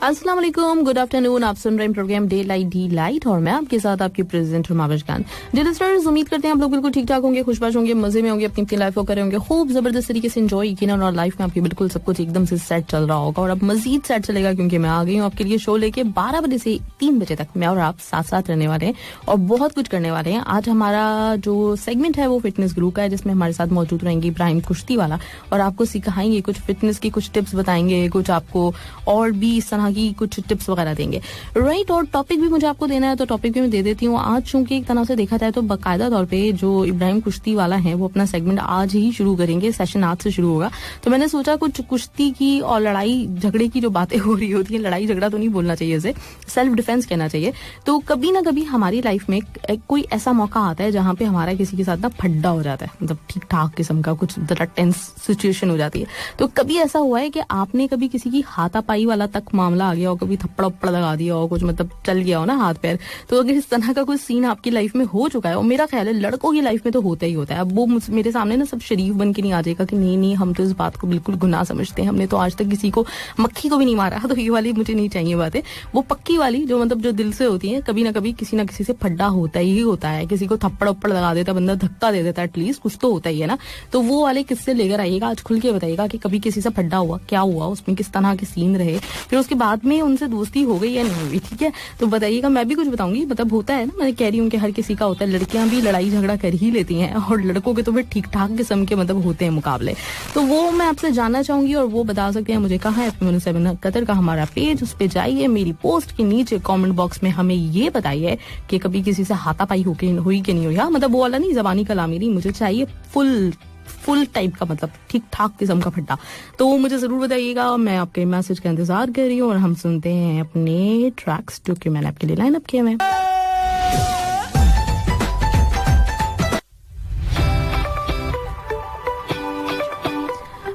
अस्सलाम वालेकुम, good afternoon. आप सुन रहे हैं program day light delight और मैं आपके साथ आपकी प्रेजेंट रुमाविश खान। जी लिस्टनर्स, उम्मीद करते हैं आप लोग बिल्कुल ठीक ठाक होंगे, खुशबाश होंगे, मजे में होंगे, अपनी अपनी लाइफ को कर रहे होंगे, खूब जबरदस्त तरीके से एंजॉय किया और लाइफ में आपकी बिल्कुल सब कुछ एकदम से सेट चल रहा होगा और अब मजीद सेट चलेगा क्योंकि मैं आ गई हूँ आपके लिए शो लेके 12 बजे से 3 बजे तक। मैं और आप साथ साथ रहने वाले हैं और बहुत कुछ करने वाले हैं। आज हमारा जो सेगमेंट है वो फिटनेस गुरु का है, जिसमें हमारे साथ मौजूद रहेंगे इब्राहिम कुश्ती वाला और आपको सिखाएंगे कुछ फिटनेस की कुछ टिप्स बताएंगे, कुछ आपको और भी इस तरह की कुछ टिप्स वगैरह देंगे, राइट। और टॉपिक भी मुझे आपको देना है तो टॉपिक भी मैं दे देती हूँ आज, चूंकि एक तरह से देखा जाए तो बाकायदा तौर पे जो इब्राहिम कुश्ती वाला है वो अपना सेगमेंट आज ही शुरू करेंगे, सेशन आज से शुरू होगा। तो मैंने सोचा कुछ कुश्ती की और लड़ाई झगड़े की जो बातें हो रही होती है, लड़ाई झगड़ा तो नहीं बोलना चाहिए, इसे सेल्फ डिफेंस कहना चाहिए। तो कभी ना कभी हमारी लाइफ में कोई ऐसा मौका आता है जहाँ पे हमारा किसी के साथ ना फड्डा हो जाता है, मतलब ठीक ठाक किस्म का कुछ जरा टेंस सिचुएशन हो जाती है। तो कभी ऐसा हुआ है कि आपने कभी किसी की हाथापाई वाला तक मामला आ गया हो, कभी थप्पड़ उप्पड़ लगा दिया हो, कुछ मतलब चल गया हो ना हाथ पैर। तो अगर इस तरह का कोई सीन आपकी लाइफ में हो चुका है, और मेरा ख्याल है लड़कों की लाइफ में तो होता ही होता है, अब वो मेरे सामने ना सब शरीफ बन के नहीं आ जाएगा कि नहीं नहीं हम तो इस बात को बिल्कुल गुनाह समझते हैं, हमने तो आज तक किसी को मक्खी को भी नहीं मारा, तो ये वाली मुझे नहीं चाहिए बातें। वो पक्की वाली जो मतलब जो दिल से होती है, कभी ना कभी किसी ना किसी से फड्डा होता ही होता है, किसी को थप्पड़ उप्पड़ लगा देता बंदा, धक्का दे देता, एटलीस्ट कुछ तो होता ही है ना। तो वो वाले किससे लेकर आइएगा, आज खुल के बताइएगा कि कभी किसी से फड्डा हुआ, क्या हुआ, उसमें किस तरह के सीन रहे, फिर उसके बाद में उनसे दोस्ती हो गई या नहीं हुई, ठीक है। तो बताइएगा, मैं भी कुछ बताऊंगी, मतलब होता है ना, मैं कह रही हूँ कि हर किसी का होता है, लड़कियां भी लड़ाई झगड़ा कर ही लेती हैं और लड़कों के तो फिर ठीक ठाक किस्म के मतलब होते हैं मुकाबले। तो वो मैं आपसे जानना चाहूंगी और वो बता सकते हैं मुझे कहाँ है। FM कतर का हमारा पेज, उस पे जाइए, मेरी पोस्ट के नीचे कमेंट बॉक्स में हमें ये बताइए कि कभी किसी से हाथापाई हुई कि नहीं हुई। हाँ, मतलब वो वाला नहीं, जबानी कलामी नहीं, मुझे चाहिए फुल टाइप का, मतलब ठीक ठाक किस्म का फड्डा। तो वो मुझे जरूर बताइएगा, मैं आपके मैसेज का इंतजार कर रही हूँ और हम सुनते हैं अपने ट्रैक्स जो कि मैंने आपके लिए लाइन अप किए हैं।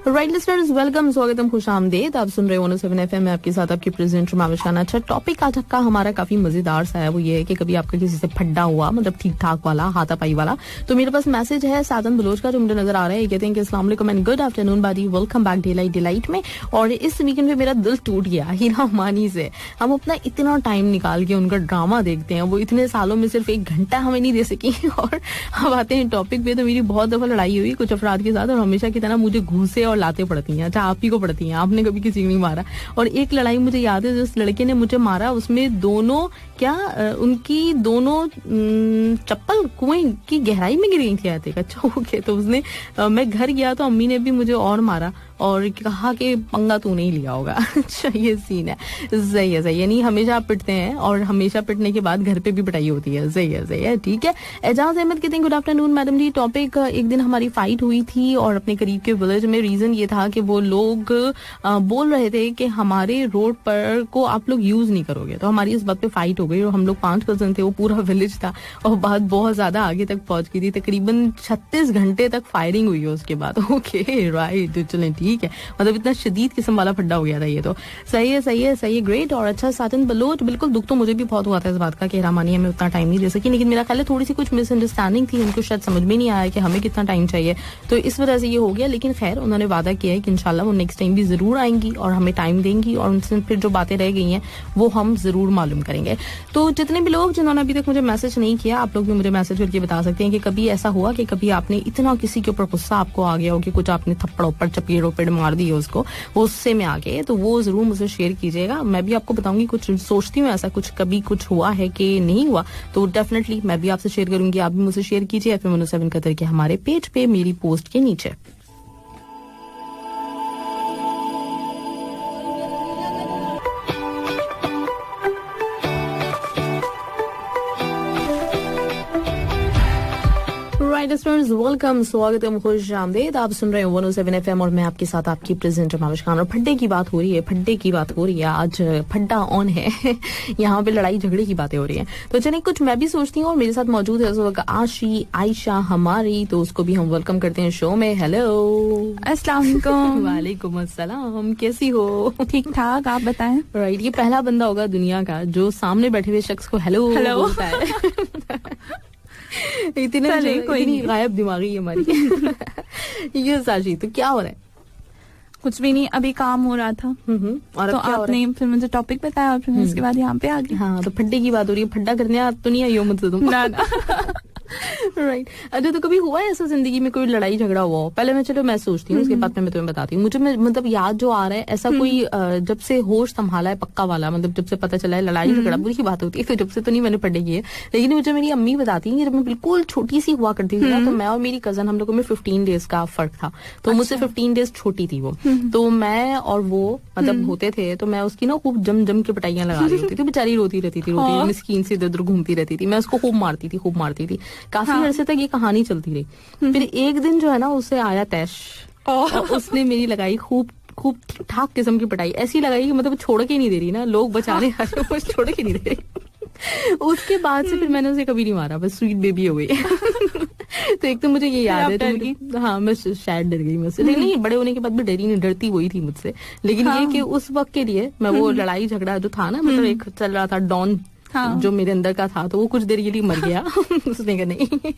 राइट लिस्टनर्स, वेलकम, स्वागतम, खुशामदीद। आप सुन रहे हो 107 FM में आपके साथ आपकी प्रेजेंट रुमाविश खान। अच्छा, टॉपिक आज का हमारा काफी मजेदार सा है, वो ये है कि कभी आपका किसी से फड्डा हुआ, मतलब ठीक ठाक वाला, हाथापाई वाला। तो मेरे पास मैसेज है सादन बलोच का जो मुझे नजर आ रहा है, ये कहते हैं कि अस्सलाम वालेकुम एंड गुड आफ्टरनून बादी, वेलकम बैक डे लाइट में। और इस वीकेंड पे मेरा दिल टूट गया हीरा मानी से। हम अपना इतना टाइम निकाल के उनका ड्रामा देखते हैं, वो इतने सालों में सिर्फ 1 घंटा हमें नहीं दे सकी। और अब आते हैं टॉपिक पे, तो मेरी बहुत दफा लड़ाई हुई कुछ अफराद के साथ और हमेशा की तरह मुझे घूसे और लाते पड़ती हैं। अच्छा, आप ही को पड़ती हैं, आपने कभी किसी को नहीं मारा। और एक लड़ाई मुझे याद है, जिस लड़के ने मुझे मारा उसमें दोनों उनकी दोनों चप्पल कुएं की गहराई में गिर गई थी। आते अच्छा हो गया। तो उसने मैं घर गया तो अम्मी ने भी मुझे और मारा और कहा कि पंगा तू नहीं लिया होगा। अच्छा, ये सीन है, सही है, यानी हमेशा पिटते हैं और हमेशा पिटने के बाद घर पे भी पिटाई होती है। सही है, ठीक है। एजाज अहमद कहते हैं गुड आफ्टरनून मैडम जी। टॉपिक, एक दिन हमारी फाइट हुई थी और अपने करीब के विलेज में। रीजन ये था कि वो लोग बोल रहे थे कि हमारे रोड पर को आप लोग यूज नहीं करोगे, तो हमारी इस बात पे फाइट हो गई और हम लोग 5 पर्सन थे, वो पूरा विलेज था और बात बहुत ज्यादा आगे तक पहुंच गई थी। तकरीबन 36 घंटे तक फायरिंग हुई है उसके बाद। ओके, राइट, चलें, ठीक है। मतलब इतना शदीद किस्म वाला फड्डा हो गया था ये तो। सही है, ग्रेट। और अच्छा, सातिन बलोच, बिल्कुल दुख तो मुझे भी बहुत हुआ था इस बात का कि रामानी हमें उतना टाइम नहीं दे सकी, लेकिन मेरा ख्याल है थोड़ी सी कुछ मिसअंडरस्टैंडिंग थी, उनको शायद समझ में नहीं आया कि हमें कितना टाइम चाहिए, तो इस वजह से ये हो गया। लेकिन खैर, उन्होंने वादा किया है कि इंशाल्लाह वो नेक्स्ट टाइम भी जरूर आएंगी और हमें टाइम देंगी और उनसे फिर जो बातें रह गई हैं वो हम जरूर मालूम करेंगे। तो जितने भी लोग जिन्होंने अभी तक मुझे मैसेज नहीं किया, आप लोग भी मुझे मैसेज करके बता सकते हैं कि कभी ऐसा हुआ कि कभी आपने इतना किसी के ऊपर गुस्सा आपको आ गया हो कि कुछ आपने थप्पड़ उप्पड़ चपेड़ उपेड़ मार दी हो उसको, उससे में आगे, तो वो जरूर मुझे शेयर कीजिएगा। मैं भी आपको बताऊंगी, कुछ सोचती हूँ ऐसा कुछ कभी कुछ हुआ है कि नहीं हुआ, तो डेफिनेटली मैं भी आपसे शेयर करूंगी, आप भी मुझे शेयर कीजिए FM 107 कतर के हमारे पेज पे मेरी पोस्ट के नीचे। वेलकम, स्वागतम, खुश आमदीद। आप सुन रहे हो 107 FM और मैं आपके साथ आपकी प्रेजेंट रुमाविश खान। और फड्डे की बात हो रही है, आज फड्डा ऑन है। यहाँ पे लड़ाई झगड़े की बातें हो रही हैं, तो चलिए कुछ मैं भी सोचती हूँ। और मेरे साथ मौजूद है इस वक्त आयशा हमारी, तो उसको भी हम वेलकम करते हैं शो में। हेलो, अस्सलाम वालेकुम। वालेकुम अस्सलाम, कैसी हो? ठीक ठाक, आप बताएं। राइट, ये पहला बंदा होगा दुनिया का जो सामने बैठे हुए शख्स को हेलो बोलता है। इतनी गायब दिमागी हमारी। ये साशी, तो क्या हो रहा है? कुछ भी नहीं, अभी काम हो रहा था। और तो अब क्या हो रहा आपने फिर मुझे टॉपिक बताया और फिर मैं उसके बाद यहाँ पे आ गई। है? हाँ, तो फड्डे की बात हो रही है। फड्डा करने आज तो नहीं आई हो मुझसे तुम? ना ना। राइट। अच्छा, तो कभी हुआ है ऐसा जिंदगी में कोई लड़ाई झगड़ा हुआ हो? पहले मैं सोचती हूँ, उसके बाद मैं तुम्हें बताती हूँ। मुझे मतलब याद जो आ रहा है ऐसा कोई जब से होश संभाला है पक्का वाला, मतलब जब से पता चला है लड़ाई झगड़ा बुरी बात होती है, तो जब से तो नहीं मैंने पढ़ी की है, लेकिन मुझे मेरी अम्मी बताती है कि जब मैं बिल्कुल छोटी सी हुआ करती थी ना, तो मैं और मेरी कजन, हम लोगों में 15 डेज का फर्क था। तो मुझसे 15 डेज छोटी थी वो। तो मैं और वो मतलब होते थे, तो मैं उसकी ना खूब जम के पिटाइयां लगा रही होती थी। बेचारी रोती रहती थी, मिस्कीन से इधर उधर घूमती रहती थी। मैं उसको खूब मारती थी। काफी अरसे तक ये कहानी चलती रही। फिर एक दिन जो है ना, उससे आया तैश और उसने मेरी लगाई खूब ठीक ठाक किस्म की पिटाई। ऐसी लगाई कि मतलब छोड़ के नहीं दे रही ना, लोग बचाने आ रहे हो, छोड़ के नहीं दे रही। उसके बाद से फिर मैंने उसे कभी नहीं मारा, बस स्वीट बेबी हो गई। तो एक तो मुझे ये याद है, तो हाँ, मैं शायद डर गई मुझसे, लेकिन नहीं, बड़े होने के बाद भी डरी नहीं, डरती वही थी मुझसे। लेकिन ये कि उस वक्त के लिए मैं वो लड़ाई झगड़ा जो था ना, मतलब एक चल रहा था डॉन जो मेरे अंदर का था, तो वो कुछ देर के लिए मर गया। उसने कहा नहीं,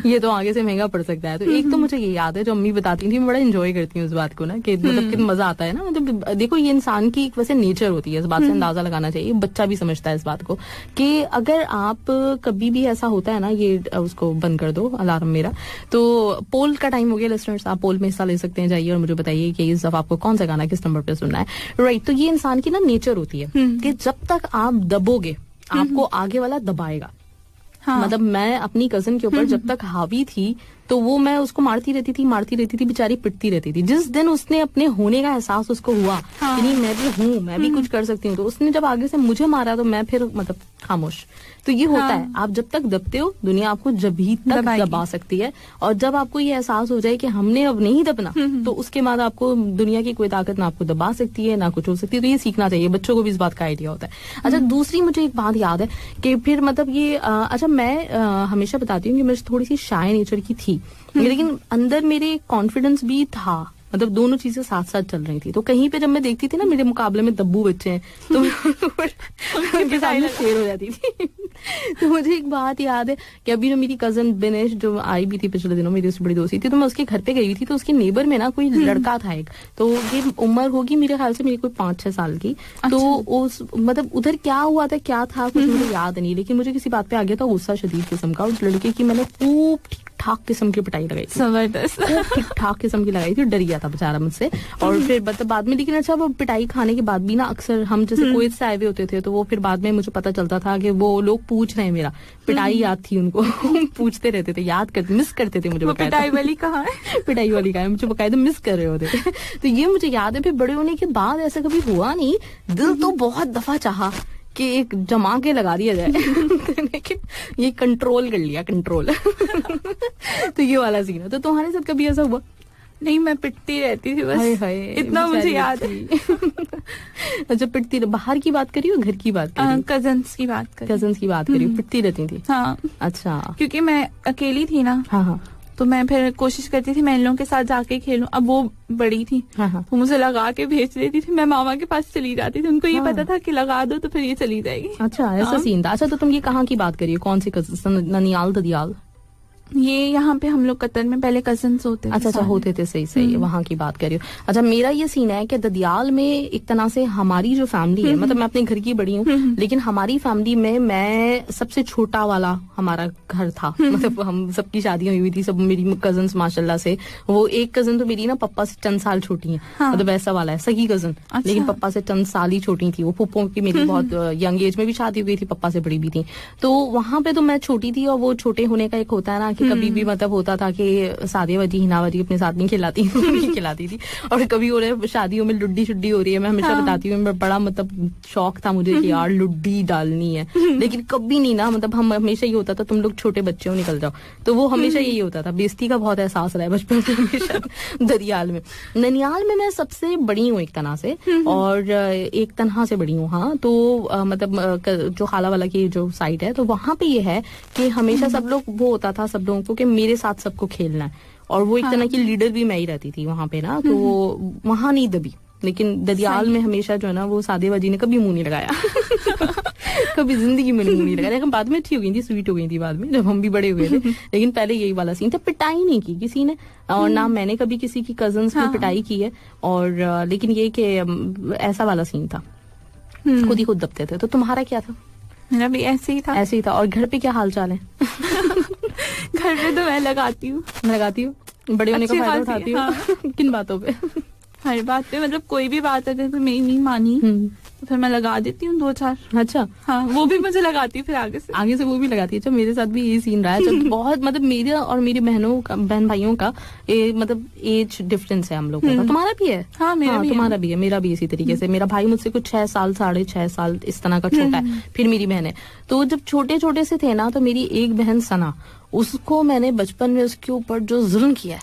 ये तो आगे से महंगा पड़ सकता है। तो एक तो मुझे ये याद है जो अम्मी बताती थी, मैं बड़ा एंजॉय करती हूँ उस बात को ना, कि मतलब कितना मजा आता है ना। मतलब देखो, ये इंसान की एक वैसे नेचर होती है, इस बात से अंदाजा लगाना चाहिए। बच्चा भी समझता है इस बात को कि अगर आप कभी भी ऐसा होता है ना, ये उसको बंद कर दो अलार्म मेरा। तो पोल का टाइम हो गया लिसनर्स, आप पोल में हिस्सा ले सकते हैं, जाइए और मुझे बताइए कि इस दफा आपको कौन सा गाना किस नंबर पे सुनना है। राइट। तो ये इंसान की ना नेचर होती है कि जब तक आप दबोगे आपको आगे वाला दबाएगा। हाँ। मतलब मैं अपनी कजन के ऊपर जब तक हावी थी, तो वो मैं उसको मारती रहती थी, बेचारी पिटती रहती थी। जिस दिन उसने अपने होने का एहसास उसको हुआ कि नहीं, मैं भी हूँ, मैं भी कुछ कर सकती हूँ, तो उसने जब आगे से मुझे मारा तो मैं फिर मतलब खामोश। तो ये होता है, आप जब तक दबते हो दुनिया आपको जब ही तक दबा सकती है, और जब आपको ये एहसास हो जाए कि हमने अब नहीं दबना, तो उसके बाद आपको दुनिया की कोई ताकत ना आपको दबा सकती है ना कुछ हो सकती है। तो ये सीखना चाहिए, बच्चों को भी इस बात का आइडिया होता है। अच्छा, दूसरी मुझे एक बात याद है कि फिर मतलब ये अच्छा, मैं हमेशा बताती हूँ कि मैं थोड़ी सी शाय नेचर की थी, लेकिन अंदर मेरे कॉन्फिडेंस भी था। मतलब दोनों चीजें साथ साथ चल रही थी। तो कहीं पे जब मैं देखती थी ना मेरे मुकाबले में दब्बू बच्चे हैं, तो उनके सामने शेर हो जाती थी। तो मुझे एक बात याद है कि अभी जो मेरी कजन बिनेश जो आई भी थी पिछले दिनों, मेरी उससे बड़ी दोस्ती थी, तो मैं उसके घर पे गई थी। तो उसके नेबर में ना कोई लड़का था एक, तो ये उम्र होगी मेरे ख्याल से मेरी कोई 5-6 साल की। तो उस मतलब उधर क्या हुआ था, क्या था, कुछ मुझे याद नहीं, लेकिन मुझे किसी बात पे आ गया था गुस्सा शदीद किस्म का। उस लड़के की मैंने खूब ठीक ठाक किस्म की पिटाई लगाई थी, जबरदस्त ठीक ठाक किस्म की लगाई थी। डर गया था बेचारा मुझसे। और फिर मतलब बाद में, लेकिन अच्छा, वो पिटाई खाने के बाद भी ना, अक्सर हम जैसे कुवैत से आए हुए होते थे, तो वो फिर बाद में मुझे पता चलता था कि वो लोग पूछ रहे हैं, मेरा पिटाई याद थी उनको। पूछते रहते थे, याद करते, मिस करते थे मुझे। पिटाई वाली कहाँ है? पिटाई वाली कहाँ है, मुझे बकायदा मिस कर रहे होते। तो ये मुझे याद है। फिर बड़े होने के बाद ऐसा कभी हुआ नहीं, दिल तो बहुत दफा चाहा कि एक जमा के लगा दिया जाए, लेकिन ये कंट्रोल कर लिया, कंट्रोल। तो ये वाला सीन है। तो तुम्हारे साथ कभी ऐसा हुआ? नहीं, मैं पिटती रहती थी बस। हाय हाय, इतना मुझे याद है। अच्छा, पिटती, बाहर की बात करी हो, घर की बात करी? कजन्स की बात करी। पिटती रहती थी? हाँ। अच्छा, क्योंकि मैं अकेली थी ना। हाँ। तो मैं फिर कोशिश करती थी मैं इन लोगों के साथ जाके खेलूं। अब वो बड़ी थी, तो मुझे लगा के भेज देती थी। मैं मामा के पास चली जाती थी, उनको ये पता था कि लगा दो तो फिर ये चली जाएगी। अच्छा, ऐसा सीन था। अच्छा, तो तुम ये कहाँ की बात करी हो, कौन सी कजन? ननियाल, ददियाल? ये यहाँ पे हम लोग कतर में पहले कजन्स होते थे। अच्छा, होते थे, सही, वहाँ की बात कर रही हूँ। अच्छा, मेरा ये सीन है कि ददियाल में एक तरह से हमारी जो फैमिली है, मतलब मैं अपने घर की बड़ी हूँ, लेकिन हमारी फैमिली में मैं सबसे छोटा वाला हमारा घर था। मतलब हम सबकी शादियां हुई थी, सब मेरी कजन्स माशाल्लाह से। वो एक कजन तो मेरी ना पप्पा से चंद साल छोटी है, मतलब वैसा वाला है, सगी कजन। लेकिन पप्पा से चंद साल ही छोटी थी वो। पुप्पो की मेरी बहुत यंग एज में भी शादी हो गई थी, पप्पा से बड़ी भी थी। तो वहां पे तो मैं छोटी थी, और वो छोटे होने का एक होता है ना, कभी भी मतलब होता था कि सादियावती हिनावती अपने साथ नहीं खिलाती थी। और कभी हो रहे शादियों में लुड्डी शुड्डी हो रही है, मैं हमेशा बताती हूँ, बड़ा मतलब शौक था मुझे कि यार लुड्डी डालनी है, लेकिन कभी नहीं ना, मतलब हम हमेशा ये होता था तुम लोग छोटे बच्चे हो, निकल जाओ। तो वो हमेशा यही होता था। बेइज्जती का बहुत एहसास रहा है बचपन से हमेशा। दरियाल में, ननियाल में मैं सबसे बड़ी हूँ एक तरह से, और एक तनहा से बड़ी हूँ। हाँ, तो मतलब जो खाला वाला की जो साइड है, तो वहां पे ये है कि हमेशा सब लोग, वो होता था सब लोगों को कि मेरे साथ सबको खेलना है, और वो एक तरह की लीडर भी मैं ही रहती थी वहां पे ना। तो वहां नहीं दबी, लेकिन ददियाल में हमेशा जो है ना, वो सादेबाजी ने कभी मुंह नहीं लगाया। कभी जिंदगी में नहीं लगा। लेकिन बाद में अच्छी हो गई थी, स्वीट हो गई थी बाद में जब हम भी बड़े हुए थे। लेकिन पहले यही वाला सीन था, पिटाई नहीं की किसी ने, और ना मैंने कभी किसी की कजन्स में पिटाई की है। और लेकिन ये कि ऐसा वाला सीन था, खुद ही खुद दबते थे। तो तुम्हारा क्या था? मेरा भी ऐसे ही था। और घर पे क्या हाल चाल है? घर पे तो मैं लगाती हूँ, बड़े होने का फायदा उठाती हूँ। हाँ। किन बातों पे? हर बात पे, मतलब कोई भी बात है तो मेरी नहीं मानी तो फिर मैं लगा देती हूँ 2-4। अच्छा। हाँ, वो भी मुझे लगाती है, फिर आगे से वो भी लगाती है। अच्छा, मेरे साथ भी ये सीन रहा है। जब बहुत मतलब मेरा और मेरी बहन भाइयों का मतलब एज डिफरेंस है हम लोगों का। तुम्हारा भी है? हाँ, तुम्हारा भी है, मेरा भी इसी तरीके से। मेरा भाई मुझसे कुछ 6 साल 6.5 साल इस तरह का छोटा है, फिर मेरी बहन है। तो जब छोटे छोटे से थे ना, तो मेरी एक बहन सना, उसको मैंने बचपन में उसके ऊपर जो जुल्म किया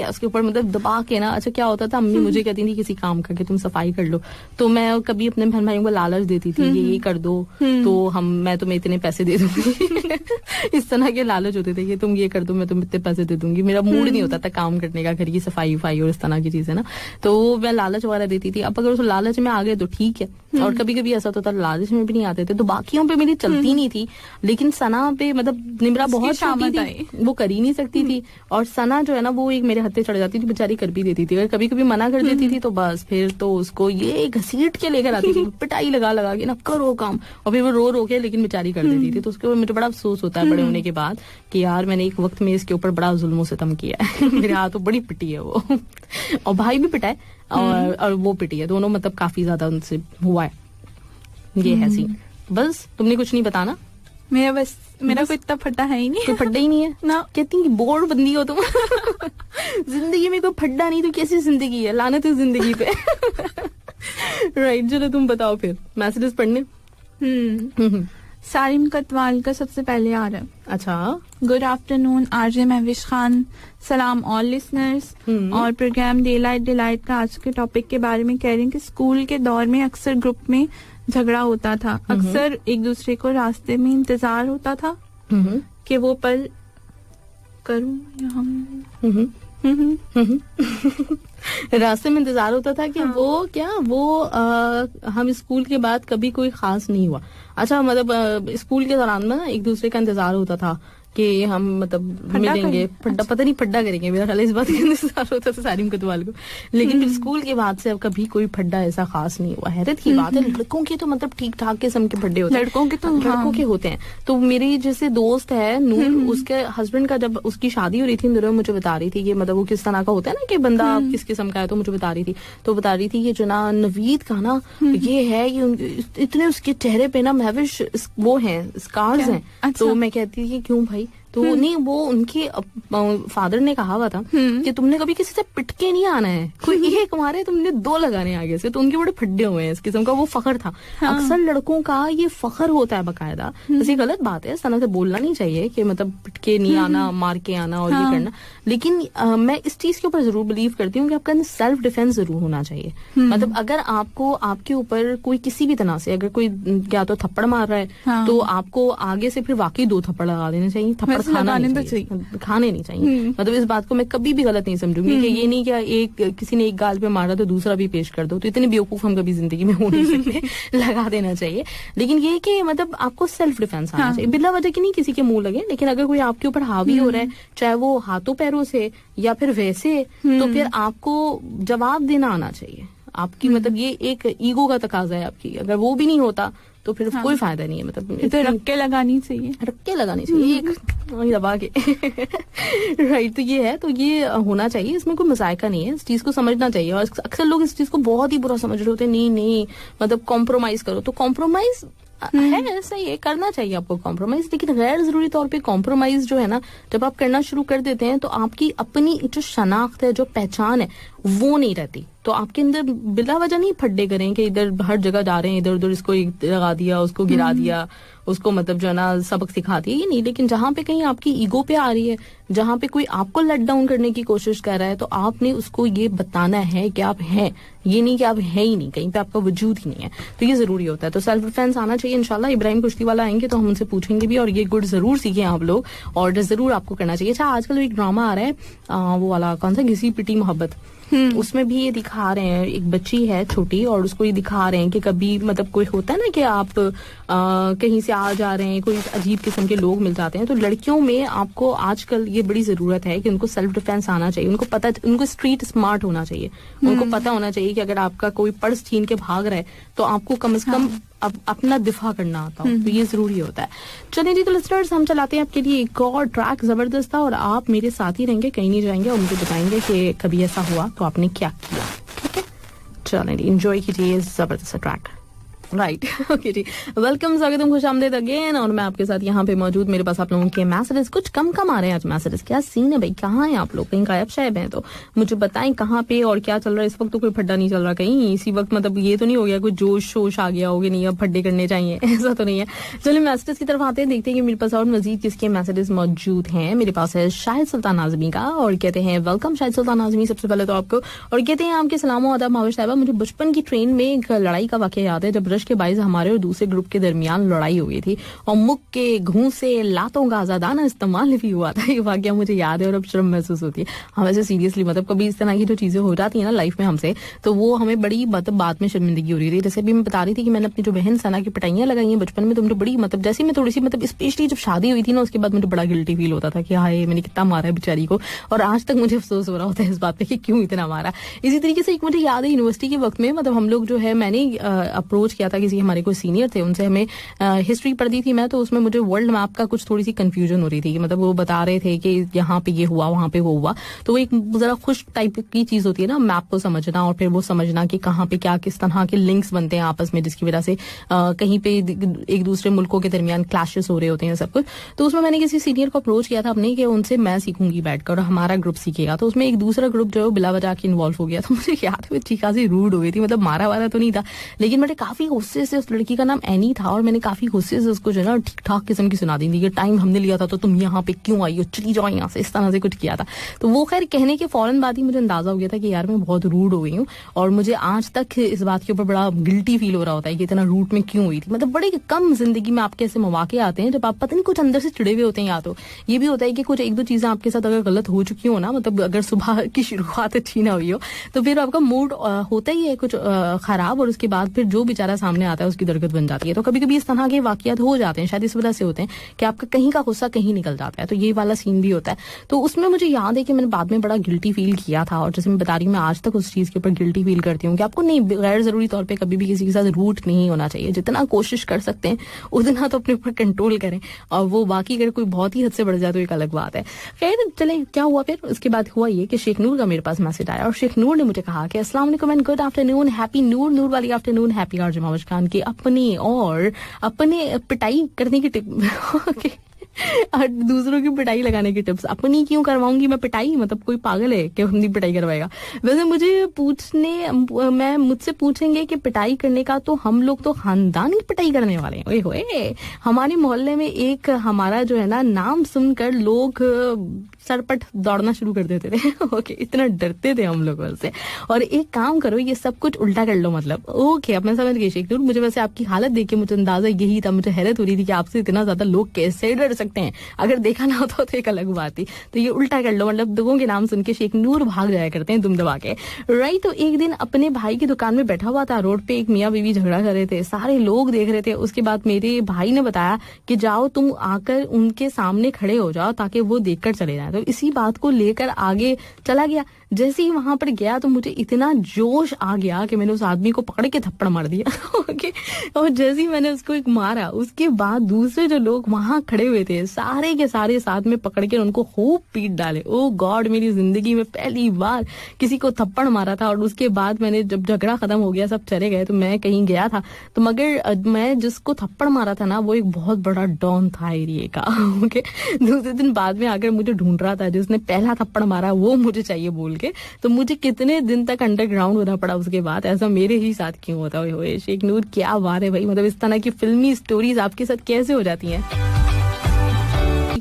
उसके ऊपर, मतलब दबा के ना। अच्छा, क्या होता था, अम्मी मुझे कहती थी किसी काम का कि तुम सफाई कर लो, तो मैं कभी अपने बहन भाइयों को लालच देती थी ये कर दो तो मैं तुम्हें इतने पैसे दे दूंगी। इस तरह के लालच होते थे कि तुम ये कर दो, मैं तुम्हें इतने पैसे दे दूंगी। मेरा मूड नहीं होता था काम करने का, घर की सफाई और इस तरह की चीजें ना, तो मैं लालच वगैरह देती थी। अब अगर उस लालच में आ गए तो ठीक है, और कभी कभी ऐसा होता था लालच में भी नहीं आते थे, तो बाकियों पे मेरी चलती नहीं थी, लेकिन सना पे मतलब निमरा बहुत छोटी थी, वो कर ही नहीं सकती थी। और सना जो है ना, वो एक मेरे हत्थे चढ़ जाती थी, बेचारी कर भी देती थी। अगर कभी कभी मना कर देती थी तो बस फिर तो उसको ये घसीट के लेकर आती थी, पिटाई लगा के ना, करो काम। और फिर वो रो के लेकिन बेचारी कर देती थी। तो उसके ऊपर मुझे बड़ा अफसोस होता है बड़े होने के बाद कि यार मैंने एक वक्त में इसके ऊपर बड़ा जुल्म सितम किया है। मेरे हाथों बड़ी पिटी है वो। और भाई भी पिटा है और वो पिटी है, दोनों मतलब काफी ज्यादा उनसे हुआ है। ये है सीन। बस तुमने कुछ नहीं बताना? मेरा कोई इतना फड्डा है ही नहीं। कोई फड्डा ही नहीं है ना? कहती कि बोर्ड बंदी हो तुम। जिंदगी में कोई फड्डा नहीं तो कैसी जिंदगी है? लानत है जिंदगी पे। राइट, चलो तुम बताओ फिर मैसेजेस पढ़ने। सारिम कतवाल का सबसे पहले आ रहा है। अच्छा, good afternoon RJ Mahvish Khan, सलाम ऑल लिसनर्स। और प्रोग्राम डे लाइट डिलाइट का आज के टॉपिक के बारे में कह रहे हैं कि स्कूल के दौर में अक्सर ग्रुप में झगड़ा होता था, अक्सर एक दूसरे को रास्ते में इंतजार होता था कि वो पल करूं या हम। रास्ते में इंतजार होता था कि हम स्कूल के बाद कभी कोई खास नहीं हुआ। अच्छा, मतलब स्कूल के दौरान में ना एक दूसरे का इंतजार होता था कि हम मतलब मिलेंगे, पता नहीं फड्डा करेंगे। मेरा ख्याल इस बात का इंतजार होता था सारिम कतवाल को। लेकिन फिर स्कूल के बाद से अब कभी कोई फड्डा ऐसा खास नहीं हुआ। हैरत की बात है, लड़कों के तो मतलब ठीक ठाक किस्म के फड्डे होते हैं, लड़कों के होते हैं। तो मेरी जैसे दोस्त है नूर, उसके हस्बैंड का जब उसकी शादी हो रही थी, मुझे बता रही थी कि मतलब वो किस तरह का होता है ना कि बंदा किस किस्म का है। तो मुझे बता रही थी कि जो ना नवीद का ना ये है कि इतने उसके चेहरे पे ना महविश वो है, स्कार्स हैं। तो मैं कहती थी कि क्यों भाई? तो नहीं, वो उनके फादर ने कहा हुआ था कि तुमने कभी किसी से पिट के नहीं आना है, कोई एक मारे तुमने 2 लगाने आगे से। तो उनके बड़े फड्डे हुए हैं इस किस्म का, वो फखर था। अक्सर लड़कों का ये फखर होता है बाकायदा। ऐसी गलत बात है, इस तरह से बोलना नहीं चाहिए कि मतलब पिट के नहीं आना, मार के आना और ये करना। लेकिन मैं इस चीज के ऊपर जरूर बिलीव करती हूँ कि आपका सेल्फ डिफेंस जरूर होना चाहिए। मतलब अगर आपको आपके ऊपर कोई किसी भी तरह से अगर कोई या तो थप्पड़ मार रहा है तो आपको आगे से फिर वाकई 2 थप्पड़ लगा देने चाहिए। थप्पड़ खाने नहीं चाहिए। मतलब इस बात को मैं कभी भी गलत नहीं समझूंगी कि ये नहीं कि किसी ने एक गाल पे मारा तो दूसरा भी पेश कर दो। तो इतने बेवकूफ हम कभी जिंदगी में हो नहीं सकते। लगा देना चाहिए। लेकिन ये कि मतलब आपको सेल्फ डिफेंस आना चाहिए, बिला वजह की नहीं किसी के मुंह लगे। लेकिन अगर कोई आपके ऊपर हावी हो रहा है, चाहे वो हाथों पैरों से या फिर वैसे, तो फिर आपको जवाब देना आना चाहिए। आपकी मतलब ये एक ईगो का तकाजा है आपकी। अगर वो भी नहीं होता तो फिर कोई फायदा नहीं है। मतलब तो रक्के लगानी चाहिए एक दबा के। राइट, तो ये है, तो ये होना चाहिए, इसमें कोई मजायका नहीं है। इस चीज को समझना चाहिए। और अक्सर लोग इस चीज को बहुत ही बुरा समझ रहे होते हैं। नहीं मतलब कॉम्प्रोमाइज करो, तो कॉम्प्रोमाइज है, सही है, करना चाहिए आपको कॉम्प्रोमाइज। लेकिन गैर जरूरी तौर पे कॉम्प्रोमाइज जो है ना, जब आप करना शुरू कर देते हैं तो आपकी अपनी जो शनाख्त है, जो पहचान है, वो नहीं रहती। तो आपके अंदर बिला वजह नहीं फड्डे करें कि इधर हर जगह जा रहे हैं, इधर उधर इसको लगा दिया, उसको गिरा दिया, उसको मतलब जो है ना सबक सिखा दिया, ये नहीं। लेकिन जहां पे कहीं आपकी ईगो पे आ रही है, जहां पे कोई आपको लेट डाउन करने की कोशिश कर रहा है, तो आपने उसको ये बताना है कि आप हैं, ये नहीं कि आप है ही नहीं, कहीं पे आपका वजूद ही नहीं है। तो ये जरूरी होता है। तो सेल्फ डिफेंस आना चाहिए। इंशाल्लाह इब्राहिम कुश्ती वाला आएंगे तो हम उनसे पूछेंगे भी, और ये गुड जरूर सीखे आप लोग, और जरूर आपको करना चाहिए। अच्छा, आजकल एक ड्रामा आ रहा है, वो वाला कौन सा, घिसी पिटी मोहब्बत, उसमें भी ये दिखा रहे हैं, एक बच्ची है छोटी और उसको ये दिखा रहे हैं कि कभी मतलब कोई होता है ना कि आप कहीं से आ जा रहे हैं, कोई अजीब किस्म के लोग मिल जाते हैं, तो लड़कियों में आपको आजकल ये बड़ी जरूरत है कि उनको सेल्फ डिफेंस आना चाहिए, उनको स्ट्रीट स्मार्ट होना चाहिए, उनको पता होना चाहिए कि अगर आपका कोई पर्स छीन के भाग रहा है तो आपको कम से कम अपना दिफा करना आता हो, तो ये जरूरी होता है। चलिए जी, तो लिस्टर्स हम चलाते हैं आपके लिए एक और ट्रैक, जबरदस्त था, और आप मेरे साथ ही रहेंगे, कहीं नहीं जाएंगे, और मुझे बताएंगे कि कभी ऐसा हुआ तो आपने क्या किया। ठीक है, चलिए एंजॉय कीजिए जबरदस्त ट्रैक। राइट, ओके जी, वेलकम, स्वागतम, खुशामदीद अगेन। और मैं आपके साथ यहाँ पे मौजूद, मेरे पास आप लोगों के मैसेजेस कुछ कम आ रहे हैं आज। मैसेजेस क्या सीन है भाई, कहाँ हैं आप लोग, कहीं गायब शायब हैं? तो मुझे बताएं कहाँ पे और क्या चल रहा है इस वक्त। तो कोई फड्डा नहीं चल रहा कहीं इसी वक्त, मतलब ये तो नहीं हो गया कोई जोश शोश आ गया होगा, नहीं अब फड्डे करने चाहिए, ऐसा तो नहीं है। चलिए मैसेजेस की तरफ आते हैं, देखते हैं कि मेरे पास और मजीद किसके मैसेजेस मौजूद हैं। मेरे पास है शाहिद सुल्तान आजमी का, और कहते हैं वेलकम शाहिद सुल्तान आजमी सबसे पहले तो आपको, और कहते हैं आपके सलाम आदाब माविश साहिबा, मुझे बचपन की ट्रेन में एक लड़ाई का वाकया याद है, जब रश के बाइस हमारे और दूसरे ग्रुप के दरमियान लड़ाई हो गई थी और मुक्के, घूंसे, लातों का आजादाना इस्तेमाल भी हुआ था। ये वाकया मुझे याद है और अब शर्म महसूस होती है। हम ऐसे सीरियसली मतलब कभी इस तरह की जो चीजें हो जाती है ना लाइफ में हमसे, तो वो हमें बड़ी मतलब बाद में शर्मिंदगी हो रही थी। जैसे भी मैं बता रही थी कि मैंने अपनी जो बहन सना की पिटाइयां लगाई हैं बचपन में, तो मुझे बड़ी मतलब जैसे मैं थोड़ी सी मतलब स्पेशली जब शादी हुई थी ना, उसके बाद मुझे बड़ा गिल्टी फील होता था कि हाय मैंने कितना मारा है बेचारी को, और आज तक मुझे अफसोस हो रहा होता है इस बात पे कि क्यों इतना मारा। इसी तरीके से एक मुझे याद है यूनिवर्सिटी के वक्त में, मतलब हम लोग जो है, मैंने अप्रोच किया था किसी हमारे कोई सीनियर थे, उनसे हमें हिस्ट्री पढ़ती थी मैं, तो उसमें मुझे वर्ल्ड मैप का कुछ थोड़ी सी कंफ्यूजन हो रही थी, मतलब वो बता रहे थे कि यहाँ पे ये हुआ, वहां पे वो हुआ, तो वो एक जरा खुश टाइप की चीज होती है ना मैप को समझना, और फिर वो समझना कि कहाँ पे क्या किस तरह के लिंक्स बनते हैं आपस में, जिसकी वजह से कहीं पे एक दूसरे मुल्कों के दरमियान क्लैशेस हो रहे होते हैं सब कुछ। तो उसमें मैंने किसी सीनियर को अप्रोच किया था अपने कि उनसे मैं सीखूंगी बैठकर और हमारा ग्रुप सीखेगा, तो उसमें एक दूसरा ग्रुप जो है बिला वजह के इन्वॉल्व हो गया। तो मुझे याद है ठीक खासी रूड हो गई थी, मतलब मारा वारा तो नहीं था, लेकिन मैंने काफी गुस्से से, उस लड़की का नाम एनी था, और मैंने काफी गुस्से से उसको जो है ना ठीक ठाक किस्म की सुना दी थी कि टाइम हमने लिया था तो तुम यहाँ पे क्यों आई हो, चली जाओ यहाँ से, इस तरह से कुछ किया था। तो वो खैर कहने के फौरन बाद ही मुझे अंदाजा हो गया था कि यार मैं बहुत रूड हो गई हूँ, और मुझे आज तक इस बात के ऊपर बड़ा गिल्टी फील हो रहा होता है कि इतना रूड में क्यों हुई थी। मतलब बड़े कम जिंदगी में आपके ऐसे मौके आते हैं जब आप पता नहीं कुछ अंदर से चिड़े हुए होते हैं, या तो ये भी होता है कि कुछ एक दो चीजें आपके साथ अगर गलत हो चुकी हो ना, मतलब अगर सुबह की शुरुआत अच्छी ना हुई हो, तो फिर आपका मूड होता ही है कुछ खराब, और उसके बाद फिर जो बेचारा सामने आता है उसकी दरगत बन जाती है। तो कभी कभी इस तरह के वाकयात हो जाते हैं, शायद इस वजह से होते हैं कि आपका कहीं का गुस्सा कहीं निकल जाता है, तो ये वाला सीन भी होता है। तो उसमें मुझे याद है कि मैंने बाद में बड़ा गिल्टी फील किया था, और जैसे मैं बता रही हूँ मैं आज तक उस चीज के ऊपर गिल्टी फील करती हूँ कि आपको नहीं गैर जरूरी तौर पे कभी भी किसी के साथ रूट नहीं होना चाहिए। जितना कोशिश कर सकते हैं उतना तो अपने ऊपर कंट्रोल करें, और वो बाकी अगर कोई बहुत ही हद से बढ़ जाए तो एक अलग बात है। खैर चले, क्या हुआ फिर उसके बाद हुआ ये कि शेख नूर का मेरे पास मैसेज आया, और शेख नूर ने मुझे कहा कि अस्सलाम वालेकुम एंड गुड आफ्टरनून, हैप्पी नूर वाली afternoon, happy RJ Mavish Khan की अपनी और अपने पिटाई करने की टिप ओके और दूसरों की पिटाई लगाने की टिप्स। अपनी क्यों करवाऊंगी मैं पिटाई, मतलब कोई पागल है कि अपनी पिटाई करवाएगा। वैसे मुझसे पूछेंगे कि पिटाई करने का, तो हम लोग तो खानदान की पिटाई करने वाले हैं। ओए होए, हमारे मोहल्ले में एक हमारा जो है ना नाम सुनकर लोग सरपट दौड़ना शुरू कर देते थे ओके, इतना डरते थे हम लोग से। और एक काम करो, ये सब कुछ उल्टा कर लो, मतलब ओके। अब मैं समझ गई शेख नूर, मुझे वैसे आपकी हालत देख के मुझे अंदाजा यही था, मुझे हैरत हो रही थी कि आपसे इतना ज्यादा लोग कैसे डर सकते हैं। अगर देखा ना होता तो एक अलग बात थी। तो ये उल्टा कर लो, मतलब लोगों के नाम सुन के शेख नूर भाग जाया करते हैं दुम दबा के, राइट। तो एक दिन अपने भाई की दुकान में बैठा हुआ था, रोड पे एक मियाँ बीवी झगड़ा कर रहे थे, सारे लोग देख रहे थे। उसके बाद मेरे भाई ने बताया कि जाओ तुम आकर उनके सामने खड़े हो जाओ ताकि वो देखकर चले जाए। तो इसी बात को लेकर आगे चला गया। जैसे ही वहां पर गया तो मुझे इतना जोश आ गया कि मैंने उस आदमी को पकड़ के थप्पड़ मार दिया ओके। और जैसे ही मैंने उसको एक मारा, उसके बाद दूसरे जो लोग वहां खड़े हुए थे सारे के सारे साथ में पकड़ के उनको खूब पीट डाले। ओ गॉड, मेरी जिंदगी में पहली बार किसी को थप्पड़ मारा था। और उसके बाद मैंने जब झगड़ा खत्म हो गया, सब चले गए, तो मैं कहीं गया था, तो मगर मैं जिसको थप्पड़ मारा था ना, वो एक बहुत बड़ा डॉन था एरिया का ओके। दूसरे दिन बाद में आकर मुझे ढूंढ रहा था, जिसने पहला थप्पड़ मारा वो मुझे चाहिए बोल के। तो मुझे कितने दिन तक अंडरग्राउंड होना पड़ा उसके बाद। ऐसा मेरे ही साथ क्यों होता है? शेख नूर क्या बात है भाई, मतलब इस तरह की फिल्मी स्टोरीज आपके साथ कैसे हो जाती हैं?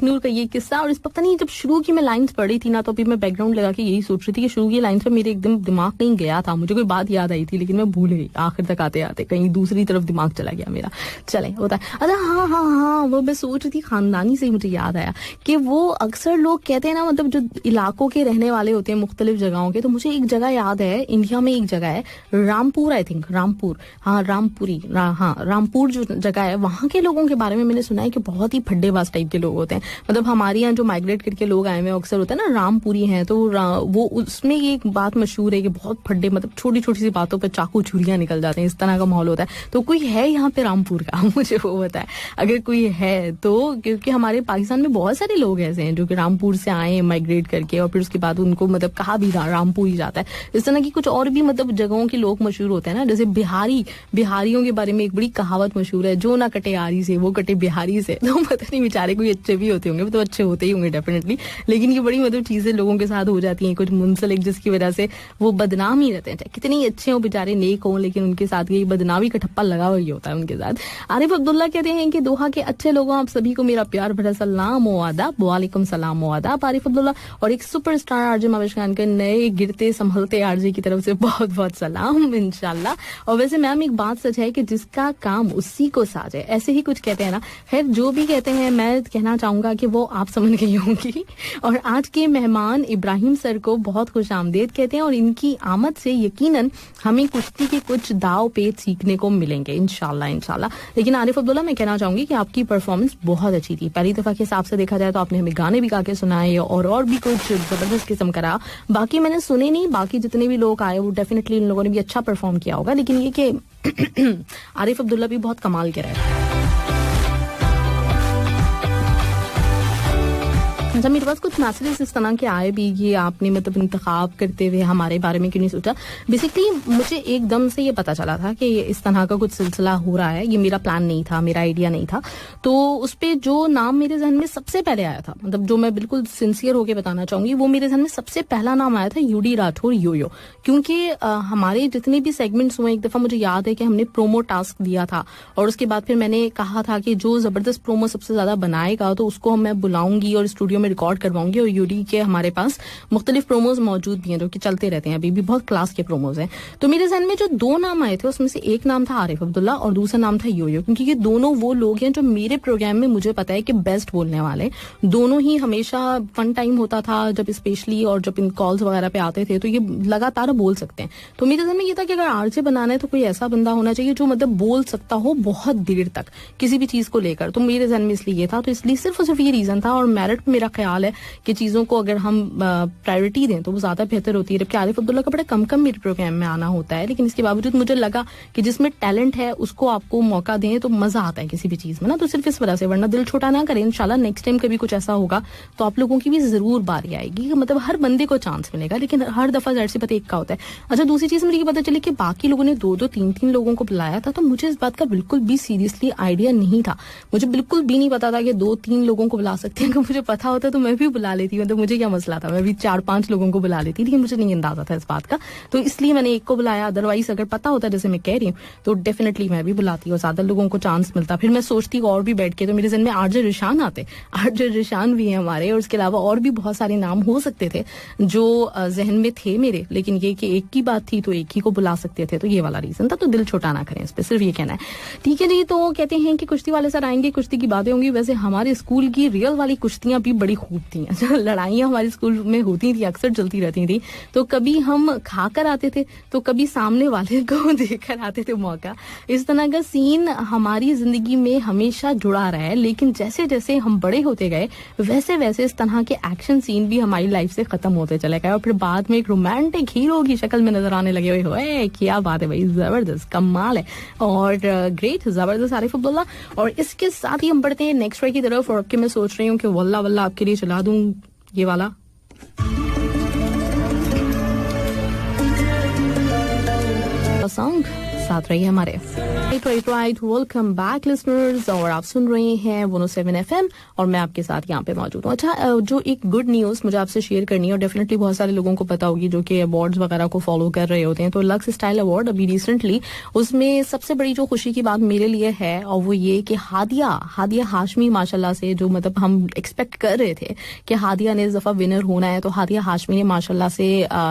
नूर का ये किस्सा, और इस पता नहीं जब शुरू की मैं लाइंस पढ़ी थी ना, तो अभी मैं बैकग्राउंड लगा के यही सोच रही थी कि शुरू की लाइंस पे मेरे एकदम दिमाग कहीं गया था, मुझे कोई बात याद आई थी लेकिन मैं भूल गई, आखिर तक आते आते कहीं दूसरी तरफ दिमाग चला गया मेरा। चले होता है। अच्छा हाँ, वो मैं सोच रही थी, खानदानी से ही मुझे याद आया कि वो अक्सर लोग कहते हैं ना, मतलब जो इलाकों के रहने वाले होते हैं मुख्तलिफ जगहों के, तो मुझे एक जगह याद है, इंडिया में एक जगह है रामपुर, आई थिंक रामपुर, हाँ रामपुर जो जगह है, वहां के लोगों के बारे में मैंने सुना है कि बहुत ही फड्डेबाज टाइप के लोग होते हैं। मतलब हमारे यहाँ जो माइग्रेट करके लोग आए हुए अक्सर होता है ना, रामपुरी हैं, तो वो उसमें एक बात मशहूर है कि बहुत फड्डे, मतलब छोटी छोटी सी बातों पर चाकू छुरियां निकल जाते हैं, इस तरह का माहौल होता है। तो कोई है यहाँ पे रामपुर का, मुझे वो बताए अगर कोई है तो, क्योंकि हमारे पाकिस्तान में बहुत सारे लोग ऐसे हैं जो कि रामपुर से आए माइग्रेट करके, और फिर उसके बाद उनको मतलब कहा भी रामपुर ही जाता है। इस तरह की कुछ और भी मतलब जगहों के लोग मशहूर होते हैं ना, जैसे बिहारियों के बारे में एक बड़ी कहावत मशहूर है, जो ना कटे आरी से वो कटे बिहारी से। तो पता नहीं बेचारे कोई अच्छे भी होते होंगे, तो अच्छे होते ही होंगे डेफिनेटली, लेकिन ये बड़ी मतलब चीजें लोगों के साथ हो जाती हैं कुछ मुंसलिक, जिसकी वजह से वो बदनाम ही रहते हैं, चाहे कितने ही अच्छे हो बेचारे, नेक हो, लेकिन उनके साथ ये बदनामी का ठप्पा लगा हुआ ही होता है उनके साथ। आरिफ अब्दुल्ला कहते हैं कि दोहा के अच्छे लोगों, आप सभी को मेरा प्यार भरा सलाम व आदाब। वालेकुम सलाम व आदाब आरिफ अब्दुल्ला। और एक सुपरस्टार आरजे माविश खान के नए गिरते संभलते आरजे की तरफ से बहुत बहुत सलाम इंशाल्लाह। और वैसे मैम एक बात सच है कि जिसका काम उसी को साज है, ऐसे ही कुछ कहते हैं ना। खैर जो भी कहते हैं, मैं कहना चाहूंगा कि वो आप समझ गई होंगी। और आज के मेहमान इब्राहिम सर को बहुत खुश आमदेद कहते हैं, और इनकी आमद से यकीनन हमें कुश्ती के कुछ दाव पेच सीखने को मिलेंगे इंशाल्लाह। लेकिन आरिफ अब्दुल्ला, मैं कहना चाहूंगी कि आपकी परफॉर्मेंस बहुत अच्छी थी। पहली दफा के हिसाब से देखा जाए तो आपने हमें गाने भी गा के सुनाए और भी कुछ जबरदस्त किस्म करा। बाकी मैंने सुने नहीं, बाकी जितने भी लोग आए वो डेफिनेटली इन लोगों ने भी अच्छा परफॉर्म किया होगा, लेकिन ये कि आरिफ अब्दुल्ला भी बहुत कमाल के रहे। अच्छा, मेरे पास कुछ मैसेजेस इस तरह के आए भी, ये आपने मतलब इंतखाब करते हुए हमारे बारे में क्यों नहीं सोचा। बेसिकली मुझे एकदम से ये पता चला था कि इस तरह का कुछ सिलसिला हो रहा है, ये मेरा प्लान नहीं था, मेरा आइडिया नहीं था। तो उस पर जो नाम मेरे जहन में सबसे पहले आया था, मतलब जो मैं बिल्कुल सिंसियर होकर बताना चाहूंगी, वो मेरे जहन में सबसे पहला नाम आया था यूडी राठौर योयो। क्योंकि हमारे जितने भी सेगमेंट्स हुए, एक दफा मुझे याद है कि हमने प्रोमो टास्क दिया था, और उसके बाद फिर मैंने कहा था कि जो जबरदस्त प्रोमो सबसे ज्यादा बनाएगा तो उसको मैं बुलाऊंगी और स्टूडियो में रिकॉर्ड करवाऊंगी। और यूडी के हमारे पास मुख्तलिफ प्रोमोज मौजूद भी हैं जो कि चलते रहते हैं, अभी भी बहुत क्लास के प्रोमोज हैं। तो मेरे जहन में जो दो नाम आए थे उसमें से एक नाम था आरिफ अब्दुल्ला और दूसरा नाम था योयो, क्योंकि ये दोनों वो लोग हैं जो मेरे प्रोग्राम में मुझे पता है कि बेस्ट बोलने वाले। दोनों ही हमेशा फन टाइम होता था जब स्पेशली, और जब इन कॉल्स वगैरह पे आते थे तो ये लगातार बोल सकते हैं। तो मेरे जहन में ये था कि अगर आरजे बनाना है तो कोई ऐसा बंदा होना चाहिए जो मतलब बोल सकता हो बहुत देर तक किसी भी चीज को लेकर। तो मेरे जहन में इसलिए ये था, तो इसलिए सिर्फ और सिर्फ ये रीजन था। और मेरिट मेरा ख्याल है कि चीजों को अगर हम प्रायोरिटी दें तो वो ज्यादा बेहतर होती है। जबकि आरिफ अब्दुल्ला का बड़ा कम मेरे प्रोग्राम में आना होता है, लेकिन इसके बावजूद मुझे लगा कि जिसमें टैलेंट है उसको आपको मौका दें तो मजा आता है किसी भी चीज में ना। तो सिर्फ इस वजह से, वरना दिल छोटा ना करें। इंशाल्लाह नेक्स्ट टाइम कभी कुछ ऐसा होगा तो आप लोगों की भी जरूर बारी आएगी। मतलब हर बंदे को चांस मिलेगा, लेकिन हर दफा जाहिर सी पता एक का होता है। अच्छा, दूसरी चीज मुझे ये पता चली कि बाकी लोगों ने 2-2, 3-3 लोगों को बुलाया था, तो मुझे इस बात का बिल्कुल भी सीरियसली आइडिया नहीं था। मुझे बिल्कुल भी नहीं पता था कि 2-3 लोगों को बुला सकते हैं। अगर मुझे पता होता तो मैं भी बुला लेती, मतलब मुझे क्या मसला था, मैं भी 4-5 लोगों को बुला लेती, लेकिन मुझे नहीं अंदाजा था इस बात का, तो इसलिए मैंने एक को बुलाया। अदरवाइज अगर पता होता जैसे मैं कह रही हूँ तो डेफिनेटली मैं भी बुलाती और ज्यादा लोगों को चांस मिलता। फिर मैं सोचती और भी बैठ के, तो मेरे जहन में आरजे रिशान आते, आरजे रिशान भी हैं हमारे, और उसके अलावा और भी बहुत सारे नाम हो सकते थे जो जहन में थे मेरे, लेकिन ये कि एक की बात थी तो एक ही को बुला सकते थे, तो ये वाला रीजन था। तो दिल छोटा ना करें इस पर, सिर्फ ये कहना है। ठीक है जी, तो कहते हैं कि कुश्ती वाले सर आएंगे, कुश्ती की बातें होंगी। वैसे हमारे स्कूल की रियल वाली कुश्तियां भी बड़ी खूब थी। लड़ाइयां हमारे स्कूल में होती थी, अक्सर चलती रहती थी। तो कभी हम खाकर आते थे तो कभी सामने वाले को देखकर आते थे मौका। इस तरह का सीन हमारी जिंदगी में हमेशा जुड़ा रहा है, लेकिन जैसे जैसे हम बड़े होते गए वैसे वैसे इस तरह के एक्शन सीन भी हमारी लाइफ से खत्म होते चले गए, और फिर बाद में एक रोमांटिक हीरो की शक्ल में नजर आने लगे हुए। क्या बात है भाई, जबरदस्त, कमाल है और ग्रेट, जबरदस्त आरिफ अब्दुल्ला। और इसके साथ ही हम बढ़ते हैं नेक्स्ट ट्रैक की तरफ, और मैं सोच रही हूँ कि वल्ला वल्ला आपके लिए चला दूं ये वाला सॉन्ग। साथ रहिए हमारे। राइट, वेलकम बैक लिसनर्स, और आप सुन रहे हैं 107 FM और मैं आपके साथ यहाँ पे मौजूद हूँ। अच्छा, जो एक गुड न्यूज मुझे आपसे शेयर करनी है, और डेफिनेटली बहुत सारे लोगों को पता होगी जो कि अवार्ड्स वगैरह को फॉलो कर रहे होते हैं, तो लक्स स्टाइल अवार्ड अभी रिसेंटली, उसमें सबसे बड़ी जो खुशी की बात मेरे लिए है और वो ये कि हादिया हाशमी माशाल्लाह से, जो मतलब हम एक्सपेक्ट कर रहे थे कि हादिया ने इस दफा विनर होना है, तो हादिया हाशमी ने माशाल्लाह से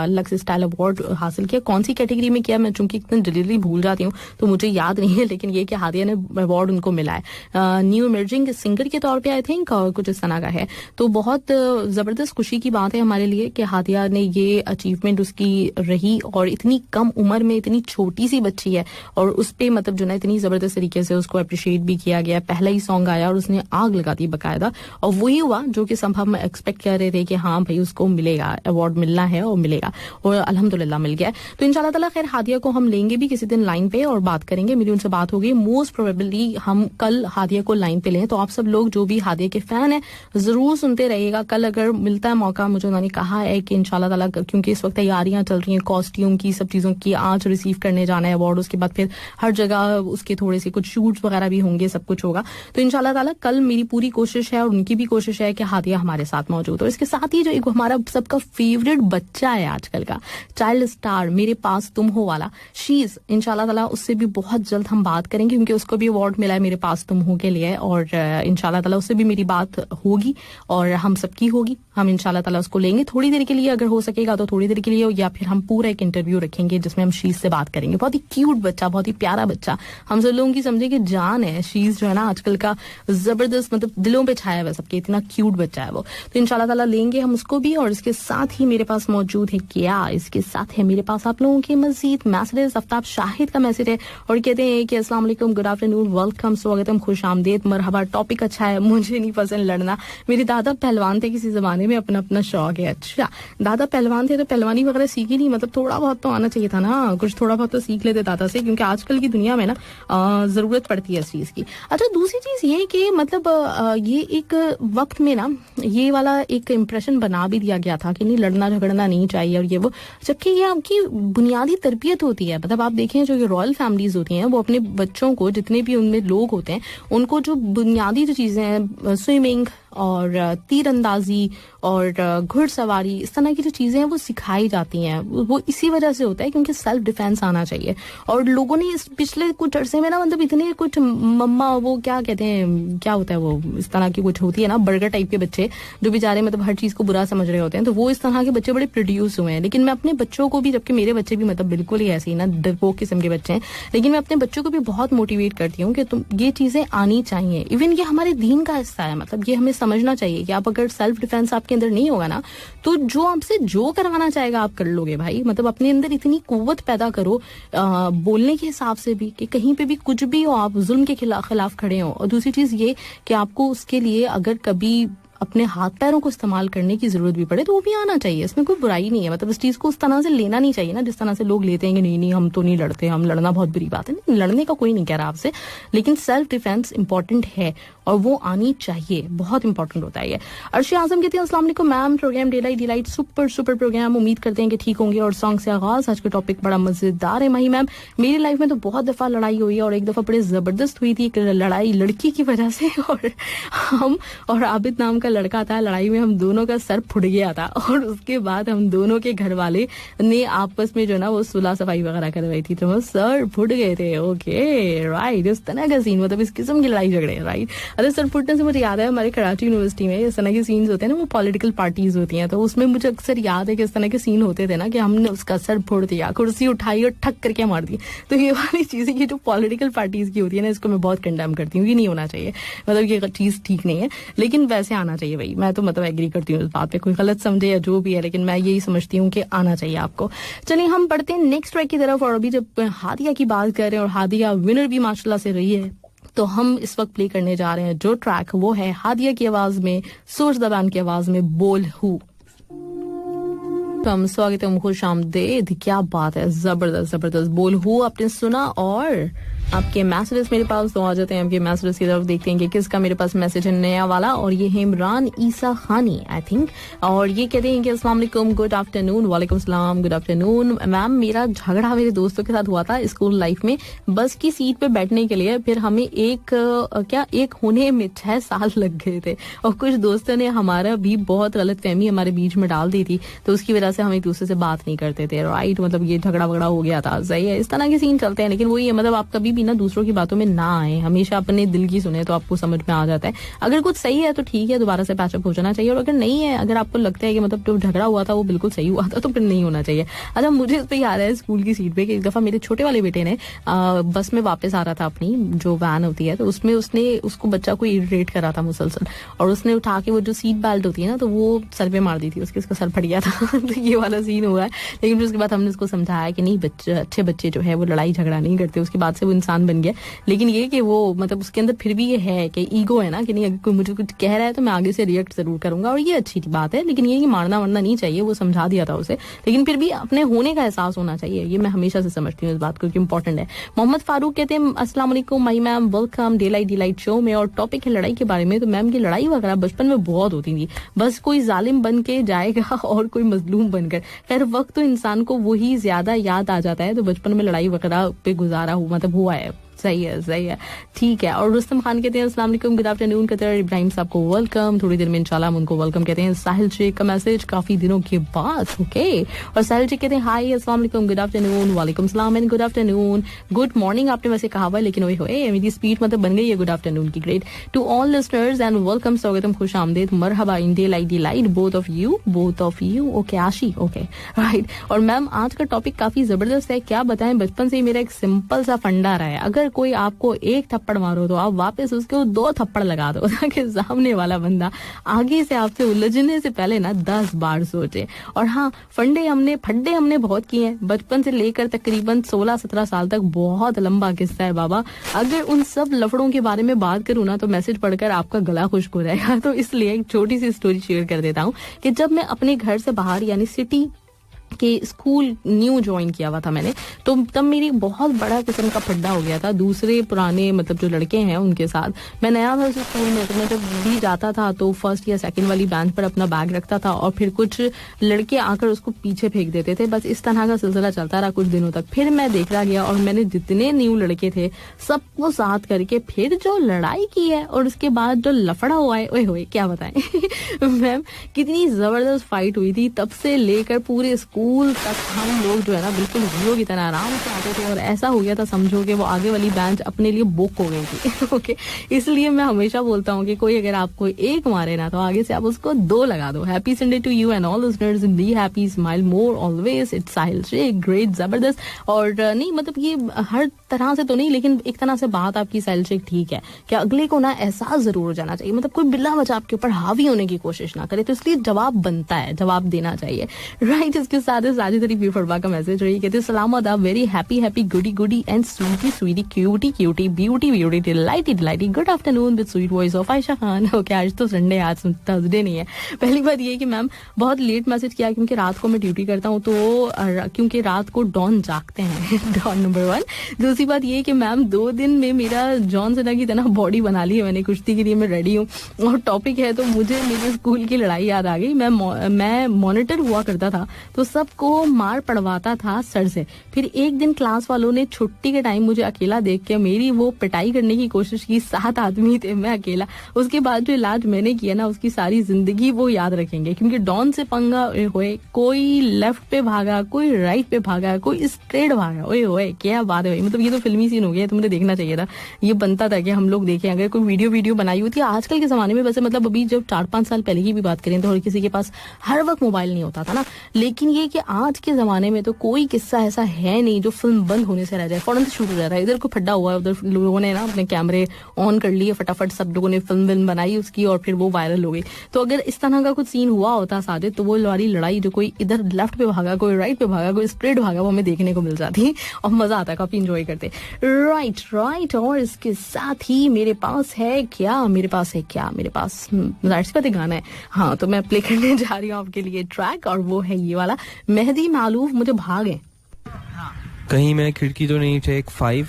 लक्स स्टाइल अवार्ड हासिल किया। कौन सी कैटेगरी में किया, मैं चूंकि इतनी डिलीवरी भूल जाती हूँ तो मुझे याद नहीं है, लेकिन ये कि हादिया ने अवार्ड उनको मिला है न्यू इमर्जिंग सिंगर के तौर पे आई थिंक, और कुछ इस तरह का है। तो बहुत जबरदस्त खुशी की बात है हमारे लिए कि हादिया ने ये अचीवमेंट उसकी रही, और इतनी कम उम्र में इतनी छोटी सी बच्ची है और उस पे मतलब जो ना इतनी जबरदस्त तरीके से उसको अप्रिशिएट भी किया गया। पहला ही सॉन्ग आया और उसने आग लगा दी बकायदा, और वही हुआ जो कि संभव में एक्सपेक्ट कर रहे थे कि हाँ भाई उसको मिलेगा, अवार्ड मिलना है और मिलेगा, और अल्हम्दुलिल्लाह मिल गया। तो इंशाल्लाह ताला खैर हादिया को हम लेंगे भी किसी दिन लाइन पे और बात करेंगे, मेरी उनसे बात हो गई। मोस्ट प्रोबेबली हम कल हादिया को लाइन पे लें, तो आप सब लोग जो भी हादिया के फैन है जरूर सुनते रहिएगा। कल अगर मिलता है मौका, मुझे उन्होंने कहा है कि इंशाल्लाह ताला, क्योंकि इस वक्त तैयारियां चल रही हैं कॉस्ट्यूम की, सब चीजों की, आज रिसीव करने जाना है अवार्ड, उसके बाद फिर हर जगह उसके थोड़े से कुछ शूट्स वगैरह भी होंगे, सब कुछ होगा। तो इंशाल्लाह ताला कल मेरी पूरी कोशिश है और उनकी भी कोशिश है कि हादिया हमारे साथ मौजूद हो। इसके साथ ही जो एक हमारा सबका फेवरेट बच्चा है आजकल का, चाइल्ड स्टार, मेरे पास तुम हो वाला, शीज, इंशाल्लाह ताला उससे भी बहुत जल्द हम बात करेंगे, क्योंकि उसको भी अवार्ड मिला है मेरे पास तुम हो के लिए, और इंशाल्लाह ताला उससे भी मेरी बात होगी और हम सबकी होगी। हम इंशाल्लाह ताला उसको लेंगे थोड़ी देर के लिए, अगर हो सकेगा तो थोड़ी देर के लिए, या फिर हम पूरा एक इंटरव्यू रखेंगे जिसमें हम शीज से बात करेंगे। बहुत ही क्यूट बच्चा, बहुत ही प्यारा बच्चा, हम सब लोगों की समझे कि जान है शीज, जो है ना आजकल का जबरदस्त, मतलब दिलों पे छाया हुआ सबके, इतना क्यूट बच्चा है वो। तो इंशाल्लाह ताला लेंगे हम उसको भी, और इसके साथ ही मेरे पास मौजूद है क्या, इसके साथ है मेरे पास आप लोगों के मजीद मैसेजेस। आफ्ताब शाहिद का मैसेज है और कहते हैं कि अस्सलाम वालेकुम, गुड आफ्टरनून, वेलकम, स्वागतम, खुश आमदेद, मरहबा, टॉपिक अच्छा है, मुझे नहीं पसंद लड़ना, मेरे दादा पहलवान थे किसी जमाने में, अपना अपना शौक है। अच्छा, दादा पहलवान थे तो पहलवानी वगैरह सीखी नहीं, मतलब थोड़ा बहुत तो आना चाहिए था ना, कुछ थोड़ा बहुत तो सीख लेते दादा से, क्योंकि आजकल की दुनिया में ना जरूरत पड़ती है इस चीज की। अच्छा, दूसरी चीज ये कि मतलब ये एक वक्त में ना ये वाला एक इम्प्रेशन बना भी दिया गया था कि नहीं, लड़ना झगड़ना नहीं चाहिए और ये वो, जबकि ये आपकी बुनियादी तरबियत होती है। मतलब आप देखें जो ये रॉयल फैमिलीज होती हैं, वो अपने बच्चों को, जितने भी उनमें लोग होते हैं, उनको जो बुनियादी जो चीजें हैं, स्विमिंग और तीरंदाजी और घुड़सवारी, इस तरह की जो चीजें हैं वो सिखाई जाती हैं। वो इसी वजह से होता है क्योंकि सेल्फ डिफेंस आना चाहिए। और लोगों ने इस पिछले कुछ अरसे में ना, मतलब इतने कुछ मम्मा, वो क्या कहते हैं, क्या होता है वो, इस तरह की कुछ होती है ना, बर्गर टाइप के बच्चे जो बेचारे मतलब हर चीज को बुरा समझ रहे होते हैं, तो वो इस तरह के बच्चे बड़े प्रोड्यूस हुए हैं। लेकिन मैं अपने बच्चों को भी, जबकि मेरे बच्चे भी मतलब बिल्कुल ही ऐसे ही ना डरपोक किस्म के बच्चे हैं, लेकिन मैं अपने बच्चों को भी बहुत मोटिवेट करती हूँ कि तुम ये चीजें आनी चाहिए। इवन ये हमारे दीन का हिस्सा है, मतलब ये हमें समझना चाहिए कि आप अगर सेल्फ डिफेंस आपके अंदर नहीं होगा ना, तो जो आपसे जो करवाना चाहेगा आप कर लोगे भाई। मतलब अपने अंदर इतनी कुव्वत पैदा करो बोलने के हिसाब से भी, कि कहीं पे भी कुछ भी हो आप जुल्म के खिलाफ खड़े हो। और दूसरी चीज ये कि आपको उसके लिए अगर कभी अपने हाथ पैरों को इस्तेमाल करने की जरूरत भी पड़े तो वो भी आना चाहिए, इसमें कोई बुराई नहीं है। मतलब इस चीज को उस तरह से लेना नहीं चाहिए ना जिस तरह से लोग लेते हैं कि नहीं हम तो नहीं लड़ते, हम लड़ना बहुत बुरी बात है। नहीं, लड़ने का कोई नहीं कह रहा आपसे, लेकिन सेल्फ डिफेंस इंपॉर्टेंट है और वो आनी चाहिए, बहुत इंपॉर्टेंट होता है ये। अर्शी आजम कहते हैं अस्सलाम वालेकुम ma'am, program delight super program, उम्मीद करते हैं कि ठीक होंगे। और सॉन्ग से आगाज, आज का टॉपिक बड़ा मजेदार है माही मैम। मेरी लाइफ में तो बहुत दफा लड़ाई हुई है और एक दफा बड़ी जबरदस्त हुई थी, लड़ाई लड़की की वजह से, और हम और आबिद नाम का लड़का था, लड़ाई में हम दोनों का सर फुट गया था और उसके बाद हम दोनों के घर वाले ने आपस में जो ना वो सुलह सफाई वगैरह करवाई थी, तो वो सर फुट गए थे। ओके राइट, इस तरह का सीन, मतलब इस किस्म की लड़ाई झगड़े, राइट। अरे सर फुटने से मुझे याद है, हमारे कराची यूनिवर्सिटी में इस तरह के सीन्स होते हैं ना, वो पॉलिटिकल पार्टीज होती हैं, तो उसमें मुझे अक्सर याद है कि इस तरह के सीन होते थे ना कि हमने उसका सर फोड़ दिया, कुर्सी उठाई और ठक करके मार दी। तो ये वाली चीजें, ये जो पॉलिटिकल पार्टीज की होती है ना, इसको मैं बहुत कंडेम करती हूँ, ये नहीं होना चाहिए, मतलब ये चीज ठीक नहीं है। लेकिन वैसे आना चाहिए भाई, मैं तो मतलब एग्री करती हूँ इस बात पे, कोई गलत समझे या जो भी है, लेकिन मैं यही समझती हूँ कि आना चाहिए आपको। चलिए हम बढ़ते हैं नेक्स्ट ट्रैक की तरफ। और अभी जब हादिया की बात कर रहे हैं और हादिया विनर भी माशाल्लाह से रही है, तो हम इस वक्त प्ले करने जा रहे हैं जो ट्रैक, वो है हादिया की आवाज में, सूरज दबान की आवाज में, बोल हूँ। स्वागत है, खुश आमदेद। क्या बात है, जबरदस्त बोल हूँ आपने सुना। और आपके मैसेजेस मेरे पास, तो आ जाते हैं आपके मैसेजेस की तरफ, देखते हैं कि किसका मेरे पास मैसेज है नया वाला। और ये है इमरान ईसा खानी आई थिंक, और ये कहते हैं कि अस्सलाम वालेकुम, गुड आफ्टरनून। वालेकुम सलाम, गुड आफ्टरनून मैम। मेरा झगड़ा मेरे दोस्तों के साथ हुआ था स्कूल लाइफ में, बस की सीट पे बैठने के लिए। फिर हमें एक होने में 6 साल लग गए थे, और कुछ दोस्तों ने हमारा भी बहुत गलत फहमी हमारे बीच में डाल दी थी, तो उसकी वजह से हम एक दूसरे से बात नहीं करते थे। राइट, मतलब ये झगड़ा वगड़ा हो गया था। सही है, इस तरह के सीन चलते हैं। लेकिन वही है, मतलब आप कभी भी ना दूसरों की बातों में ना आए, हमेशा अपने दिल की सुने तो आपको समझ में आ जाता है। अगर कुछ सही है तो ठीक है, दोबारा से पैचअप हो जाना चाहिए, और अगर नहीं है, अगर आपको लगता है कि मतलब जो झगड़ा हुआ था वो बिल्कुल सही हुआ था, तो फिर नहीं होना चाहिए। अच्छा, मुझे इस पे याद है स्कूल की सीट पे कि एक दफा मेरे छोटे वाले बेटे ने बस में वापस आ रहा था, अपनी जो वैन होती है, तो उसमें उसने उसको बच्चा को इरिटेट करा था मुसलसल, और उसने उठा के वो जो सीट बेल्ट होती है ना, तो वो सर पे मार दी थी उसका सर फट गया था। तो ये वाला सीन हुआ है। लेकिन फिर उसके बाद हमने उसको समझाया कि नहीं, अच्छे बच्चे जो है वो लड़ाई झगड़ा नहीं करते। उसके बाद से वो इंसान बन गया। लेकिन ये कि वो मतलब उसके अंदर फिर भी ये है कि ईगो है ना, कि नहीं, अगर कोई मुझे कुछ कह रहा है तो मैं आगे से रिएक्ट जरूर करूंगा, और ये अच्छी बात है। लेकिन ये कि मारना वारना नहीं चाहिए, वो समझा दिया था उसे। लेकिन फिर भी अपने होने का एहसास होना चाहिए, ये मैं हमेशा से समझती हूँ इस बात को, क्योंकि इंपॉर्टेंट है। मोहम्मद फारूक कहते हैं अस्सलाम वालेकुम माई मैम, वेलकम डिलाइट शो में, और टॉपिक है लड़ाई के बारे में। तो मैम की लड़ाई वगैरह बचपन में बहुत होती थी, बस कोई जालिम बन के जाएगा और कोई मजलूम बनकर। खैर वक्त तो इंसान को वही ज्यादा याद आ जाता है, तो बचपन में लड़ाई वगैरह पे गुजारा हुआ है। सही है, ठीक है। और रुस्तम खान कहते हैं अस्सलाम वालेकुम, गुड आफ्टरनून कतर। इब्राहिम साहब को वेलकम, थोड़ी देर में इंशाल्लाह हम उनको वेलकम कहते हैं। साहिल शेख का मैसेज काफी दिनों के बाद, ओके। और साहिल शेख कहते हैं हाय अस्सलाम वालेकुम, गुड आफ्टरनून। वालेकुम सलाम and good afternoon, good morning आपने वैसे कहा हुआ है, लेकिन वही होए मेरी स्पीड मतलब बन गई है गुड आफ्टरनून की। Great to all listeners and welcome, स्वागतम, खुश आमदेद, मरहबा in daylight both of you okay Ashi, okay right. और मैम आज का टॉपिक काफी जबरदस्त है, क्या बताएं, बचपन से ही मेरा एक सिंपल सा फंडा रहा है, अगर कोई आपको एक थप्पड़ मारो तो आप वापस उसको 2 थप्पड़ लगा दो, ताकि सामने वाला बंदा आगे से आपसे उलझने से पहले ना 10 बार सोचे। और हाँ, फड्डे हमने बहुत किए हैं, बचपन से लेकर तकरीबन 16-17 साल तक। बहुत लंबा किस्सा है बाबा, अगर उन सब लफड़ों के बारे में बात करूँ ना तो मैसेज पढ़कर आपका गला खुश्क हो जाएगा। तो इसलिए एक छोटी सी स्टोरी शेयर कर देता हूँ कि जब मैं अपने घर से बाहर यानी सिटी कि स्कूल न्यू ज्वाइन किया हुआ था मैंने, तो तब मेरी बहुत बड़ा किस्म का फड्डा हो गया था दूसरे पुराने मतलब जो लड़के हैं उनके साथ। मैं नया था उस स्कूल में, तो मैं जब भी जाता था तो फर्स्ट या सेकंड वाली बेंच पर अपना बैग रखता था, और फिर कुछ लड़के आकर उसको पीछे फेंक देते थे। बस इस तरह का सिलसिला चलता रहा कुछ दिनों तक। फिर मैं देखता गया और मैंने जितने न्यू लड़के थे सबको साथ करके फिर जो लड़ाई की है, और उसके बाद जो लफड़ा हुआ है, ओए होए क्या बताएं मैम, कितनी जबरदस्त फाइट हुई थी। तब से लेकर पूरे स्कूल तक हम लोग जो है ना बिल्कुल हीरो की तरह आराम से आते थे, और ऐसा हो गया था समझो कि वो आगे वाली बेंच अपने लिए बुक हो गई थी। ओके, इसलिए मैं हमेशा बोलता हूँ कि कोई अगर आपको एक मारे ना तो आगे से आप उसको 2 लगा दो। Happy Sunday to you and all listeners, be happy, smile more always. It's Sahil Shaikh, great, जबरदस्त। और नहीं मतलब ये हर तरह से तो नहीं, लेकिन एक तरह से बात आपकी साहिल शेख ठीक है कि अगले को ना एहसास जरूर हो जाना चाहिए, मतलब कोई बिल्ला बचा आपके ऊपर हावी होने की कोशिश ना करे, तो इसलिए जवाब बनता है, जवाब देना चाहिए। राइट, इसके साथ साजिद अली फरवा का मैसेज रही, कहते सलाम आदाब, very happy goody and sweetie cutie beauty delighty good afternoon with sweet voice of Ayesha Khan. Okay, आज तो संडे, आज थर्सडे नहीं है। पहली बात ये कि मैम बहुत लेट मैसेज किया क्योंकि रात को मैं ड्यूटी करता हूँ, तो क्योंकि रात को डॉन जागते हैं डॉन नंबर 1। दूसरी बात ये कि मैम 2 दिन में मेरा जॉन सेना की तरह बॉडी बना ली है मैंने, कुश्ती के लिए मैं रेडी हूँ। और टॉपिक है तो मुझे मेरे स्कूल की लड़ाई याद आ गई। मैं मॉनिटर हुआ करता था, तो सबको मार पड़वाता था सर से। फिर एक दिन क्लास वालों ने छुट्टी के टाइम मुझे अकेला देख के मेरी वो पिटाई करने की कोशिश की। 7 आदमी थे, मैं अकेला। उसके बाद जो इलाज मैंने किया ना उसकी सारी जिंदगी वो याद रखेंगे, क्योंकि डॉन से पंगा हुए, कोई लेफ्ट पे भागा, कोई राइट पे भागा, कोई स्ट्रेट भागा। ओए होए क्या बात है, मतलब ये तो फिल्मी सीन हो गया, तुमने देखना चाहिए था। ये बनता था कि हम लोग देखें, अगर कोई वीडियो बनाई होती है आजकल के जमाने में। वैसे मतलब अभी जब 4-5 साल पहले की भी बात करें तो हर किसी के पास हर वक्त मोबाइल नहीं होता था ना, लेकिन ये कि आज के जमाने में तो कोई किस्सा ऐसा है नहीं जो फिल्म बंद होने से रह जाए, फौरन से शुरू हो जाता है। इधर को फड्डा हुआ है, उधर लोगों ने ना अपने कैमरे ऑन कर लिए, फटाफट सब लोगों ने फिल्म बनाई उसकी, और फिर वो वायरल हो गई। तो अगर इस तरह का कुछ सीन हुआ होता साजिद, तो वो वाली लड़ाई जो कोई इधर लेफ्ट पे भागा, कोई राइट पे भागा, कोई स्ट्रेट भागा, वो हमें देखने को मिल जाती और मजा आता, काफी इंजॉय करते। राइट। और इसके साथ ही मेरे पास जाहिर सी बात गाना है, हाँ, तो मैं प्ले करने जा रही हूँ आपके लिए ट्रैक, और वो है ये वाला, मेहदी मालूफ मुझे भागे। कहीं मैं खिड़की तो नहीं टेक 5,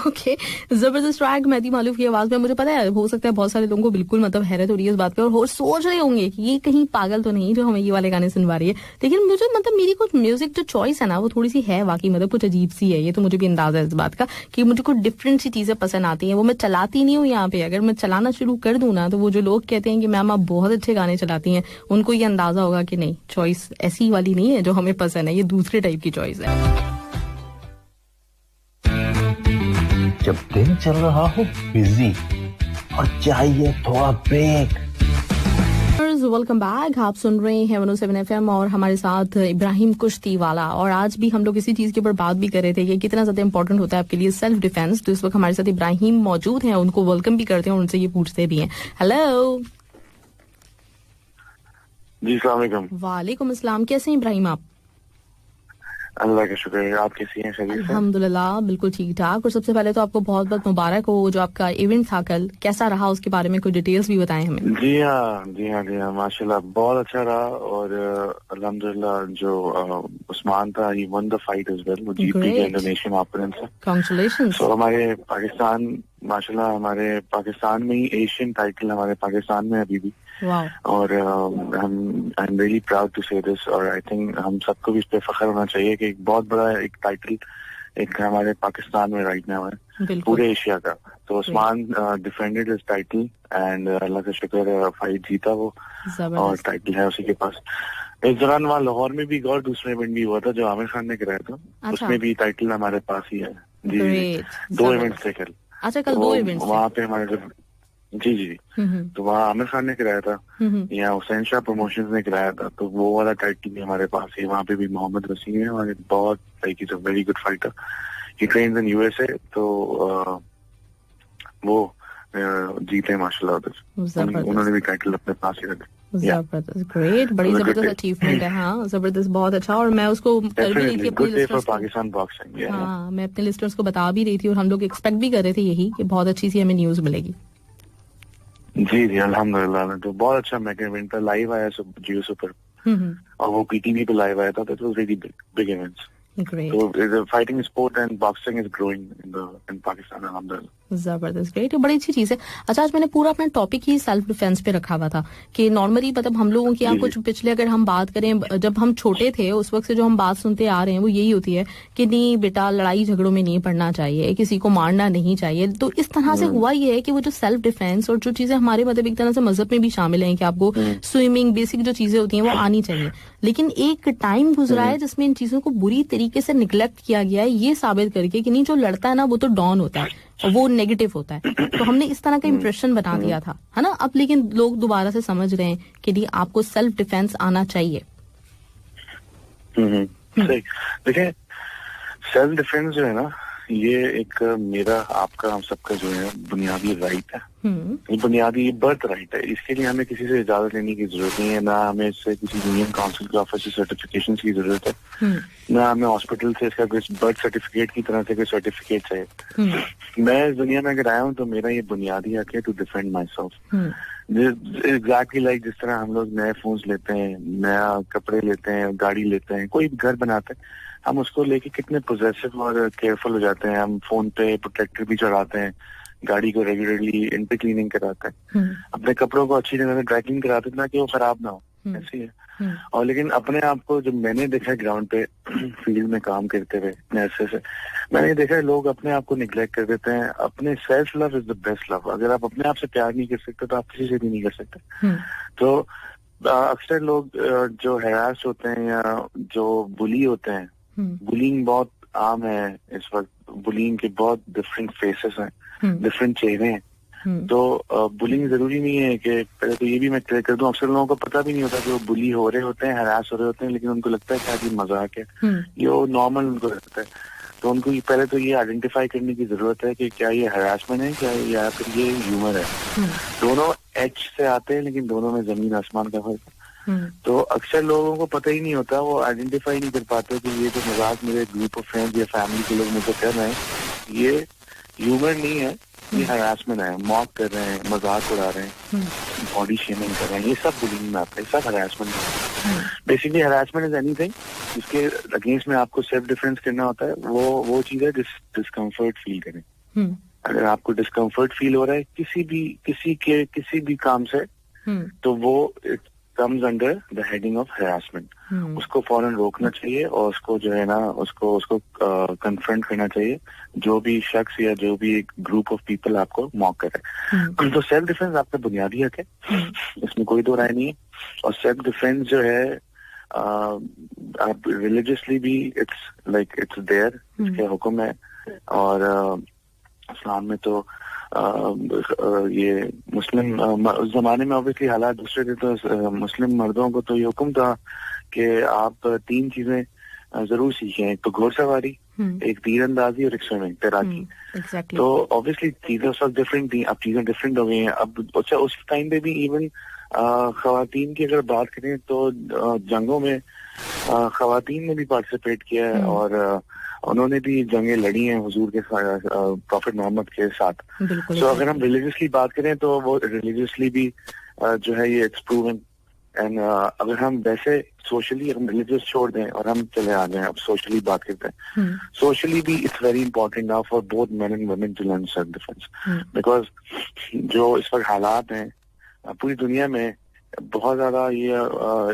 ओके, जबरदस्त ट्रैक मेहदी मालूफ की आवाज में। मुझे पता है हो सकता है बहुत सारे लोगों को बिल्कुल मतलब हैरत हो रही है इस बात पे और सोच रहे होंगे कि ये कहीं पागल तो नहीं जो हमें ये वाले गाने सुनवा रही है। लेकिन मुझे मतलब मेरी कुछ म्यूजिक जो चॉइस है ना वो थोड़ी सी है वाकई मतलब कुछ अजीब सी है। ये तो मुझे भी अंदाजा है इस बात का कि मुझे कुछ डिफरेंट सी चीजें पसंद आती हैं। वो मैं चलाती नहीं हूँ यहाँ पे, अगर मैं चलाना शुरू कर दूं ना तो वो जो लोग कहते हैं कि मैम आप बहुत अच्छे गाने चलाती हैं, उनको ये अंदाजा होगा कि नहीं, चॉइस ऐसी वाली नहीं है जो हमें पसंद है, ये दूसरे टाइप की चॉइस है। जब दिन चल रहा हो बिजी और चाहिए थोड़ा ब्रेक। वेलकम बैक, आप सुन रहे हैं 107 FM और हमारे साथ इब्राहिम कुश्ती वाला। और आज भी हम लोग इसी चीज के ऊपर बात भी कर रहे थे कि कितना ज्यादा इंपॉर्टेंट होता है आपके लिए सेल्फ डिफेंस। तो इस वक्त हमारे साथ इब्राहिम मौजूद हैं, उनको वेलकम भी करते हैं और उनसे ये पूछते भी हैं। हेलो जी, अस्सलाम वालेकुम। वालेकुम अस्सलाम, कैसे हैं इब्राहिम आप? अल्लाह का शुक्र है, आप कैसी हैं? खैरियत से? अल्हम्दुलिल्लाह बिल्कुल ठीक ठाक। और सबसे पहले तो आपको बहुत बहुत मुबारक हो जो आपका इवेंट था कल, कैसा रहा उसके बारे में कुछ डिटेल्स भी बताएं हमें। जी हाँ माशाल्लाह बहुत अच्छा रहा। और अल्हम्दुलिल्लाह जो उस्मान था he won the fight as well, वो जीत भी गया इंडोनेशियन ओपोनेंट से। कांग्रेचुलेशंस। तो हमारे पाकिस्तान, माशाल्लाह हमारे पाकिस्तान में ही एशियन टाइटल हमारे पाकिस्तान में अभी भी। और I am really proud to say this. और आई थिंक हम सबको भी इस पे फख्र होना चाहिए कि एक बहुत बड़ा एक टाइटल एक हमारे पाकिस्तान में राइट नाउ है पूरे एशिया का। तो Usman defended his title and अल्लाह का शुक्र फाइट जीता वो और टाइटल है उसी के पास। इस दौरान वहाँ लाहौर में भी और दूसरा इवेंट भी हुआ था जो आमिर खान ने कराया था। उसमें भी टाइटल हमारे पास ही है। जी, 2 इवेंट्स थे कल। अच्छा, कल 2 इवेंट्स वहाँ पे हमारे जो जी तो वहाँ आमिर खान ने कराया था, यहाँ हुसैन शाह प्रमोशंस ने कराया था। तो वो वाला टाइटल भी हमारे पास है। वहाँ पे भी मोहम्मद वसीम है और बहुत like is a very good fighter, he trains in USA. तो वो जीते माशाल्लाह उधर, उन्होंने भी टाइटल अपने पास ही रखा। जबरदस्त, ग्रेट, बड़ी जबरदस्त अचीवमेंट है। हाँ जबरदस्त, बहुत अच्छा। और मैं उसको कर भी रही थी अपने लिस्टर्स पाकिस्तान बॉक्सिंग। हाँ, मैं अपने लिस्टर्स को बता भी रही थी और हम लोग एक्सपेक्ट भी कर रहे थे यही कि बहुत अच्छी सी हमें न्यूज मिलेगी। जी अल्हम्दुलिल्लाह। तो बहुत अच्छा मेगा इवेंट था, लाइव आया जियो सुपर और वो पीटीवी पे लाइव आया था। तो it was really big events. तो fighting sport and boxing is growing in Pakistan अल्हम्दुलिल्लाह। जबरदस्त, ग्रेट, बड़ी अच्छी चीज है। अच्छा, आज मैंने पूरा अपना टॉपिक ही सेल्फ डिफेंस पे रखा हुआ था कि नॉर्मली मतलब हम लोगों की यहाँ कुछ पिछले अगर हम बात करें जब हम छोटे थे उस वक्त से जो हम बात सुनते आ रहे हैं वो यही होती है कि नहीं बेटा लड़ाई झगड़ों में नहीं पड़ना चाहिए, किसी को मारना नहीं चाहिए। तो इस तरह से हुआ ये है कि वो जो सेल्फ डिफेंस और जो चीजें हमारे मतलब एक तरह से मजहब में भी शामिल है कि आपको स्विमिंग बेसिक जो चीजें होती हैं वो आनी चाहिए। लेकिन एक टाइम गुजरा है जिसमें इन चीजों को बुरी तरीके से निग्लेक्ट किया गया है ये साबित करके कि नहीं जो लड़ता है ना वो तो डॉन होता है, वो नेगेटिव होता है। तो हमने इस तरह का इंप्रेशन बना दिया था, है ना। अब लेकिन लोग दोबारा से समझ रहे हैं कि नहीं आपको सेल्फ डिफेंस आना चाहिए। सही। देखिए सेल्फ डिफेंस जो है ना ये एक मेरा आपका हम सबका जो है बुनियादी राइट है, ये बुनियादी बर्थ राइट है। इसके लिए हमें किसी से इजाजत लेने की जरूरत नहीं है, ना हमें इससे किसी यूनियन काउंसिल के ऑफिस से सर्टिफिकेशन की जरूरत है, ना हमें हॉस्पिटल से इसका कोई बर्थ सर्टिफिकेट की तरह से कोई सर्टिफिकेट चाहिए। मैं इस दुनिया में अगर आया हूँ तो मेरा ये बुनियादी हक है to defend myself. Exactly like जिस तरह हम लोग नए फोन्स लेते हैं, नया कपड़े लेते हैं, गाड़ी लेते हैं, कोई घर बनाते हैं, हम उसको लेके कितने पोजेसिव और केयरफुल हो जाते हैं। हम फोन पे प्रोटेक्टर भी चढ़ाते हैं, गाड़ी को रेगुलरली इंटर क्लीनिंग कराते हैं, अपने कपड़ों को अच्छी तरह से ड्राई क्लीन कराते हैं ना कि वो खराब ना हो। ऐसी है। और लेकिन अपने आप को जब मैंने देखा है ग्राउंड पे फील्ड में काम करते हुए नर्से से, मैंने देखा है लोग अपने आप को निग्लेक्ट कर देते हैं। अपने self love is the best love. अगर आप अपने आप से प्यार नहीं कर सकते तो आप किसी से भी नहीं कर सकते। तो अक्सर लोग जो हैरास होते हैं या जो बुली होते हैं, बुलिंग बहुत आम है इस वक्त। बुलिंग के बहुत डिफरेंट फेसेस हैं, डिफरेंट चेहरे हैं। तो बुलिंग जरूरी नहीं है कि, पहले तो ये भी मैं क्लियर कर दूं, अक्सर लोगों को पता भी नहीं होता कि वो बुली हो रहे होते हैं, हरास हो रहे होते हैं, लेकिन उनको लगता है कि मजाक है, ये नॉर्मल उनको लगता है। तो उनको पहले तो ये आइडेंटिफाई करने की जरूरत है कि क्या ये हरासमेंट है क्या या फिर ये ह्यूमर है। दोनों एच से आते हैं लेकिन दोनों में जमीन आसमान का फर्क है। तो अक्सर लोगों को पता ही नहीं होता, वो आइडेंटिफाई नहीं कर पाते कि ये जो मजाक मेरे ग्रुप ऑफ फ्रेंड्स या फैमिली के लोग मुझे कर रहे हैं ये ह्यूमर नहीं है, ये हरासमेंट है, मॉक कर रहे हैं, मजाक उड़ा रहे हैं। बॉडी शेमिंग कर रहे हैं, ये सब बुलिंग में आता है, सब हरासमेंट है। बेसिकली हरासमेंट इज एनीथिंग जिसके अगेंस्ट में आपको सेल्फ डिफेंस करना होता है, वो चीज है डिस्कम्फर्ट फील करें। अगर आपको डिस्कम्फर्ट फील हो रहा है किसी भी काम से, तो वो it comes under the heading of harassment. उसको फौरन रोकना चाहिए और उसको जो है ना उसको कन्फ्रंट करना चाहिए, जो भी शख्स या जो भी एक ग्रुप ऑफ पीपल आपको मॉक करे। तो सेल्फ डिफेंस आपका बुनियादी हक है, इसमें कोई दो राय नहीं है। और सेल्फ डिफेंस जो है आप रिलीजियसली भी इट्स देयर, इसके हुक्म है। और इस्लाम में तो ये मुस्लिम उस जमाने में ऑब्वियसली हालात दूसरे थे, तो मुस्लिम मर्दों को तो ये हुक्म था कि आप 3 चीजें जरूर सीखें, एक तो घोड़सवारी, एक तीरंदाजी और एक स्विमिंग, तैराकी। तो ऑब्वियसली चीजें उस वक्त डिफरेंट थी, अब चीजें डिफरेंट हो गई हैं। अब अच्छा उस टाइम पे भी इवन खवातीन की अगर बात करें तो जंगों में खवातीन ने भी पार्टिसिपेट किया है और उन्होंने भी जंगें लड़ी हैं हुजूर के प्रॉफिट मोहम्मद के साथ। सो अगर हम रिलीजियसली बात करें तो वो रिलीजियसली भी जो है ये इट्स प्रूवन। एंड अगर हम वैसे सोशली हम रिलीजियस छोड़ दें और हम चले आ जाएं, अब सोशली बात करते हैं, सोशली भी it's very important now for both men and women to learn self defence, because जो इस वक्त हालात हैं पूरी दुनिया में, बहुत ज्यादा ये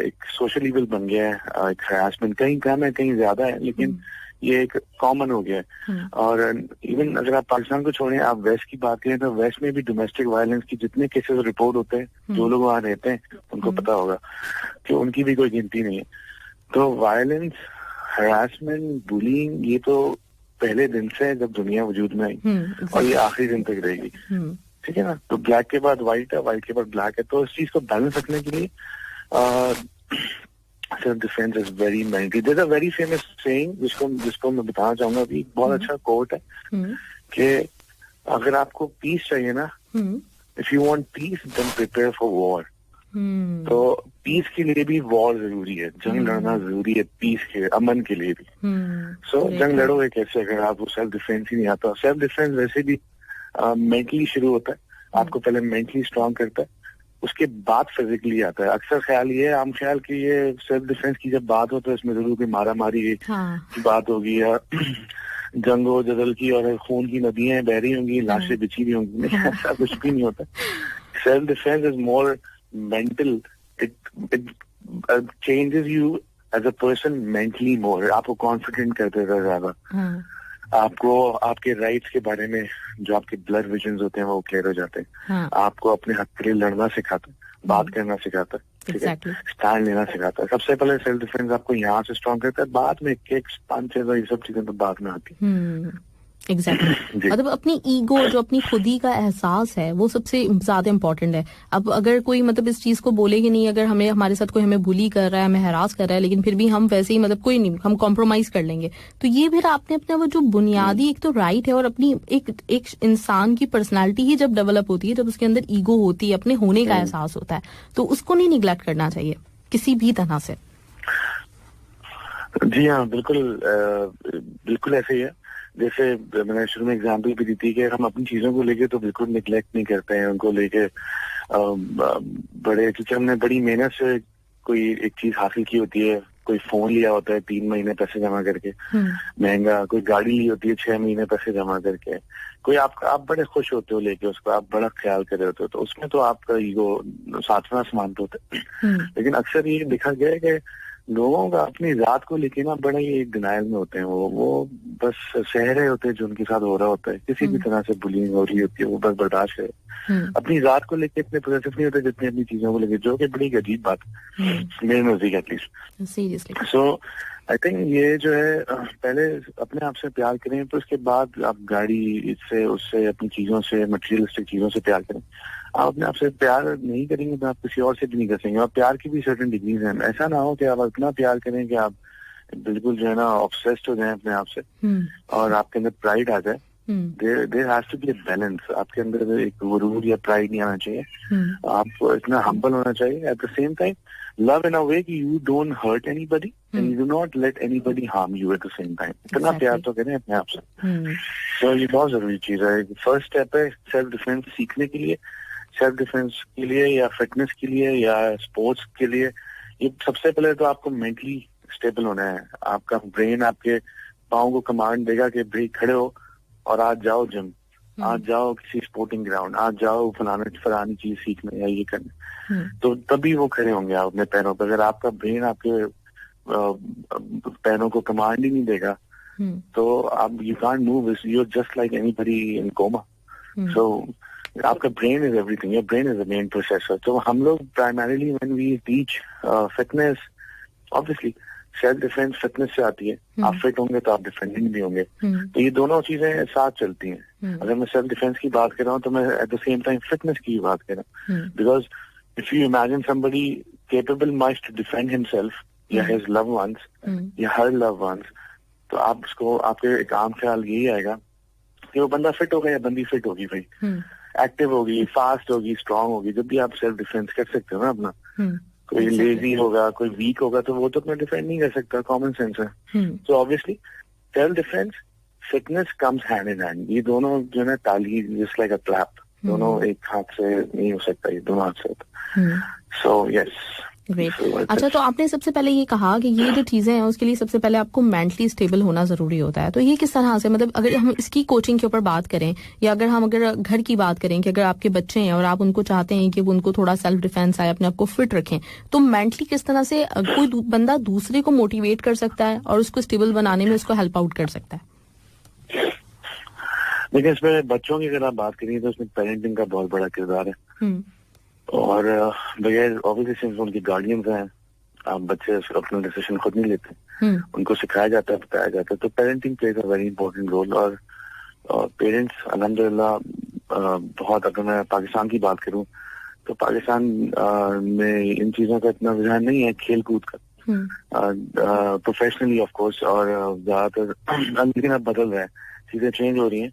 एक सोशल इविल बन गया है। एक हरासमेंट कहीं कम है कहीं ज्यादा है, लेकिन ये एक कॉमन हो गया है। और इवन अगर आप पाकिस्तान को छोड़ें, आप वेस्ट की बात करें तो वेस्ट में भी डोमेस्टिक वायलेंस की जितने केसेस रिपोर्ट होते हैं, जो लोग वहाँ रहते हैं उनको पता होगा कि उनकी भी कोई गिनती नहीं है। तो वायलेंस, हरासमेंट, बुलिंग ये तो पहले दिन से है जब दुनिया वजूद में आई और ये आखिरी दिन तक रहेगी। ठीक है ना? तो ब्लैक के बाद व्हाइट है, व्हाइट के बाद ब्लैक है। तो इस चीज को बैलेंस रखने के लिए self defence is very mandatory. There is a very famous saying जिसको मैं बताना चाहूंगा अभी, बहुत अच्छा कोट है कि अगर आपको पीस चाहिए ना, if you want peace then prepare for war. तो पीस के लिए भी वॉर जरूरी है, जंग लड़ना जरूरी है पीस के, अमन के लिए भी। सो जंग लड़ोगे कैसे अगर आपको सेल्फ डिफेंस ही नहीं आता? सेल्फ डिफेंस वैसे भी मेंटली शुरू होता है, आपको पहले मेंटली स्ट्रांग करता है, उसके बाद फिजिकली आता है। अक्सर ख्याल ये आम ख्याल कि ये सेल्फ डिफेंस की जब बात हो तो इसमें जरूर कोई मारा मारी की बात होगी या जंग हो जदल की और खून की नदियां बह रही होंगी, लाशें बिछी हुई होंगी, ऐसा कुछ भी नहीं होता। Self defence is more mental, it changes you as a person mentally more, आपको कॉन्फिडेंट कर देता है ज्यादा, आपको आपके राइट्स के बारे में जो आपके ब्लड विजन्स होते हैं वो क्लियर हो जाते हैं, आपको अपने हक के लिए लड़ना सिखाता है, बात करना सिखाता है, ठीक है, स्टैंड लेना सिखाता है। सबसे पहले सेल्फ डिफेंस आपको यहाँ से स्ट्रॉन्ग करता है, बाद में किक्स, पंचेस और ये सब चीजें तो बाद में आती है। एग्जैक्टली मतलब अपनी ईगो, जो अपनी खुदी का एहसास है, वो सबसे ज्यादा इम्पोर्टेंट है। अब अगर कोई मतलब इस चीज को बोलेगी नहीं, अगर हमें हमारे साथ कोई हमें बुली कर रहा है, हमें हरास कर रहा है, लेकिन फिर भी हम वैसे ही मतलब कोई नहीं, हम कॉम्प्रोमाइज कर लेंगे, तो ये फिर आपने अपना वो जो बुनियादी एक तो राइट है और अपनी एक इंसान की पर्सनालिटी ही जब डेवलप होती है, जब उसके अंदर ईगो होती है, अपने होने का एहसास होता है, तो उसको नहीं निगलेक्ट करना चाहिए किसी भी तरह से। जी हाँ, बिल्कुल ऐसे ही है। जैसे मैंने शुरू में एग्जाम्पल भी दी थी कि हम अपनी चीजों को लेके तो बिल्कुल निगलेक्ट नहीं करते हैं, उनको लेके बड़े, क्योंकि हमने बड़ी मेहनत से कोई एक चीज हासिल की होती है, कोई फोन लिया होता है 3 महीने पैसे जमा करके महंगा, कोई गाड़ी ली होती है 6 महीने पैसे जमा करके, कोई आप बड़े खुश होते हो लेके उसको, आप बड़ा ख्याल कर रहे होते हो, तो उसमें तो आपका ईगो 7वां आसमान पे होता है। लेकिन अक्सर ये देखा गया है कि लोगों का अपनी जात को लेके ना बड़ा ही डिनाइल में होते हैं, वो बस सह रहे होते हैं जो उनके साथ हो रहा होता है, किसी भी तरह से बुलिंग हो रही होती है वो बस बर्दाश्त करे। अपनी जात को लेके इतने पॉजिटिव नहीं होते जितने अपनी चीजों को लेके, जो कि बड़ी अजीब बात है मेरे नजदीक at least. Seriously so I think ये जो है, पहले अपने आप से प्यार करें, तो उसके बाद आप गाड़ी इससे उससे अपनी चीजों से, मटेरियलिस्टिक चीजों से प्यार करें। आप अपने आप से प्यार नहीं करेंगे तो आप किसी और से भी नहीं कर सकेंगे। और प्यार की भी सर्टेन डिग्रीज हैं, ऐसा ना हो कि आप इतना प्यार करें कि आप बिल्कुल जो है ना ऑब्सेस्ड हो जाए अपने आप से और आपके अंदर प्राइड आ जाए। There has to be a balance. आपके अंदर एक गुरूर या प्राइड नहीं आना चाहिए, आपको इतना हम्बल होना चाहिए, at the same time love in a way कि you don't hurt anybody and you do not let anybody harm you at the same time. इतना प्यार तो करें अपने आप से। तो ये बहुत जरूरी चीज है। फर्स्ट स्टेप है सेल्फ डिफेंस सीखने के लिए। सेल्फ डिफेंस के लिए या फिटनेस के लिए या स्पोर्ट्स के लिए, ये सबसे पहले तो आपको मेंटली स्टेबल होना है। आपका ब्रेन आपके पाँव को कमांड देगा कि भाई खड़े हो और आज जाओ जिम, आज जाओ किसी स्पोर्टिंग ग्राउंड, आज जाओ फलानी चीज सीखने या ये करने, तो तभी वो खड़े होंगे आप अपने पैरों पर। अगर आपका ब्रेन आपके पैरों को कमांड ही नहीं देगा तो आप you can't move, you are just like anybody in coma. So आपका brain is everything, your brain is the main processor. तो हम लोग primarily when we teach fitness, obviously self defence fitness से आती है। आप फिट होंगे तो आप डिफेंडिंग भी होंगे, तो ये दोनों चीजें साथ चलती हैं। अगर मैं सेल्फ डिफेंस की बात कर रहा हूँ तो मैं at the same time fitness की बात कर रहा हूँ, because if you imagine somebody capable much to defend himself या हिज लव वंस या हर लव वंस, तो आप उसको, आपके एक आम ख्याल यही आएगा कि वो बंदा फिट होगा या बंदी फिट होगी, भाई एक्टिव होगी, फास्ट होगी, स्ट्रांग होगी। जब भी आप सेल्फ डिफेंस कर सकते हो ना अपना, कोई लेजी होगा, कोई वीक होगा तो वो तो अपना डिफेंड नहीं कर सकता, कॉमन सेंस है। तो obviously self defence fitness comes hand in hand. ये दोनों जो है ताली, जस्ट लाइक अ क्लैप, दोनों एक हाथ से नहीं हो सकता, ये दोनों हाथ से। So yes, great. अच्छा, तो आपने सबसे पहले ये कहा कि ये जो चीजें हैं उसके लिए सबसे पहले आपको मेंटली स्टेबल होना जरूरी होता है, तो ये किस तरह से, मतलब अगर हम इसकी कोचिंग के ऊपर बात करें या अगर घर की बात करें कि अगर आपके बच्चे हैं और आप उनको चाहते हैं कि वो उनको थोड़ा सेल्फ डिफेंस आए, अपने आप को फिट रखें, तो मेंटली किस तरह से कोई बंदा दूसरे को मोटिवेट कर सकता है और उसको स्टेबल बनाने में उसको हेल्प आउट कर सकता है? देखिए, इसमें बच्चों की अगर आप बात करें तो उसमें पेरेंटिंग का बहुत बड़ा किरदार है। और बगैर ऑब्वियसली सिंस उनके गार्डियंस हैं, आप बच्चे अपना डिसीजन खुद नहीं लेते, उनको सिखाया जाता है, बताया जाता है, तो parenting plays a very important role. और पेरेंट्स अल्हम्दुलिल्लाह बहुत, अगर मैं पाकिस्तान की बात करूं तो पाकिस्तान में इन चीजों का इतना रुझान नहीं है, खेल कूद का, प्रोफेशनली ऑफ कोर्स, और ज्यादातर लेकिन अब बदल रहा है, चीजें चेंज हो रही हैं।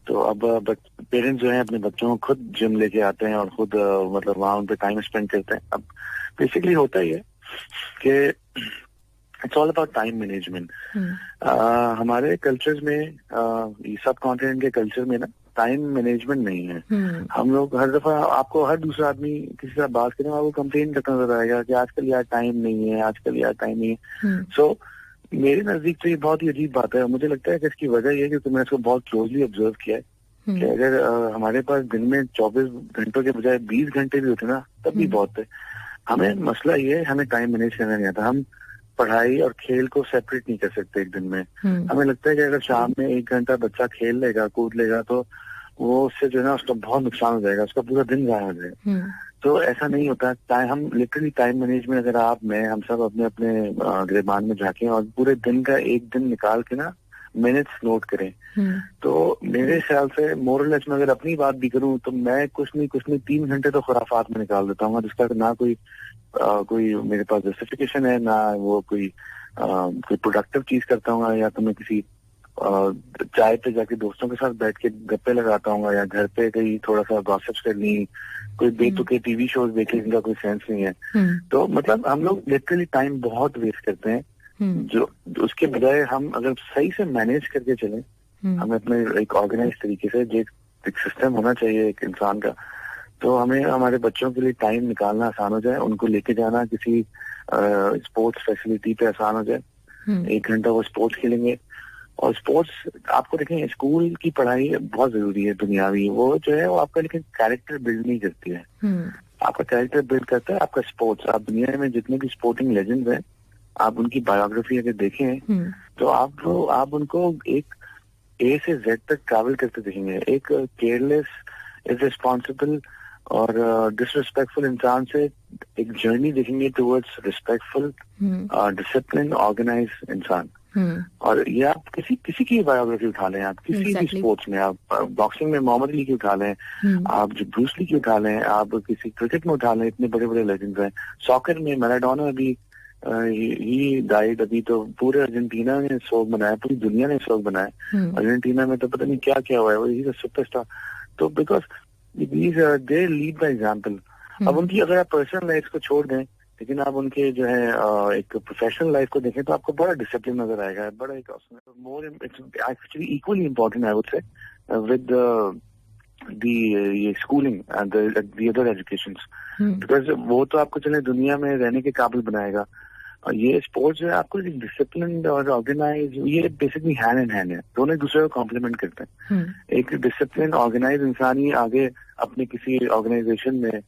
तो अब पेरेंट्स जो हैं अपने बच्चों को खुद जिम लेके आते हैं और खुद मतलब वहाँ उन पे टाइम स्पेंड करते हैं। अब बेसिकली होता ही है कि it's all about time management. हमारे कल्चर्स में, सब कॉन्टिनेंट के कल्चर में ना टाइम मैनेजमेंट नहीं है। हम लोग हर दफा, आपको हर दूसरा आदमी किसी से बात करें आपको कंप्लेन करता नजर आएगा कि आजकल यार टाइम नहीं है, आजकल यार टाइम नहीं है। सो मेरे नजदीक तो ये बहुत ही अजीब बात है। मुझे लगता है कि इसकी वजह ये है क्योंकि मैंने इसको बहुत क्लोजली ऑब्जर्व किया है कि अगर हमारे पास दिन में 24 घंटों के बजाय 20 घंटे भी होते ना तब भी बहुत है। हमें मसला ये है, हमें टाइम मैनेज करना नहीं आता। हम पढ़ाई और खेल को सेपरेट नहीं कर सकते एक दिन में। हमें लगता है कि अगर शाम में 1 घंटा बच्चा खेल लेगा, कूद लेगा, तो वो उससे जो है ना उसका बहुत नुकसान हो जाएगा, उसका पूरा दिन जाया हो जाएगा। तो ऐसा नहीं होता। हम लिटरली टाइम मैनेजमेंट, अगर आप, मैं, हम सब अपने अपने गिरबान में झांकें और पूरे दिन का एक दिन निकाल के ना मिनट्स नोट करें, तो मेरे ख्याल से मोरलेस में अगर अपनी बात भी करूं तो मैं कुछ नहीं 3 घंटे तो खुराफात में निकाल देता हूँ, जिसका ना कोई मेरे पास जस्टिफिकेशन है, ना वो कोई प्रोडक्टिव चीज करता हूँ, या तो मैं किसी चाय पे जाके दोस्तों के साथ बैठ के गप्पे लगाता हूँ, या घर पे कहीं थोड़ा सा गॉसिप्स कर ली, कोई बेतुके टीवी शोज देखे जिनका कोई सेंस नहीं है। तो मतलब हम लोग लिटरली टाइम बहुत वेस्ट करते हैं, जो उसके बजाय हम अगर सही से मैनेज करके चलें, हमें अपने एक ऑर्गेनाइज तरीके से, जो एक सिस्टम होना चाहिए एक इंसान का, तो हमें हमारे बच्चों के लिए टाइम निकालना आसान हो जाए, उनको लेके जाना किसी स्पोर्ट्स फैसिलिटी पे आसान हो जाए। 1 घंटा वो स्पोर्ट्स खेलेंगे। और स्पोर्ट्स आपको देखें, स्कूल की पढ़ाई बहुत जरूरी है दुनियावी, वो जो है वो आपका लेकिन कैरेक्टर बिल्ड नहीं करती है। आपका कैरेक्टर बिल्ड करता है आपका स्पोर्ट्स। आप दुनिया में जितने भी स्पोर्टिंग लेजेंड्स हैं, आप उनकी बायोग्राफी अगर देखें तो आप उनको एक ए से जेड तक ट्रैवल करते देखेंगे। एक केयरलेस, इररिस्पॉन्सिबल और डिसरिस्पेक्टफुल इंसान से एक जर्नी देखेंगे टुवर्ड्स रिस्पेक्टफुल, डिसिप्लिन, ऑर्गेनाइज इंसान। और ये आप किसी की बायोग्राफी उठा लें, आप किसी भी स्पोर्ट्स में, आप बॉक्सिंग में मोहम्मद अली की उठा लें, आप जो ब्रूस ली की उठा लें, आप किसी क्रिकेट में उठा लें, इतने बड़े बड़े लेजेंड्स हैं। सॉकर में मैराडोना अभी ही डाइड, अभी तो पूरे अर्जेंटीना ने शोक बनाया, पूरी दुनिया ने शोक बनाया। अर्जेंटीना में तो पता नहीं क्या क्या हुआ है, वो ही सुपरस्टार। तो because they lead by example. अब उनकी अगर आप पर्सनल लाइफ को छोड़ दें, लेकिन आप उनके जो है एक प्रोफेशनल लाइफ को देखें तो आपको बड़ा डिसिप्लिन नजर आएगा, बड़ा एक more actually equally important I would say with ये schooling and the other educations, because वो तो आपको चले दुनिया में रहने के काबिल बनाएगा। और ये स्पोर्ट्स जो है आपको डिसिप्लिन और ऑर्गेनाइज, ये बेसिकली हैंड इन हैंड है, दोनों एक दूसरे को कॉम्प्लीमेंट करते हैं। एक डिसिप्लिन ऑर्गेनाइज इंसान ही आगे अपने किसी ऑर्गेनाइजेशन में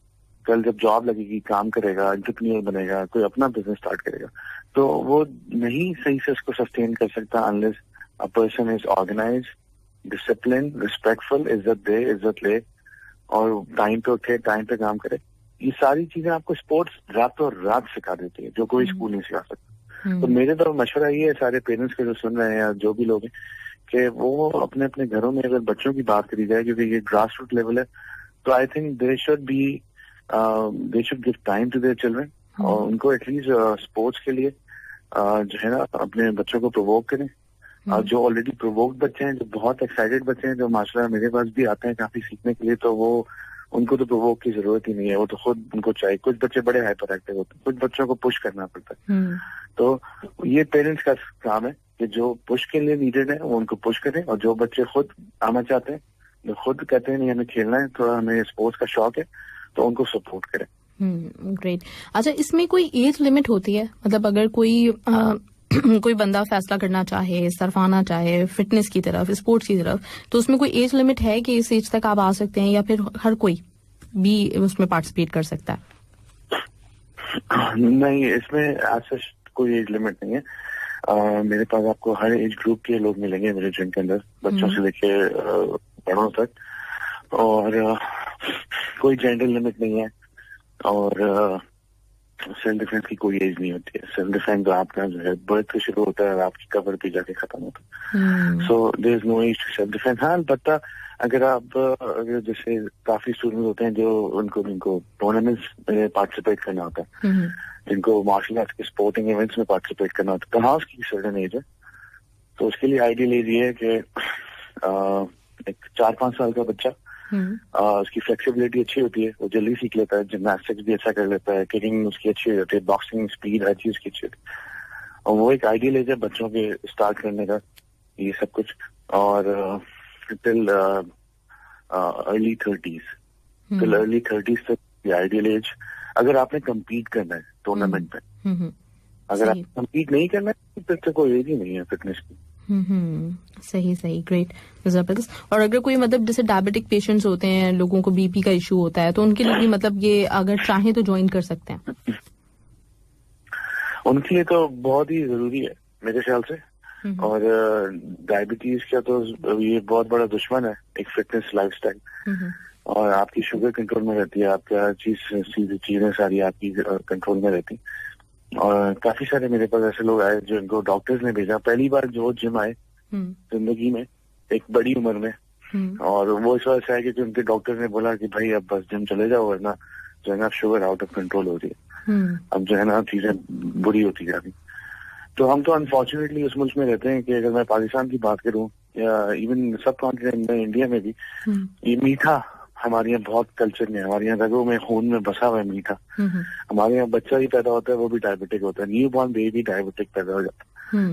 कल जब जॉब लगेगी, काम करेगा, एंटरप्रेन्योर बनेगा, कोई अपना बिजनेस स्टार्ट करेगा, तो वो नहीं सही से उसको सस्टेन कर सकता unless a person is organize, discipline, respectful, इज्जत ले और टाइम पे उठे, टाइम पे काम करे। ये सारी चीजें आपको स्पोर्ट्स रातों रात सिखा देती है, जो कोई स्कूल नहीं सिखा सकता। तो मेरे तो मशवरा ये है सारे पेरेंट्स के जो सुन रहे हैं या जो भी लोग हैं कि वो अपने अपने घरों में अगर बच्चों की बात करी जाए, क्योंकि ये ग्रास रूट लेवल है, तो I think they should give time to their children और उनको एटलीस्ट स्पोर्ट्स के लिए जो है ना अपने बच्चों को प्रोवोक करें। और जो ऑलरेडी प्रोवोक्ड बच्चे हैं, जो बहुत एक्साइटेड बच्चे हैं, जो माशाल्लाह मेरे पास भी आते हैं काफी सीखने के लिए, तो वो उनको तो प्रोवोक की जरूरत ही नहीं है, वो तो खुद उनको चाहिए। कुछ बच्चे बड़े हाइपर एक्टिव होते हैं, कुछ बच्चों को पुश करना पड़ता है। तो ये पेरेंट्स का काम है कि जो पुश के लिए नीडेड है वो उनको पुश करें, और जो बच्चे खुद आना चाहते हैं, जो खुद कहते हैं नहीं हमें खेलना है, थोड़ा हमें स्पोर्ट्स का शौक है, तो उनको सपोर्ट करें। ग्रेट। अच्छा, इसमें कोई एज लिमिट होती है? मतलब अगर कोई कोई बंदा फैसला करना चाहे, सरफाना चाहे फिटनेस की तरफ, स्पोर्ट्स की तरफ, तो उसमें कोई एज लिमिट है कि इस एज तक आप आ सकते हैं, या फिर हर कोई भी उसमें पार्टिसिपेट कर सकता है? नहीं, इसमें ऐसा कोई एज लिमिट नहीं है। मेरे पास आपको हर एज ग्रुप के लोग मिलेंगे मेरे जिम के अंदर, बच्चों से लेके बड़ों तक, और कोई जेंडर लिमिट नहीं है। और सेल्फ डिफेंस की कोई एज नहीं होती है। सेल्फ डिफेंस आपका जो है बर्थ से शुरू होता है और आपकी कबर पे जाके खत्म होता है। So there is no age to self defence. हाँ, अलबत्ता अगर जैसे काफी स्टूडेंट होते हैं जो उनको टूर्नामेंट्स में पार्टिसिपेट करना होता है, जिनको मार्शल आर्ट्स के स्पोर्टिंग इवेंट्स में पार्टिसिपेट करना होता है, तो हाँ उसकी सर्टेन एज है। तो उसके लिए आइडियल एज ये है कि एक 4-5 साल का बच्चा, उसकी फ्लेक्सिबिलिटी अच्छी होती है, वो जल्दी सीख लेता है, जिम्नास्टिक्स भी अच्छा कर लेता है, किकिंग उसकी अच्छी हो जाती है, बॉक्सिंग, स्पीड, हर चीज की अच्छी होती है। और वो एक आइडियल एज है बच्चों के स्टार्ट करने का ये सब कुछ। और टिल अर्ली 30s तक आइडियल एज, अगर आपने कम्पीट करना है टूर्नामेंट में। अगर आप कम्पीट नहीं करना है फिर तो कोई एज ही नहीं है फिटनेस की। सही, ग्रेट, जबरदस्त। और अगर कोई मतलब जैसे डायबिटिक पेशेंट्स होते हैं, लोगों को बीपी का इशू होता है, तो उनके लिए भी मतलब ये अगर चाहें तो ज्वाइन कर सकते हैं? उनके लिए तो बहुत ही जरूरी है मेरे ख्याल से। और डायबिटीज का तो ये बहुत बड़ा दुश्मन है एक फिटनेस लाइफस्टाइल। और आपकी शुगर कंट्रोल में रहती है, आपकी हर चीजें सारी आपकी कंट्रोल में रहती है। और काफी सारे मेरे पास ऐसे लोग आए जो इनको डॉक्टर्स ने भेजा, पहली बार जो जिम आए जिंदगी में एक बड़ी उम्र में। और वो इस वजह से आए क्योंकि उनके डॉक्टर ने बोला कि भाई अब बस जिम चले जाओ, वरना जो है ना शुगर आउट ऑफ कंट्रोल हो रही है, अब जो है ना चीजें बुरी होती जा रही। तो हम तो अनफॉर्चुनेटली उस मुल्क में रहते हैं कि अगर मैं पाकिस्तान की बात करूं या इवन सब कॉन्टिनेंट में, इंडिया में भी, ये मीठा हमारे यहाँ बहुत कल्चर में, हमारे यहाँ रगों में, खून में बसा हुआ है मीठा। हमारे यहाँ बच्चा ही पैदा होता है वो भी डायबिटिक होता है, न्यू बॉर्न बेबी डायबिटिक पैदा हो जाता है।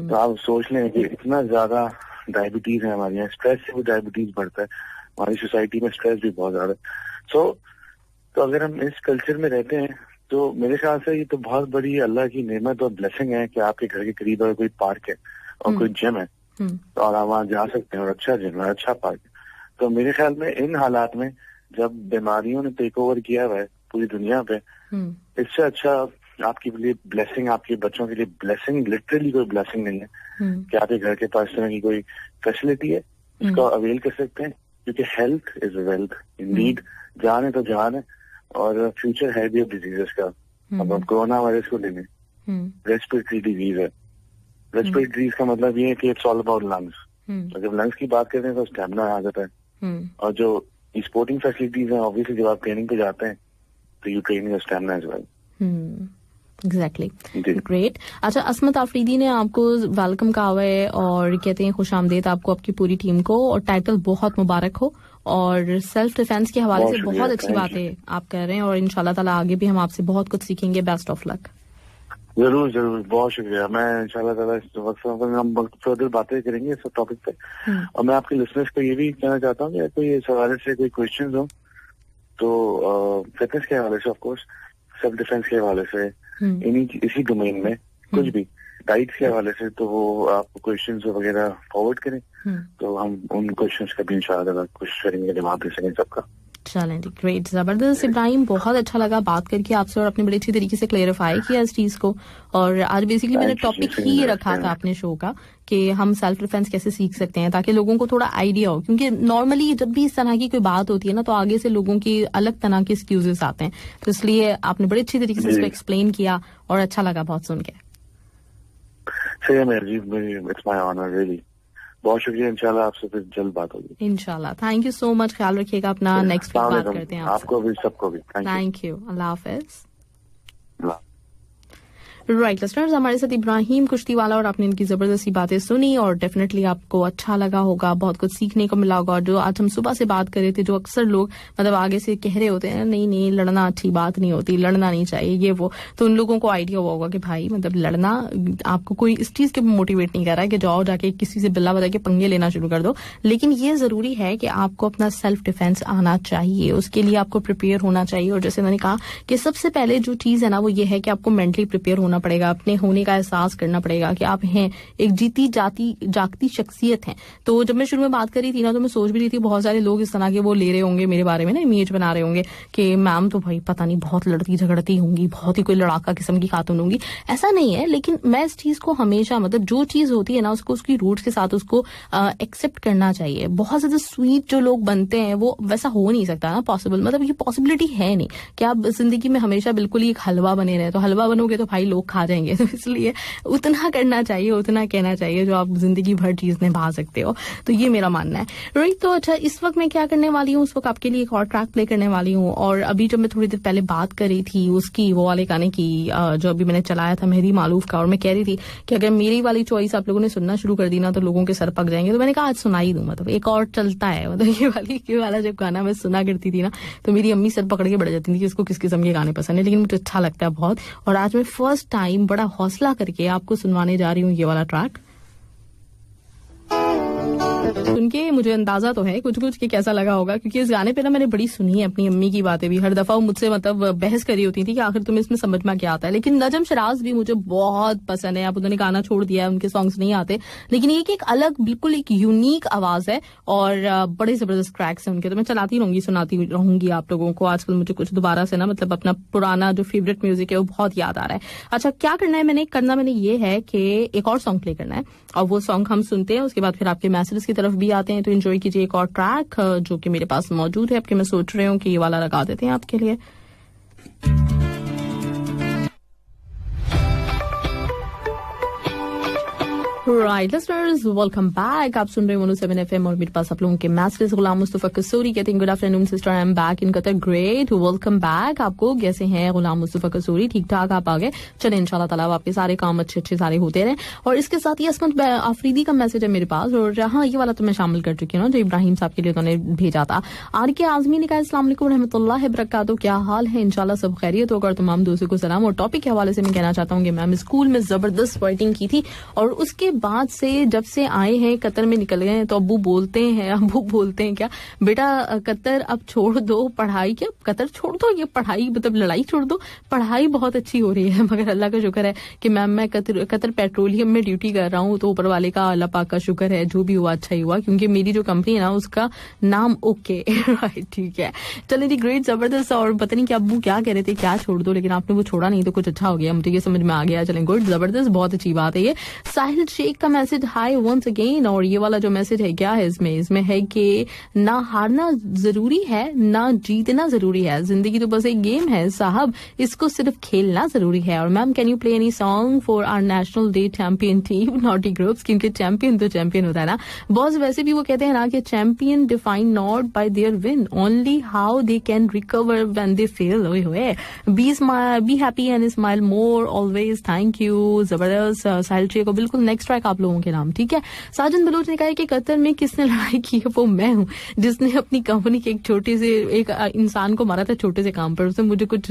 तो आप सोच लें कि इतना ज्यादा डायबिटीज है हमारे यहाँ, स्ट्रेस से भी डायबिटीज बढ़ता है, हमारी सोसाइटी में स्ट्रेस भी बहुत ज्यादा है। तो अगर हम इस कल्चर में रहते हैं तो मेरे ख्याल से ये तो बहुत बड़ी अल्लाह की नेमत और ब्लेसिंग है कि आपके घर के करीब अगर कोई पार्क है और कोई जिम है तो और आप वहाँ जा सकते हैं, और अच्छा जिम है, अच्छा पार्क है। तो मेरे ख्याल में इन हालात में जब बीमारियों ने टेक ओवर किया हुआ है पूरी दुनिया पे, इससे अच्छा आपके लिए ब्लेसिंग, आपके बच्चों के लिए ब्लेसिंग, लिटरली कोई ब्लेसिंग नहीं है कि आपके घर के पास तरह की कोई फैसिलिटी है, इसको अवेल कर सकते हैं। क्योंकि हेल्थ इज वेल्थ इंडीड। जान है तो जान है, और फ्यूचर है भी डिजीजेस का। अब हम कोरोना वायरस को लेंगे, रेस्पिरेटरी डिजीज है। रेस्पिरेटरी डिजीज का मतलब ये है कि इट्स ऑल अबाउट लंग्स। तो जब लंग्स की बात करते हैं तो स्टेमिना आ जाता है। और जो स्पोर्टिंग फैसिलिटीज हैं, ऑब्वियसली जब आप ट्रेनिंग पे जाते हैं तो you train your stamina as well. Exactly, great. अच्छा, असमत आफरीदी ने आपको वेलकम कहा हुआ है और कहते हैं खुश आमदेद आपको, आपकी पूरी टीम को, और टाइटल बहुत मुबारक हो। और सेल्फ डिफेंस के हवाले से बहुत अच्छी बातें आप कह रहे हैं, और इंशाल्लाह ताला आगे भी हम आपसे बहुत कुछ सीखेंगे। Best of luck. जरूर जरूर, बहुत शुक्रिया। मैं इंशाल्लाह ताला इस वक्त हम फर्दर बातें करेंगे इस टॉपिक पे। और मैं आपके लिसनर्स को ये भी कहना चाहता हूँ कि कोई इस हवाले से कोई क्वेश्चंस हो तो फिटनेस के हवाले से, ऑफकोर्स सेल्फ डिफेंस के हवाले से, इसी डोमेन में कुछ भी डाइट्स के हवाले से, तो वो आप क्वेश्चंस वगैरह फॉरवर्ड करें तो हम उन क्वेश्चंस का भी इंशाल्लाह कोशिश करेंगे जवाब दे सकें सबका। चलें, ग्रेट, जबरदस्त। इब्राहिम, बहुत अच्छा लगा बात करके आपसे और आपने बड़ी अच्छी तरीके से क्लेरिफाई किया इस चीज को। और आज बेसिकली मैंने टॉपिक ही रखा था अपने शो का कि हम सेल्फ डिफेंस कैसे सीख सकते हैं ताकि लोगों को थोड़ा आइडिया हो, क्योंकि नॉर्मली जब भी इस तरह की कोई बात होती है ना तो आगे से लोगों की अलग तरह के एक्सक्यूजेस आते हैं, तो इसलिए आपने बड़ी अच्छी तरीके से इसको एक्सप्लेन किया और अच्छा लगा बहुत सुन के। इट्स माय ऑनर, रियली बहुत शुक्रिया। इंशाल्लाह आपसे फिर जल्द बात होगी इंशाल्लाह। थैंक यू सो मच, ख्याल रखिएगा अपना। नेक्स्ट वीक बात करते हैं आपको भी, सबको भी। Thank you, Allah Hafiz. Right listeners, हमारे साथ इब्राहिम कुश्तीवाला और आपने इनकी जबरदस्ती बातें सुनी और डेफिनेटली आपको अच्छा लगा होगा, बहुत कुछ सीखने को मिला होगा। और जो आज हम सुबह से बात कर रहे थे, जो अक्सर लोग मतलब आगे से कह रहे होते हैं नहीं नहीं लड़ना अच्छी बात नहीं होती, लड़ना नहीं चाहिए, ये वो, तो उन लोगों को आइडिया हुआ होगा कि भाई मतलब लड़ना आपको कोई इस चीज के मोटिवेट नहीं कर रहा है कि जाओ जाके किसी से बिल्ला बजा के पंगे लेना शुरू कर दो, लेकिन ये जरूरी है कि आपको अपना सेल्फ डिफेंस आना चाहिए, उसके लिए आपको प्रिपेयर होना चाहिए। और जैसे मैंने कहा कि सबसे पहले जो चीज है ना वो ये है कि आपको मेंटली प्रिपेयर होना पड़ेगा, अपने होने का एहसास करना पड़ेगा कि आप हैं, एक जीती जागती शख्सियत हैं। तो जब मैं शुरू में बात करी थी ना तो मैं सोच भी रही थी बहुत सारे लोग इस तरह के वो ले रहे होंगे मेरे बारे में ना, इमेज बना रहे होंगे कि मैम तो भाई पता नहीं बहुत लड़ती झगड़ती होंगी, बहुत ही कोई लड़ाका किस्म की खातून होंगी। ऐसा नहीं है, लेकिन मैं इस चीज को हमेशा मतलब जो चीज होती है ना उसको उसकी रूट्स के साथ उसको एक्सेप्ट करना चाहिए। बहुत ज्यादा स्वीट जो लोग बनते हैं वो वैसा हो नहीं सकता ना पॉसिबल, मतलब ये पॉसिबिलिटी है नहीं कि आप जिंदगी में हमेशा बिल्कुल ही एक हलवा बने रहे। तो हलवा बनोगे तो भाई लोग खा जाएंगे, तो इसलिए उतना करना चाहिए, उतना कहना चाहिए जो आप जिंदगी भर चीज निभा सकते हो। तो ये मेरा मानना है। राइट, तो अच्छा इस वक्त मैं क्या करने वाली हूँ, उस वक्त आपके लिए एक और ट्रैक प्ले करने वाली हूँ। और अभी जब मैं थोड़ी देर पहले बात कर रही थी उसकी वो वाले गाने की जो अभी मैंने चलाया था मेहदी मालूफ का, और मैं कह रही थी कि अगर मेरी वाली चॉइस आप लोगों ने सुनना शुरू कर दी ना तो लोगों के सर पक जाएंगे, तो मैंने कहा आज सुनाई दूं, मतलब एक और चलता है। मतलब ये वाला जब गाना मैं सुना करती थी ना तो मेरी अम्मी सर पकड़ के बैठ जाती थी कि इसको किस किस्म के गाने पसंद है, लेकिन मुझे अच्छा लगता है बहुत। और आज मैं फर्स्ट टाइम बड़ा हौसला करके आपको सुनवाने जा रही हूँ ये वाला ट्रैक। सुन के मुझे अंदाजा तो है कुछ कुछ कि कैसा लगा होगा, क्योंकि इस गाने पे ना मैंने बड़ी सुनी है अपनी अम्मी की बातें भी। हर दफा वो मुझसे मतलब बहस करी होती थी कि आखिर तुम्हें इसमें समझ में क्या आता है। लेकिन नजम शराज भी मुझे बहुत पसंद है। अब उन्होंने गाना छोड़ दिया है, उनके सॉन्ग्स नहीं आते, लेकिन एक अलग बिल्कुल एक यूनिक आवाज है और बड़े जबरदस्त ट्रैक्स हैं उनके। तो मैं चलाती रहूंगी, सुनाती रहूंगी आप लोगों को। आजकल मुझे कुछ दोबारा से ना मतलब अपना पुराना जो फेवरेट म्यूजिक है वो बहुत याद आ रहा है। अच्छा, क्या करना है ये है कि एक और सॉन्ग प्ले करना है और वो सॉन्ग हम सुनते हैं, उसके बाद फिर आपके मैसेज की तरफ भी आते हैं। तो एंजॉय कीजिए एक और ट्रैक जो कि मेरे पास मौजूद है, आपके मैं सोच रही हूँ कि ये वाला लगा देते हैं आपके लिए। Right listeners, welcome back. आप सुन रहे हैं 107 FM और मेरे पास आप लोगों के मैसेज। गुलाम मुस्तफा कसूरी कहते हैं good afternoon sister, I am back in Qatar. Great, welcome back. आपको कैसे हैं गुलाम मुस्तफा कसूरी? ठीक ठाक आप आ गए? चले इंशाल्लाह ताला आपके सारे काम अच्छे सारे होते रहे। और इसके साथ ही असमत आफरीदी का मैसेज है मेरे पास, और हाँ ये वाला तो मैं शामिल कर चुकी हूँ जो इब्राहिम साहब के लिए उन्होंने भेजा था। आर के आजमी ने कहा अस्सलाम वालेकुम रहमतुल्लाहि बरकातहू, क्या हाल है? इंशाल्लाह सब खैरियत होगा और तमाम दोस्तों को सलाम। और टॉपिक के हवाले से मैं कहना चाहता हूँ कि मैम स्कूल में जबरदस्त फाइटिंग की थी और उसके बाद से जब से आए हैं कतर में निकल गए हैं तो अब्बू बोलते हैं क्या बेटा कतर अब छोड़ दो पढ़ाई, क्या कतर छोड़ दो, ये पढ़ाई मतलब लड़ाई छोड़ दो, पढ़ाई बहुत अच्छी हो रही है। मगर अल्लाह का शुक्र है कि मैम मैं कतर पेट्रोलियम में ड्यूटी कर रहा हूँ, तो ऊपर वाले का अल्लाह पाक का शुक्र है, जो भी हुआ अच्छा ही हुआ, क्योंकि मेरी जो कंपनी है ना उसका नाम ओके राइट ठीक है। चलिए जी, ग्रेट, जबरदस्त। और पता नहीं कि अब्बू क्या कह रहे थे क्या छोड़ दो, लेकिन आपने वो छोड़ा नहीं तो कुछ अच्छा हो गया, मुझे ये समझ में आ गया। चलें, गुड, जबरदस्त, बहुत अच्छी बात है ये। साहिल शेख का मैसेज हाय वंस अगेन। और ये वाला जो मैसेज है क्या है इसमें है कि ना हारना जरूरी है ना जीतना जरूरी है, जिंदगी तो बस एक गेम है साहब, इसको सिर्फ खेलना जरूरी है। और ma'am can you play any song for our national day champion team naughty groups, क्योंकि चैंपियन तो चैंपियन होता है ना बॉस। वैसे भी वो कहते हैं ना कि champion define not bye there win, only how they can recover when they fail. Be happy and smile more always. Thank you, जबरदस्त। साहिल शेख को बिल्कुल नेक्स्ट ट्रैक आप लोगों के नाम, ठीक है। साजन बलोच ने कहा है कि कतर में किसने लड़ाई की है, वो मैं हूँ, जिसने अपनी कंपनी के एक छोटे से एक इंसान को मारा था छोटे से काम पर। उसने मुझे कुछ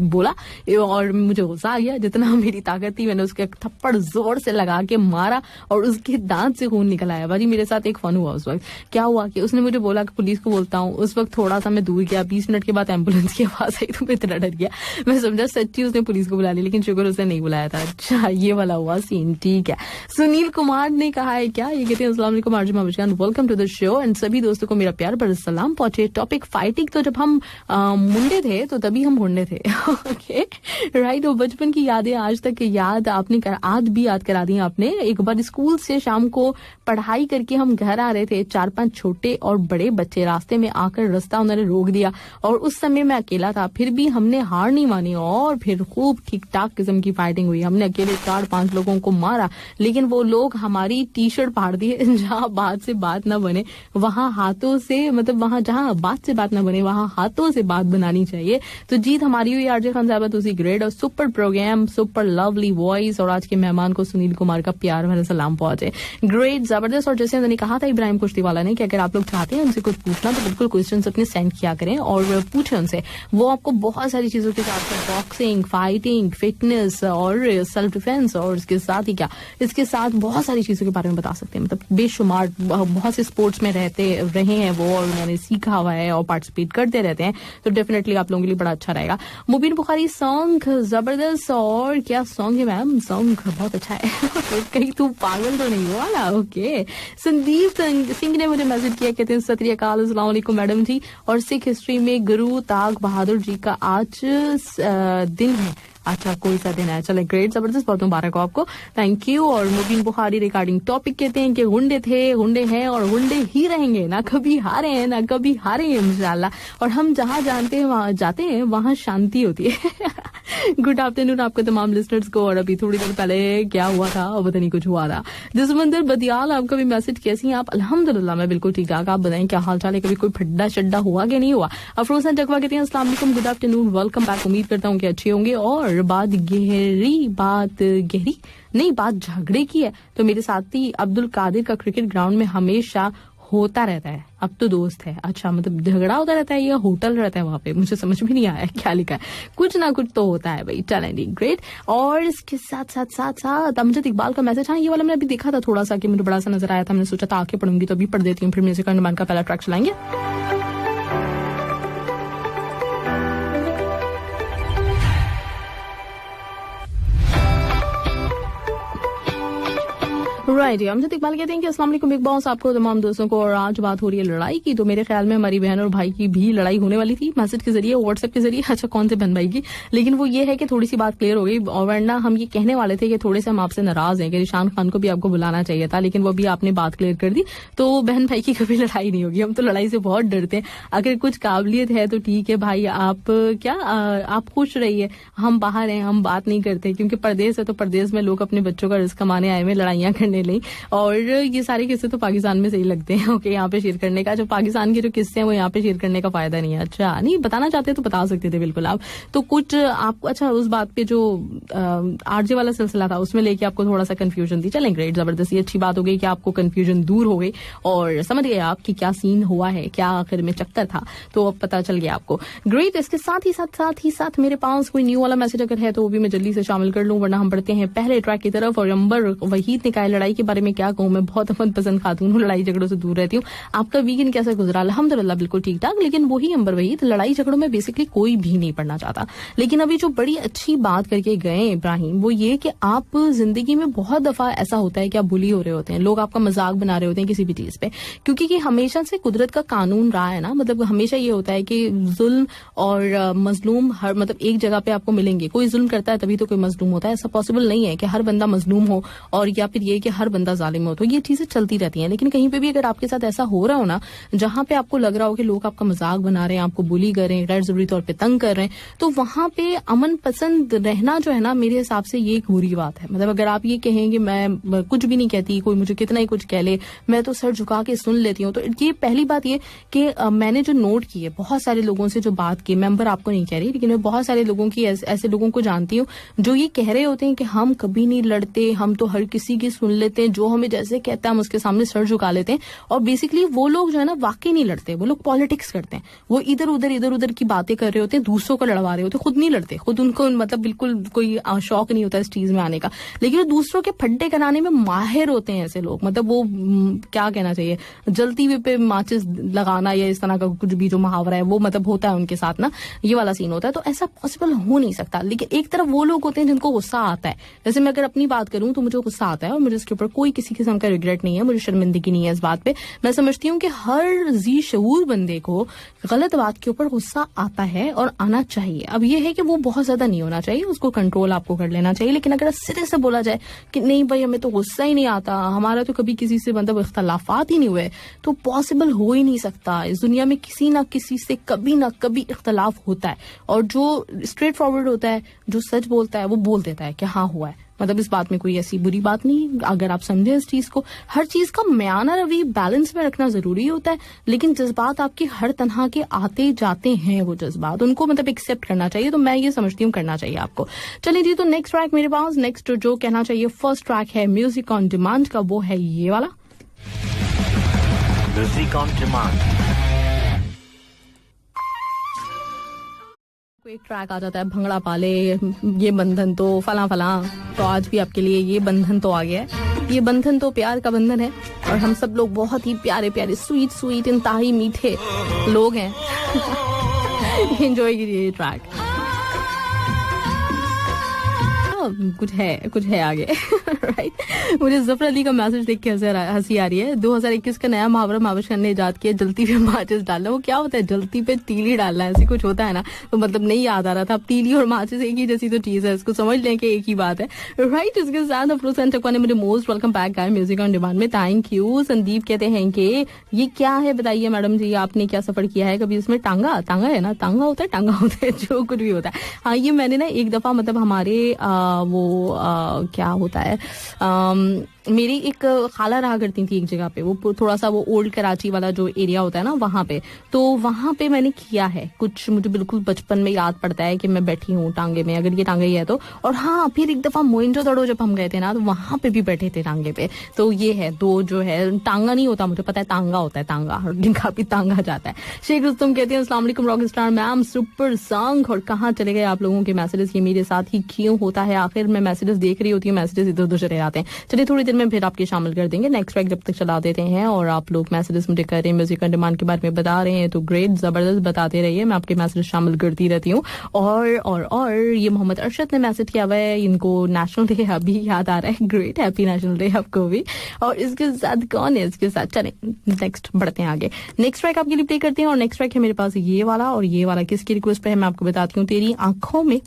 बोला और मुझे गुस्सा आ गया, जितना मेरी ताकत थी मैंने उसके थप्पड़ जोर से लगा के मारा और उसके दांत से खून निकल आया। भाजी मेरे साथ एक फन हुआ उस वक्त। क्या हुआ कि उसने मुझे बोला कि पुलिस को बोलता हूँ। उस वक्त थोड़ा सा मैं दूर गया, 20 मिनट के बाद एम्बुलेंस की आवाज आई तो मैं इतना डर गया, मैं समझा सच्ची उसने पुलिस को बुला ली, लेकिन शुक्र उसने नहीं बुलाया था। अच्छा ये वाला हुआ सीन, ठीक है। सुनील कुमार ने कहा है क्या, ये कहते हैं अस्सलाम वालेकुम RJ Mabujan, welcome to the show एंड सभी दोस्तों को मेरा प्यार भरा सलाम पहुंचे। टॉपिक फाइटिंग, तो जब हम मुंडे थे तो तभी हम मुंडे थे। Okay right. और बचपन की यादें आज तक याद आपने आज भी याद करा दी आपने। एक बार स्कूल से शाम को पढ़ाई करके हम घर आ रहे थे, 4-5 छोटे और बड़े बच्चे रास्ते में आकर रास्ता उन्होंने रोक दिया और उस समय मैं अकेला था, फिर भी हमने हार नहीं मानी और फिर खूब ठीक ठाक किस्म की फाइटिंग हुई। हमने अकेले 4-5 लोगों को मारा, लेकिन वो लोग हमारी टी शर्ट फाड़ दिए। जहां बात से बात न बने वहां हाथों से, मतलब वहां जहां बात से बात न बने वहां हाथों से बात बनानी चाहिए। तो जीत हमारी हुई आरजे खान साहब, तुसी ग्रेट और super program, super lovely voice और आज के मेहमान को सुनील कुमार का प्यार भरा सलाम पहुंचे। ग्रेट, जबरदस्त। और जैसे उन्होंने कहा था इब्राहिम कुश्ती वाला ने कि अगर आप लोग चाहते हैं उनसे कुछ पूछना तो बिल्कुल क्वेश्चन अपने सेंड किया करें और पूछे उनसे, वो आपको बहुत सारी चीजों के साथ बॉक्सिंग, फाइटिंग, फिटनेस और सेल्फ डिफेंस और इसके साथ ही क्या, इसके साथ बहुत सारी चीजों के बारे में बता सकते हैं। मतलब बेशुमार बहुत से स्पोर्ट्स में रहे हैं वो और उन्होंने सीखा हुआ है और पार्टिसिपेट करते रहते हैं, तो डेफिनेटली आप लोगों के लिए बड़ा अच्छा रहेगा। मुबीन बुखारी सॉन्ग जबरदस्त, और क्या सॉन्ग है मैम, सॉन्ग बहुत अच्छा है। कहीं तू पागल तो नहीं हुआ ना। ओके, संदीप सिंह ने मुझे मैसेज किया, कहते हैं सत श्री अकाल, अस्सलाम वालेकुम मैडम जी, और सिख हिस्ट्री में गुरु ताग बहादुर जी का आज दिन है। अच्छा कोई सा दिन है, चले ग्रेट, जबरदस्त, बहुत मुबारक हो आपको, थैंक यू। और मुबीन बुखारी रिगार्डिंग टॉपिक कहते हैं कि गुंडे थे, गुंडे हैं और गुंडे ही रहेंगे, ना कभी हारे हैं ना कभी हारेंगे इंशाल्लाह, और हम जहां जानते हैं वहां जाते हैं वहां शांति होती है। गुड आफ्टरनून आपको तमाम लिसनर्स को। और अभी थोड़ी देर पहले क्या हुआ था और पता नहीं कुछ हुआ था। जसमंदर बदियाल, आपका भी मैसेज, कैसी हैं आप? अल्हम्दुलिल्लाह मैं बिल्कुल ठीक ठाक, आप बताएं क्या हाल चाल है, कभी कोई फड्डा शड्डा हुआ कि नहीं हुआ? अफरोजन जगवा कहते हैं अस्सलाम वालेकुम, गुड आफ्टरनून, वेलकम बैक, उम्मीद करता हूँ कि अच्छे होंगे। और बात गहरी नहीं, बात झगड़े की है तो मेरे साथी अब्दुल कादिर का क्रिकेट ग्राउंड में हमेशा होता रहता है, अब तो दोस्त है। अच्छा मतलब झगड़ा होता रहता है या होटल रहता है वहां पे, मुझे समझ में नहीं आया क्या लिखा है, कुछ ना कुछ तो होता है भाई। चलेंगे ग्रेट। और इसके साथ साथ साथ साथ अमजद इकबाल का मैसेज, हाँ ये वाला मैंने अभी देखा था थोड़ा सा कि मुझे बड़ा सा नजर आया था, मैंने सोचा था आके पढ़ूंगी तो अभी पढ़ देती हूँ, फिर म्यूजिक अंडमान का पहला ट्रैक चलाएंगे। राइट, अमजद इकबाल कहते हैं कि अस्सलाम वालेकुम बिग बॉस, आपको तमाम दोस्तों को। और आज बात हो रही है लड़ाई की, तो मेरे ख्याल में हमारी बहन और भाई की भी लड़ाई होने वाली थी मैसेज के जरिए, व्हाट्सएप के जरिए। अच्छा कौन से बहन भाई की, लेकिन वो ये है कि थोड़ी सी बात क्लियर हो गई, और वरना हम ये कहने वाले थे कि थोड़े से हम आपसे नाराज हैं कि ईशान खान को भी आपको बुलाना चाहिए था, लेकिन वो भी आपने बात क्लियर कर दी, तो बहन भाई की कभी लड़ाई नहीं होगी। हम तो लड़ाई से बहुत डरते हैं, अगर कुछ काबिलियत है तो ठीक है भाई, आप क्या आप खुश रहिए, हम बाहर हैं, हम बात नहीं करते, क्योंकि परदेश है तो परदेश में लोग अपने बच्चों का रिस्क कमाने आए हुए, लड़ाइयां करने लिए, और ये सारे किस्से तो पाकिस्तान में सही लगते हैं। ओके, यहाँ पे शेयर करने का, जो पाकिस्तान के जो किस्से हैं वो यहाँ पे शेयर करने का फायदा नहीं है। अच्छा नहीं बताना चाहते तो बता सकते थे बिल्कुल आप, तो कुछ आपको अच्छा उस बात पे जो आरजे वाला सिलसिला था उसमें लेके आपको थोड़ा सा कंफ्यूजन थी। चलें ग्रेट, जबरदस्ती अच्छी बात हो गई कि आपको कंफ्यूजन दूर हो गई और समझ गए आप कि क्या सीन हुआ है, क्या आखिर में चक्कर था, तो अब पता चल गया आपको। ग्रेट। इसके साथ ही साथ मेरे पास कोई न्यू वाला मैसेज अगर है तो वो भी मैं जल्दी से शामिल कर लूं, वरना हम बढ़ते हैं पहले ट्रैक की तरफ। और अंबर वहीद ने कहा लड़ाई के बारे में क्या कहूं, मैं बहुत अमन पसंद खातून हूँ, लड़ाई झगड़ों से दूर रहती हूँ। आपका वीकेंड कैसा गुजरा? अल्हम्दुलिल्लाह बिल्कुल ठीक ठाक, लेकिन वही अंबर वहीद, लड़ाई झगड़ों में बेसिकली कोई भी नहीं पड़ना चाहता। लेकिन अभी जो बड़ी अच्छी बात करके गए इब्राहिम, वो ये कि आप जिंदगी में बहुत दफा ऐसा होता है कि आप बुली हो रहे होते हैं, लोग आपका मजाक बना रहे होते हैं किसी भी चीज पे, क्योंकि ये हमेशा से कुदरत का कानून रहा है ना। मतलब हमेशा ये होता है कि जुल्म और मजलूम हर मतलब एक जगह पे आपको मिलेंगे, कोई जुल्म करता है तभी तो कोई मजलूम होता है। ऐसा पॉसिबल नहीं है कि हर बंदा मजलूम हो और या फिर ये कि हर बंदा जालिम हो, तो ये चीजें चलती रहती हैं। लेकिन कहीं पे भी अगर आपके साथ ऐसा हो रहा हो ना, जहां पे आपको लग रहा हो कि लोग आपका मजाक बना रहे हैं, आपको बुली कर रहे हैं, गैर जरूरी तौर पे तंग कर रहे हैं, तो वहां पे अमन पसंद रहना जो है ना, मेरे हिसाब से ये एक बुरी बात है। मतलब अगर आप ये कहें कि मैं कुछ भी नहीं कहती, कोई मुझे कितना ही कुछ कह ले, मैं तो सर झुका के सुन लेती हूँ, तो ये पहली बात ये कि मैंने जो नोट की है बहुत सारे लोगों से जो बात की, मेंबर आपको नहीं कह रही, लेकिन मैं बहुत सारे लोगों की ऐसे लोगों को जानती हूँ जो ये कह रहे होते हैं कि हम कभी नहीं लड़ते, हम तो हर किसी की सुन लेते लेते हैं, जो हमें जैसे कहता है हम उसके सामने सर झुका लेते हैं. और बेसिकली वो लोग जो है ना वाकई नहीं लड़ते, वो लोग पॉलिटिक्स करते हैं. वो इधर उधर की बातें कर रहे होते हैं, दूसरों को लड़वा रहे होते हैं, खुद नहीं लड़ते. खुद उनको मतलब बिल्कुल कोई शौक नहीं होता इस चीज में आने का, लेकिन वो दूसरों के फड्डे कराने में माहिर होते हैं ऐसे लोग. मतलब वो क्या कहना चाहिए, जलती हुई पे माचिस लगाना या इस तरह का कुछ भी जो मुहावरा है वो मतलब होता है उनके साथ ना, ये वाला सीन होता है. तो ऐसा पॉसिबल हो नहीं सकता. लेकिन एक तरफ वो लोग होते हैं जिनको गुस्सा आता है. जैसे मैं अगर अपनी बात करूं तो मुझे गुस्सा आता है और मुझे इसके ऊपर कोई किसी किस्म का रिग्रेट नहीं है, मुझे शर्मिंदगी नहीं है इस बात पे. मैं समझती हूँ कि हर जी शऊर बंदे को गलत बात के ऊपर गुस्सा आता है और आना चाहिए. अब ये है कि वो बहुत ज्यादा नहीं होना चाहिए, उसको कंट्रोल आपको कर लेना चाहिए. लेकिन अगर सिरे से बोला जाए कि नहीं भाई हमें तो गुस्सा ही नहीं आता, हमारा तो कभी किसी से मतलब इख्तलाफात ही नहीं हुए, तो पॉसिबल हो ही नहीं सकता. इस दुनिया में किसी ना किसी से कभी ना कभी इख्तलाफ होता है, और जो स्ट्रेट फॉरवर्ड होता है, जो सच बोलता है, वो बोल देता है कि हाँ हुआ है. मतलब इस बात में कोई ऐसी बुरी बात नहीं अगर आप समझे इस चीज को. हर चीज का म्याना रवि बैलेंस में रखना जरूरी होता है, लेकिन जज्बात आपके हर तरह के आते जाते हैं, वो जज्बात उनको मतलब एक्सेप्ट करना चाहिए. तो मैं ये समझती हूँ करना चाहिए आपको. चलिए जी, तो नेक्स्ट ट्रैक मेरे पास, नेक्स्ट जो कहना चाहिए फर्स्ट ट्रैक है म्यूजिक ऑन डिमांड का, वो है ये वाला म्यूजिक ऑन डिमांड. एक ट्रैक आ जाता है भंगड़ा पाले, ये बंधन तो फला फला, तो आज भी आपके लिए ये बंधन तो आ गया है. ये बंधन तो प्यार का बंधन है और हम सब लोग बहुत ही प्यारे प्यारे स्वीट स्वीट इंतहाई मीठे लोग हैं. एंजॉय कीजिए ये ट्रैक. कुछ है आगे. राइट. मुझे जफर अली का मैसेज देख के हंसी आ रही है. 2021 का नया मुहावरा महावश ने इजाद किया, जलती पे माचिस डालना. वो क्या होता है, जलती पे तीली डालना, ऐसी कुछ होता है ना, तो मतलब नहीं याद आ रहा था. अब तीली और माचिस एक ही जैसी तो चीज है, इसको समझ लें कि एक ही बात है. राइट. इसके साथ अफरोज टकवा ने मुझे मोस्ट वेलकम बैक गाया म्यूजिक ऑन डिमांड में. Thank you. संदीप कहते हैं कि ये क्या है बताइए मैडम जी, आपने क्या सफर किया है कभी इसमें? टांगा है ना, टांगा होता है, जो कुछ भी होता है. हाँ, ये मैंने ना एक दफा मतलब हमारे क्या होता है, मेरी एक खाला रहा करती थी एक जगह पे, वो थोड़ा सा वो ओल्ड कराची वाला जो एरिया होता है ना वहां पे, तो वहां पे मैंने किया है कुछ. मुझे बिल्कुल बचपन में याद पड़ता है कि मैं बैठी हूँ टांगे में, अगर ये टांगा ही है तो. और हाँ, फिर एक दफा मोइंजोदड़ो जब हम गए थे ना, तो वहां पे भी बैठे थे टांगे पे. तो ये है दो जो है, टांगा नहीं होता, मुझे पता है तांगा होता है, तांगा काफी तांगा जाता है. शेख रुस्तम कहते हैं अस्सलाम वालेकुम rock star ma'am, super song. और कहाँ चले गए आप लोगों के मैसेजेस, ये मेरे साथ ही क्यों होता है आखिर? मैं मैसेजेस देख रही होती हूँ, मैसेजेस इधर उधर चले आते हैं. चलिए थोड़ी देर में फिर आपके शामिल कर देंगे. नेक्स्ट ट्रैक जब तक चला देते हैं, और आप लोग मैसेजेस मुझे कर रहे हैं, म्यूजिक ऑन डिमांड के बारे में बता रहे हैं, तो ग्रेट, जबरदस्त, बताते रहिए, मैं आपके मैसेज शामिल करती रहती हूँ. और ये मोहम्मद अरशद ने मैसेज किया हुआ है, इनको नेशनल डे अभी याद आ रहा है. ग्रेट, हैप्पी नेशनल डे आपको भी. और इसके साथ कौन है इसके साथ? चले नेक्स्ट बढ़ते हैं आगे. नेक्स्ट ट्रैक आपके लिए प्ले करते हैं, और नेक्स्ट ट्रैक है मेरे पास ये वाला. और ये वाला किसकी रिक्वेस्ट पे है मैं आपको बताती हूँ, तेरी आंखों में.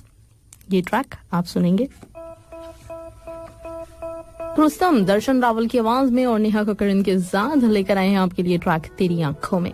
ये ट्रैक आप सुनेंगे रुस्तम दर्शन रावल की आवाज में और नेहा कक्कड़ के साथ लेकर आए हैं आपके लिए ट्रैक तेरी आंखों में.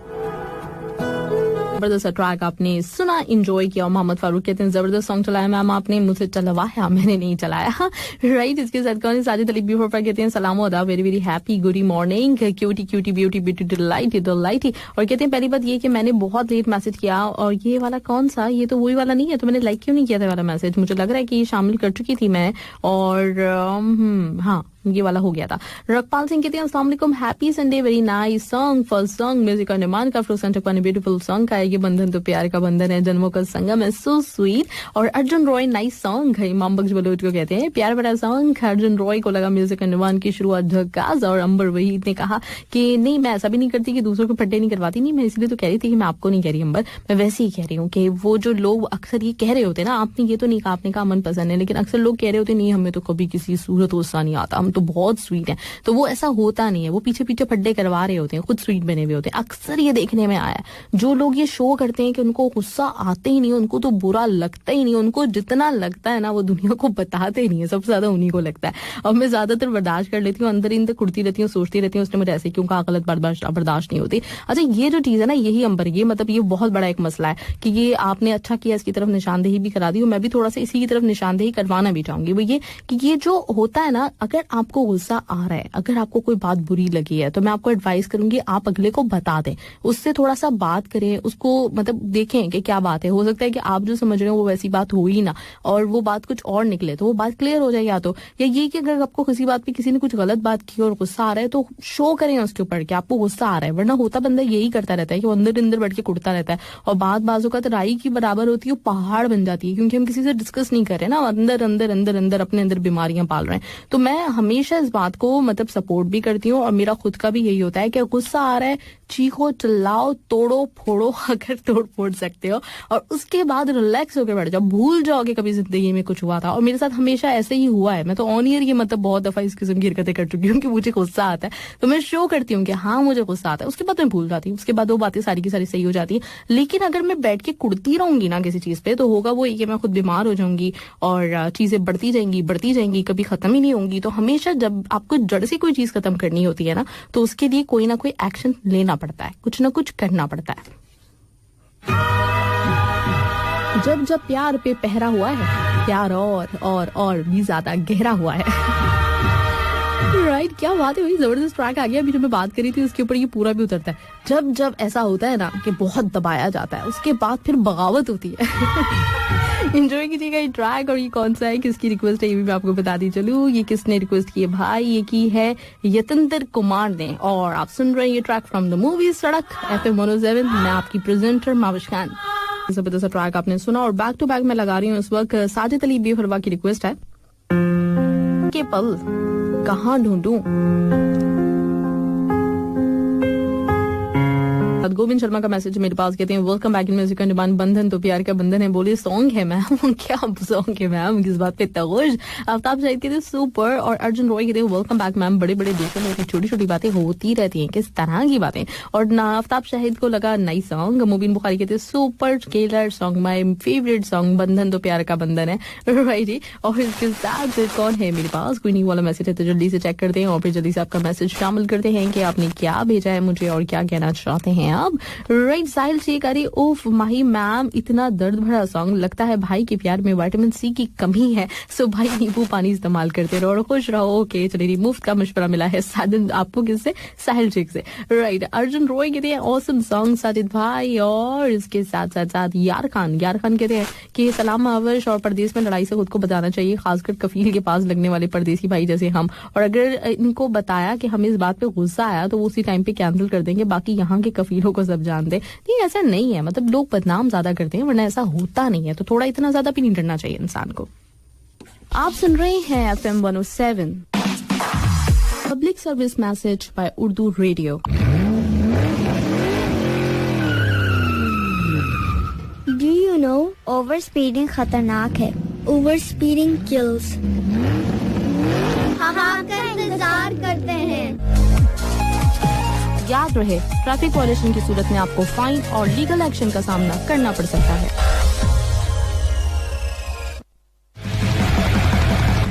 जबरदस्त ट्रैक आपने सुना, एंजॉय किया. और मोहम्मद फारूक कहते हैं जबरदस्त सॉन्ग चलाया मैम आपने, मुझसे चलवाया, मैंने नहीं चलाया. राइट. इसके साथ कौन साजिद अली बिफोर पर कहते हैं सलाम अदा, very very happy good morning, cutie cutie beauty beauty delighty. और कहते हैं पहली बात ये कि मैंने बहुत लेट मैसेज किया, और ये वाला कौन सा, ये तो वही वाला नहीं है, तो मैंने लाइक क्यों नहीं किया था वाला मैसेज? मुझे लग रहा है कि ये शामिल कर चुकी थी मैं. और हाँ, ये वाला हो गया था. रकपाल सिंह कहते हैं अस्सलाम वालेकुम, happy Sunday, very nice song, first song music on demand का फ्रोसन टकवा ने ब्यूटीफुल सॉन्ग का. ये बंधन तो प्यार का बंधन है, जन्मों का संगम है, सो स्वीट. और अर्जुन रॉय नाइस सॉन्ग है, इमाम बख्श बलोच को कहते हैं प्यार भरा सॉन्ग. अर्जुन रॉय को लगा म्यूजिक ऑन डिमांड की शुरुआत झकास. और अंबर वहीद ने कहा कि नहीं मैं ऐसा भी नहीं करती कि दूसरों को फड्डे नहीं करवाती. नहीं, मैं इसलिए तो कह रही थी कि मैं आपको नहीं कह रही अंबर, मैं वैसे ही कह रही हूँ कि वो जो लोग अक्सर ये कह रहे होते ना, आपने ये तो नहीं कहा, आपने कहा मन पसंद है, लेकिन अक्सर लोग कह रहे होते नहीं हमें तो कभी किसी सूरत गुस्सा नहीं आता, हम तो बहुत स्वीट हैं. तो वो ऐसा होता नहीं है, वो पीछे पीछे फड्डे करवा रहे होते हैं, खुद स्वीट बने हुए होते हैं. अक्सर ये देखने में आया जो लोग ये शो करते हैं कि उनको गुस्सा आते ही नहीं, उनको तो बुरा लगता ही नहीं, उनको जितना लगता है ना वो दुनिया को बताते ही नहीं है, सबसे ज्यादा उन्हीं को लगता है. और मैं ज्यादातर बर्दाश्त कर लेती हूँ, अंदर ही अंदर कुड़ती रहती हूँ, सोचती रहती हूँ उसने मुझे ऐसे क्यों कहा, गलत बर्दाश्त नहीं होती. अच्छा, ये जो चीज है ना, यही अंबर, ये मतलब ये बहुत बड़ा एक मसला है कि ये आपने अच्छा किया, इसकी तरफ निशानदेही भी करा दी, और मैं भी थोड़ा सा इसी की तरफ निशानदेही करवाना भी चाहूंगी. वो ये कि ये जो होता है ना, अगर आपको गुस्सा आ रहा है, अगर आपको कोई बात बुरी लगी है, तो मैं आपको एडवाइस करूंगी आप अगले को बता दें, उससे थोड़ा सा बात करें, उसको मतलब देखें कि क्या बात है। हो सकता है कि आप जो समझ रहे हो वो वैसी बात हो ही ना, और वो बात कुछ और निकले, तो वो बात क्लियर हो जाए। या तो या ये कि अगर आपको किसी बात पे किसी ने कुछ गलत बात की और गुस्सा आ रहा है, तो शो करें उसके ऊपर कि आपको गुस्सा आ रहा है। वरना होता बंदा यही करता रहता है कि वो अंदर अंदर बैठ के कुटता रहता है, और बात बाजू का राई की बराबर होती है, वो पहाड़ बन जाती है, क्योंकि हम किसी से डिस्कस नहीं कर रहे ना, अंदर अंदर अंदर अंदर अपने अंदर बीमारियां पाल रहे हैं। तो मैं हमेशा इस बात को मतलब सपोर्ट भी करती हूँ, और मेरा खुद का भी यही होता है कि गुस्सा आ रहा है, चीखो, चिल्लाओ, तोड़ो फोड़ो अगर तोड़ फोड़ सकते हो, और उसके बाद रिलैक्स होकर बैठ जाओ, भूल जाओ कि कभी जिंदगी में कुछ हुआ था। और मेरे साथ हमेशा ऐसे ही हुआ है। मैं तो ऑन ईयर ये मतलब बहुत दफा इस किस्म की हरकतें कर चुकी हूँ कि मुझे गुस्सा आता है, तो मैं शो करती हूँ कि हाँ मुझे गुस्सा आता है, उसके बाद मैं भूल जाती हूँ, उसके बाद वो बातें सारी की सारी सही हो जाती है। लेकिन अगर मैं बैठ के कुड़ती रहूंगी ना किसी चीज पे, तो होगा वो कि मैं खुद बीमार हो जाऊंगी, और चीजें बढ़ती जाएंगी, कभी खत्म ही नहीं होंगी। तो हमेशा जब आपको जड़ से कोई चीज खत्म करनी होती है ना, तो उसके लिए कोई ना कोई एक्शन लेना पड़ता है, कुछ ना कुछ करना पड़ता है। जब जब प्यार पे पहरा हुआ है, प्यार और भी ज्यादा गहरा हुआ है। राइट, क्या बात है भाई, जबरदस्त ट्रैक आ गया। अभी जो मैं बात करी थी उसके ऊपर ये पूरा भी उतरता है। जब जब ऐसा होता है ना कि बहुत दबाया जाता है, उसके बाद फिर बगावत होती है। एंजॉय कीजिएगा ये ट्रैक। और ये कौन सा है, किसकी रिक्वेस्ट है, ये भी मैं आपको बता दी चलूं। ये किसने रिक्वेस्ट की है भाई, ये की है यतेंद्र कुमार ने, और आप सुन रहे हैं ये ट्रैक फ्रॉम द मूवी सड़क FM 107। मैं आपकी प्रेजेंटर माविश खान। जबरदस्त ट्रैक आपने सुना, और बैक टू बैक मैं लगा रही हूँ इस वक्त। साजिद अली बेफरवा की रिक्वेस्ट है के पल कहाँ ढूंढूं। गोविंद शर्मा का मैसेज मेरे पास, कहते हैं welcome back in music on demand. बंधन तो प्यार का बंधन है, बोले सॉन्ग है मैम। क्या सॉन्ग है मैम, किस बात पे तगोश। आफ्ताब शाहिद कहते हैं सुपर, और अर्जुन रॉय कहते हैं वेलकम बैक मैम। बड़े बड़े देशों में छोटी छोटी बातें होती रहती हैं, किस तरह की बातें। और ना आफ्ताब शाहिद को लगा नई सॉन्ग। मुबीन बुखारी कहते हैं super Keller song, my favourite song, बंधन तो प्यार का बंधन है। राइट, और इसके साथ कौन है मेरे पास, कोई नहीं वाला मैसेज है, तो जल्दी से चेक करते हैं, और फिर जल्दी से आपका मैसेज शामिल करते हैं कि आपने क्या भेजा है मुझे और क्या कहना चाहते हैं आप। राइट, साहिल शेख, अरे उफ माही मैम, इतना दर्द भरा सॉन्ग, लगता है भाई के प्यार में विटामिन सी की कमी है, सो भाई नींबू पानी इस्तेमाल करते रहो और खुश रहो। ओके चलिए, मुफ्त का मशवरा मिला है साजिद आपको, किससे, साहिल शेख से। राइट, अर्जुन रॉय कहते हैं ऑसम सॉन्ग साजिद भाई, और इसके साथ साथ साथ यार खान कहते हैं कि सलाम आवर्श, और परदेश में लड़ाई से खुद को बचाना चाहिए, खासकर कफील के पास लगने वाले परदेसी भाई जैसे हम। और अगर इनको बताया कि हमें इस बात पे गुस्सा आया, तो वो उसी टाइम पे कैंसिल कर देंगे, बाकी यहाँ के कफीलों को सब जानते। नहीं, ऐसा नहीं है, मतलब लोग बदनाम ज्यादा करते हैं, वरना ऐसा होता नहीं है। तो थोड़ा इतना ज्यादा भी नहीं डरना चाहिए इंसान को। आप सुन रहे हैं FM 107 public service message bye Urdu radio. Do you know overspeeding खतरनाक है? Overspeeding kills. हम आपका इंतजार करते हैं। याद रहे, ट्रैफिक वायलेशन की सूरत में आपको फाइन और लीगल एक्शन का सामना करना पड़ सकता है।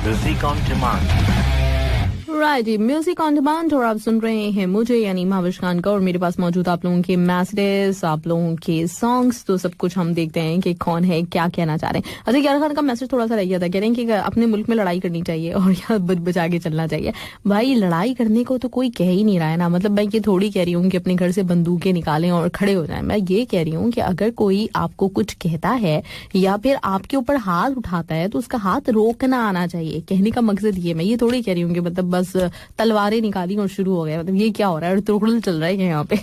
Music on demand. Right, music on demand, और आप सुन रहे हैं मुझे यानी माविश खान का, और मेरे पास मौजूद आप लोगों के मैसेजेस, आप लोगों के सॉन्ग्स, तो सब कुछ हम देखते हैं कि कौन है क्या कहना चाह रहे हैं। अच्छा, यार खान का मैसेज थोड़ा सा रह गया था, कह रहे हैं कि अपने मुल्क में लड़ाई करनी चाहिए और यार बचा के चलना चाहिए। भाई लड़ाई करने को तो कोई कह ही नहीं रहा है ना, मतलब मैं ये थोड़ी कह रही हूँ कि अपने घर से बंदूकें निकालें और खड़े हो जाएं। मैं ये कह रही हूँ कि अगर कोई आपको कुछ कहता है या फिर आपके ऊपर हाथ उठाता है, तो उसका हाथ रोकना आना चाहिए। कहने का मकसद ये, मैं ये थोड़ी कह रही हूँ कि मतलब बस तलवारें निकाली और शुरू हो गया, मतलब ये क्या हो रहा है, तुड़ुल चल रहा है यहाँ पे।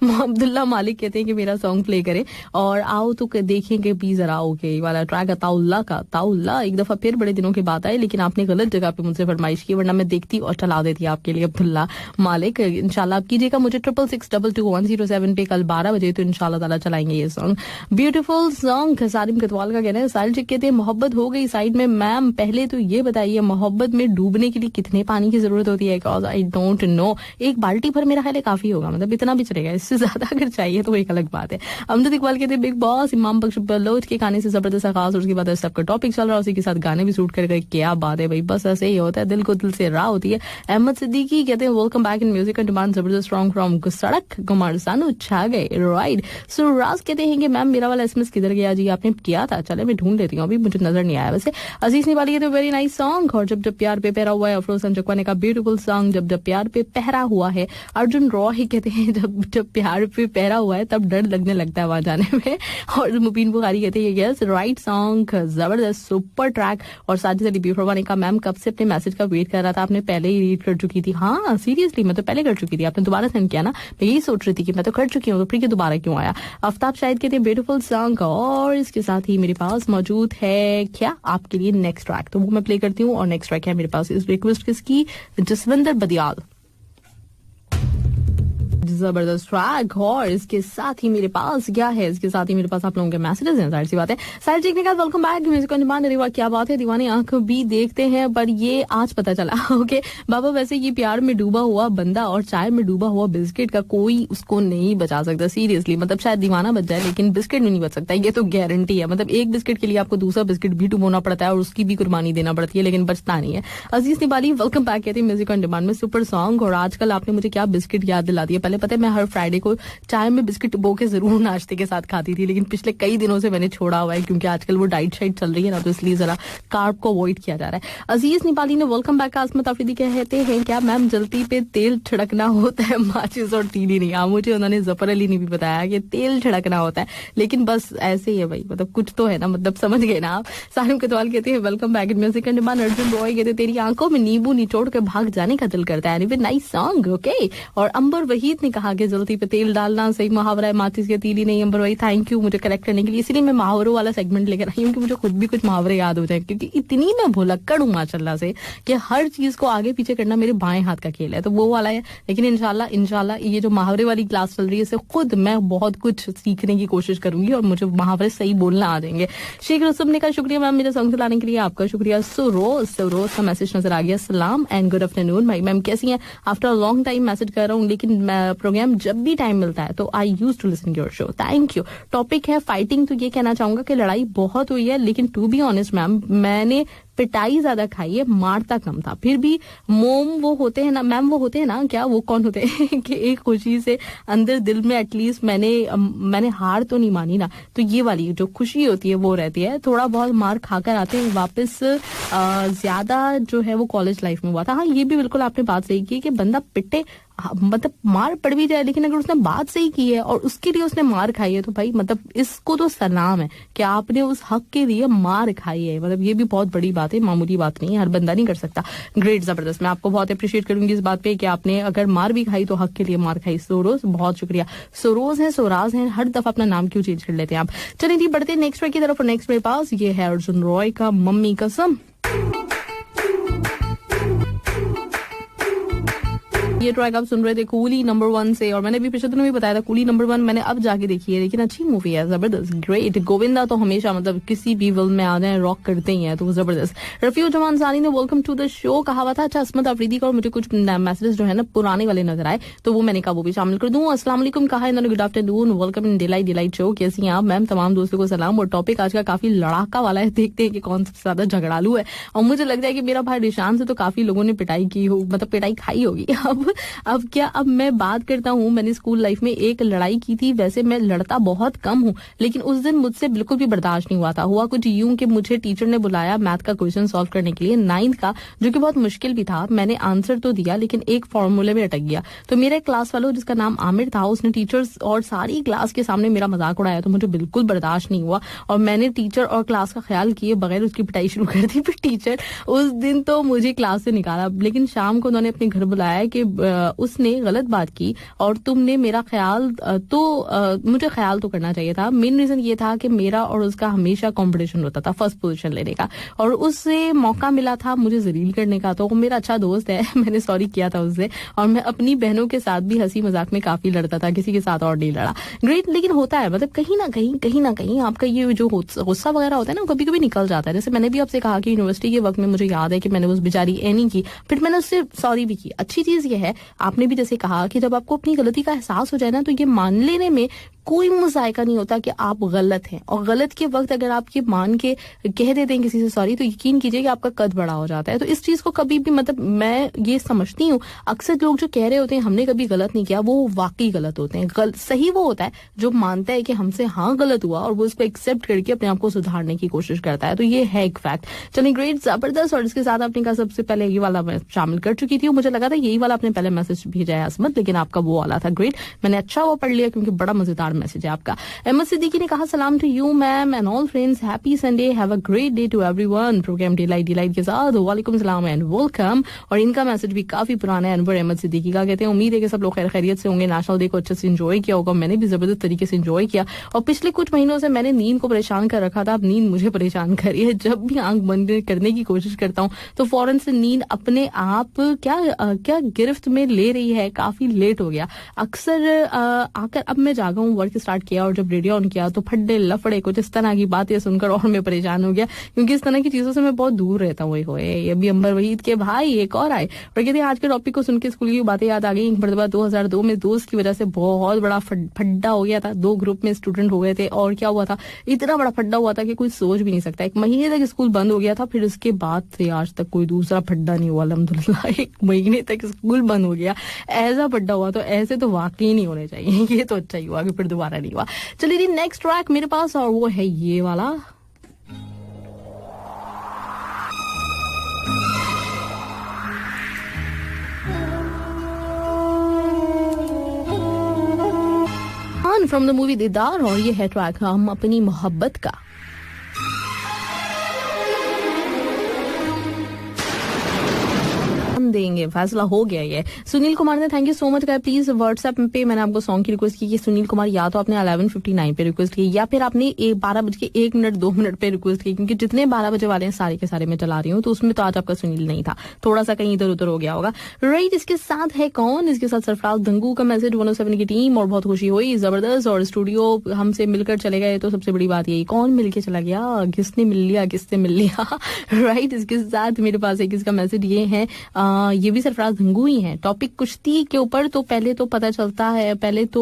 अब्दुल्ला मालिक कहते हैं कि मेरा सॉन्ग प्ले करे, और आओ तो देखेंगे भी जरा। ओके वाला ट्रैक ताउल्ला का, ताउल्ला एक दफा फिर बड़े दिनों के बाद आए, लेकिन आपने गलत जगह पे मुझसे फरमाइश की, वरना मैं देखती और चला देती आपके लिए। अब्दुल्ला मालिक, इंशाल्लाह आप कीजिएगा मुझे 66622107 पे कल 12 बजे, तो इंशाल्लाह ताला चलाएंगे ये सॉन्ग। ब्यूटीफुल सॉन्ग सालिम कतवाल का कहना है। साहिल जी कहते हैं मोहब्बत हो गई साइड में मैम, पहले तो ये बताइए मोहब्बत में डूबने के लिए कितने पानी की जरूरत होती है? आई डोंट नो, एक बाल्टी भर मेरा ख्याल है काफी होगा, मतलब इतना भी चलेगा, इससे ज्यादा अगर चाहिए तो एक अलग बात है। अमजद इकबाल कहते हैं बिग बॉस इमाम बख्श बलोच के गाने से जबरदस्त आगाज, और उसके बाद सबका टॉपिक चल रहा है, उसी के साथ गाने भी शूट कर गए। क्या बात है भाई, बस ऐसे ही होता है, दिल को दिल से राह होती है। अहमद सिद्दीकी कहते हैं welcome back in music on demand, जबरदस्त सॉन्ग फ्रॉम सड़क कुमार सानू छा गए। राइट, सुराज कहते हैं कि मैम मेरा वाला SMS किधर गया जी, आपने किया था, चले मैं ढूंढ लेती हूँ, अभी मुझे नजर नहीं आया वैसे। अजीज निवाली कहते वेरी नाइस सॉन्ग, और जब जब प्यार पे पैरा हुआ है, अफरोज चकवाने का ब्यूटीफुल सॉन्ग जब जब प्यार पे पहरा हुआ है। अर्जुन रॉय कहते हैं जब जब प्यार पे पहरा हुआ है तब डर लगने लगता है वहां जाने में। और मुबीन बुखारी कहते हैं यस राइट सॉन्ग, जबरदस्त सुपर ट्रैक। और साथ ही साथ ब्यूफोर ने कहा मैम कब से अपने मैसेज का वेट कर रहा था, आपने पहले ही रीड कर चुकी थी। हाँ सीरियसली मैं तो पहले कर चुकी थी, आपने दोबारा सेंड किया ना, मैं यही सोच रही थी कि मैं तो कर चुकी हूँ तो फिर दोबारा क्यों आया। आफ्ताब शायद कहते हैं ब्यूटीफुल सॉन्ग। और इसके साथ ही मेरे पास मौजूद है क्या आपके लिए नेक्स्ट ट्रैक, तो वो मैं प्ले करती हूँ। और नेक्स्ट ट्रैक है मेरे पास इस रिक्वेस्ट किसकी, जसविंदर बदियाल। जबरदस्त ट्रैक। और इसके साथ ही मेरे पास क्या है, इसके साथ ही मेरे पास आप लोगों के मैसेजेस हैं, जाहिर सी बात है। साहिल जी ने welcome back music on demand. अरे क्या बात है, दीवानी आंख भी देखते हैं पर ये आज पता चला। ओके बाबा, वैसे ये प्यार में डूबा हुआ बंदा और चाय में डूबा हुआ बिस्किट का कोई उसको नहीं बचा सकता सीरियसली। मतलब शायद दीवाना बच जाए लेकिन बिस्किट में नहीं बच सकता, ये तो गारंटी है। मतलब एक बिस्किट के लिए आपको दूसरा बिस्किट भी डुबोना पड़ता है और उसकी भी कुर्बानी देना पड़ती है, लेकिन बचता नहीं है। अजीज निबाली वेलकम बैक कहते हैं म्यूजिक ऑन डिमांड में सुपर सॉन्ग। और आजकल आपने मुझे क्या बिस्किट याद दिला दिया। पहले पता है मैं हर फ्राइडे को चाय में बिस्किट डुबो के जरूर नाश्ते के साथ खाती थी, लेकिन पिछले कई दिनों से मैंने छोड़ा हुआ है क्योंकि आजकल वो डाइट शाइट चल रही है ना, तो इसलिए जरा कार्ब को अवॉइड किया जा रहा है। अजीज नेपाली ने वेलकम बैक। आसमत अफरीदी कहते हैं क्या मैम जल्दी पे तेल छिड़कना होता है, माचिस और तीली नहीं। मुझे उन्होंने जफर अली ने भी बताया कि तेल छिड़कना होता है, लेकिन बस ऐसे ही है भाई, मतलब कुछ तो है ना, मतलब समझ गए ना आप। साहिम कतवाल कहते हैं welcome back in music and demand. Arjun Roy कहते तेरी आंखों में नींबू निचोड़ के भाग जाने का दिल करता है। Nice song okay. और अंबर वहीद ने कहा कि जल्दी पे तेल डालना सही मुहावरा है, माचिस की तीली नहीं। अंबर भाई थैंक यू मुझे करेक्ट करने के लिए, इसलिए मैं मुहावरों वाला सेगमेंट लेकर आई हूँ कि मुझे खुद भी कुछ मुहावरे याद हो जाए, क्योंकि इतनी मैं भुलक्कड़ हूँ माशाल्लाह से कि हर चीज को आगे पीछे करना मेरे बाएं हाथ का खेल है, तो वो वाला है। लेकिन इंशाल्लाह ये जो मुहावरे वाली क्लास चल रही है इससे खुद मैं बहुत कुछ सीखने की कोशिश करूंगी और मुझे मुहावरे सही बोलना आ जाएंगे। शेख रसूम ने कहा शुक्रिया मैम मेरे सॉन्ग चलाने के लिए, आपका शुक्रिया। सरोज का मैसेज नजर आ गया, सलाम एंड गुड आफ्टरनून भाई मैम कैसी हैं, आफ्टर लॉन्ग टाइम मैसेज कर रहा हूँ लेकिन प्रोग्राम जब भी टाइम मिलता है तो I use to listen your show, thank you. Topic है फाइटिंग, तो ये कहना चाहूंगा कि लड़ाई बहुत हुई है, लेकिन टू बी ऑनेस्ट मैम मैंने पिटाई ज्यादा खाई है, मारता कम था। फिर भी मोम वो होते हैं ना मैम, वो होते हैं ना, क्या वो कौन होते हैं कि एक खुशी से अंदर दिल में एटलीस्ट मैंने हार तो नहीं मानी ना, तो ये वाली जो खुशी होती है वो रहती है। थोड़ा बहुत मार खाकर आते हैं वापस, ज्यादा जो है वो कॉलेज लाइफ में हुआ था। हाँ ये भी बिल्कुल आपने बात सही की कि बंदा पिटे, मतलब मार पड़ भी जाए, लेकिन अगर उसने बात सही की है और उसके लिए उसने मार खाई है तो भाई मतलब इसको तो सलाम है कि आपने उस हक के लिए मार खाई है। मतलब ये भी बहुत बड़ी बात है, मामूली बात नहीं है, हर बंदा नहीं कर सकता। ग्रेट, जबरदस्त, मैं आपको बहुत अप्रिशिएट करूंगी इस बात पे कि आपने अगर मार भी खाई तो हक के लिए मार खाई। सोरोज बहुत शुक्रिया। सोरोज है सोराज है, हर दफा अपना नाम क्यों चेंज कर लेते हैं आप। चलिए जी बढ़ते हैं नेक्स्ट की तरफ। नेक्स्ट मेरे पास ये है अर्जुन रॉय का मम्मी कसम। ये ट्रैक आप सुन रहे थे कूली नंबर 1 से, और मैंने भी पिछले दिनों भी बताया था कूली नंबर 1 मैंने अब जाके देखी है, लेकिन अच्छी मूवी है, जबरदस्त, ग्रेट। गोविंदा तो हमेशा मतलब किसी भी फिल्म में आ जाए रॉक करते ही है, तो जबरदस्त। रफीउ जमान सानी ने वेलकम टू द शो कहा हुआ था। अच्छा असमत अफरीदी का, और मुझे कुछ मैसेजेस जो है ना पुराने वाले नजर आए तो वो मैंने कहा वो भी शामिल कर दूं। अस्सलाम वालेकुम कहा इन्होंने, good afternoon, welcome in delight show, कैसी हैं आप मैम, तमाम दोस्तों को सलाम। और टॉपिक आज का काफी लड़ाका वाला है, देखते हैं कि कौन सबसे ज्यादा झगड़ालू है। और मुझे लगता है कि मेरा भाई रिशान से तो काफी लोगों ने पिटाई की हो, मतलब पिटाई खाई होगी। अब मैं बात करता हूँ, मैंने स्कूल लाइफ में एक लड़ाई की थी। वैसे मैं लड़ता बहुत कम हूँ, लेकिन उस दिन मुझसे बिल्कुल भी बर्दाश्त नहीं हुआ था। हुआ कुछ यूं कि मुझे टीचर ने बुलाया मैथ का क्वेश्चन सॉल्व करने के लिए, 9th का, जो कि बहुत मुश्किल भी था। मैंने आंसर तो दिया लेकिन एक फॉर्मूले में अटक गया। तो मेरे क्लास वालों जिसका नाम आमिर था, उसने टीचर्स और सारी क्लास के सामने मेरा मजाक उड़ाया, तो मुझे बिल्कुल बर्दाश्त नहीं हुआ और मैंने टीचर और क्लास का ख्याल किए बगैर उसकी पिटाई शुरू कर दी। फिर टीचर उस दिन तो मुझे क्लास से निकाला, लेकिन शाम को उन्होंने अपने घर बुलाया कि उसने गलत बात की और तुमने मेरा ख्याल मुझे ख्याल तो करना चाहिए था। मेन रीजन ये था कि मेरा और उसका हमेशा कंपटीशन होता था फर्स्ट पोजीशन लेने का, और उससे मौका मिला था मुझे जलील करने का। तो वो मेरा अच्छा दोस्त है, मैंने सॉरी किया था उससे, और मैं अपनी बहनों के साथ भी हंसी मजाक में काफी लड़ता था, किसी के साथ और नहीं लड़ा। ग्रेट, लेकिन होता है मतलब कहीं ना कहीं आपका ये जो गुस्सा वगैरह होता है ना, कभी कभी निकल जाता है। जैसे मैंने भी आपसे कहा कि यूनिवर्सिटी के वक्त में मुझे याद है कि मैंने उस बेचारी एनी की, फिर मैंने उससे सॉरी भी की। अच्छी चीज ये है, आपने भी जैसे कहा कि जब आपको अपनी गलती का एहसास हो जाए ना, तो ये मान लेने में कोई मुजायका नहीं होता कि आप गलत हैं, और गलत के वक्त अगर आप ये मान के कह देते हैं किसी से सॉरी, तो यकीन कीजिए कि आपका कद बड़ा हो जाता है। तो इस चीज को कभी भी मतलब मैं ये समझती हूँ, अक्सर लोग जो कह रहे होते हैं हमने कभी गलत नहीं किया, वो वाकई गलत होते हैं। सही वो होता है जो मानता है कि हमसे हाँ गलत हुआ और वो उसको एक्सेप्ट करके अपने आप को सुधारने की कोशिश करता है। तो ये है एक फैक्ट। चलिए ग्रेट, जबरदस्त। और इसके साथ आपने कहा सबसे पहले ये वाला मैं शामिल कर चुकी थी, मुझे लगा था यही वाला आपने पहले मैसेज भेजा है असमत, लेकिन आपका वो वाला था। ग्रेट, मैंने अच्छा वो पढ़ लिया क्योंकि बड़ा मजेदार मैसेज है आपका। अहमद सिद्दीकी ने कहा सलाम to you ma'am and all friends, happy Sunday, have a great day to everyone. Program delight के साथ वालेकुम सलाम एंड वेलकम। और इनका मैसेज भी काफी पुराना है, अनवर अहमद सिद्दीकी का। कहते हैं उम्मीद है कि सब लोग खैर खैरियत से होंगे, नेशनल डे को अच्छे से एंजॉय किया होगा। मैंने भी जबरदस्त तरीके से एंजॉय किया, और पिछले कुछ महीनों से मैंने नींद को परेशान कर रखा था, अब नींद मुझे परेशान कर रही है। जब भी आंख बंद करने की कोशिश करता हूँ तो फौरन से नींद अपने आप क्या गिरफ्त में ले रही है। काफी लेट हो गया अक्सर आकर अब मैं जागा हूँ, वर्क स्टार्ट किया और जब रेडियो ऑन किया तो फड्डे लफड़े कुछ इस तरह की बातें सुनकर और मैं परेशान हो गया, क्योंकि इस तरह की चीजों से मैं बहुत दूर रहता हूँ। ये भी अंबर वहीद के भाई एक और आए और कहते हैं आज के टॉपिक को सुन के स्कूल की बातें याद आ गई। एक मरतबा 2002 में दोस्त की वजह से बहुत बड़ा फड्डा हो गया था। 2 ग्रुप में स्टूडेंट हो गए थे और क्या हुआ था, इतना बड़ा फड्डा हुआ था कि कोई सोच भी नहीं सकता। 1 महीने तक स्कूल बंद हो गया था, फिर उसके बाद से आज तक कोई दूसरा फड्डा नहीं हुआ अल्हम्दुलिल्लाह। 1 महीने तक स्कूल बंद हो गया, ऐसा फड्डा हुआ। तो ऐसे तो वाकई नहीं होने चाहिए, ये तो अच्छा ही हुआ कि फिर दोबारा नहीं हुआ। चलिए जी नेक्स्ट ट्रैक मेरे पास, और वो है ये वाला। फ्रॉम द मूवी दीदार, और ये है ट्रैक हम अपनी मोहब्बत का। देंगे, फैसला हो गया ये। सुनील कुमार ने thank you so much guys. Please WhatsApp पे मैंने आपको सॉन्ग की रिक्वेस्ट की कि सुनील कुमार या तो आपने 11:59 पे रिक्वेस्ट की या फिर आपने 12:01 पे रिक्वेस्ट की, क्योंकि जितने 12 बजे वाले हैं सारे के सारे मैं चला रही हूँ, तो उसमें तो आज आपका सुनील नहीं था, थोड़ा सा कहीं इधर उधर हो गया होगा। राइट, इसके साथ है कौन, इसके साथ सरफराज दंगू का मैसेज 107 की टीम, और बहुत खुशी हुई, जबरदस्त। और स्टूडियो हमसे मिलकर चले गए, तो सबसे बड़ी बात यही, कौन मिलके चला गया, किसने मिल लिया, किससे मिल लिया। राइट, इसके साथ मेरे पास एक इसका मैसेज ये है, ये भी सरफराज धंगू ही है। टॉपिक कुश्ती के ऊपर, तो पहले तो पता चलता है, पहले तो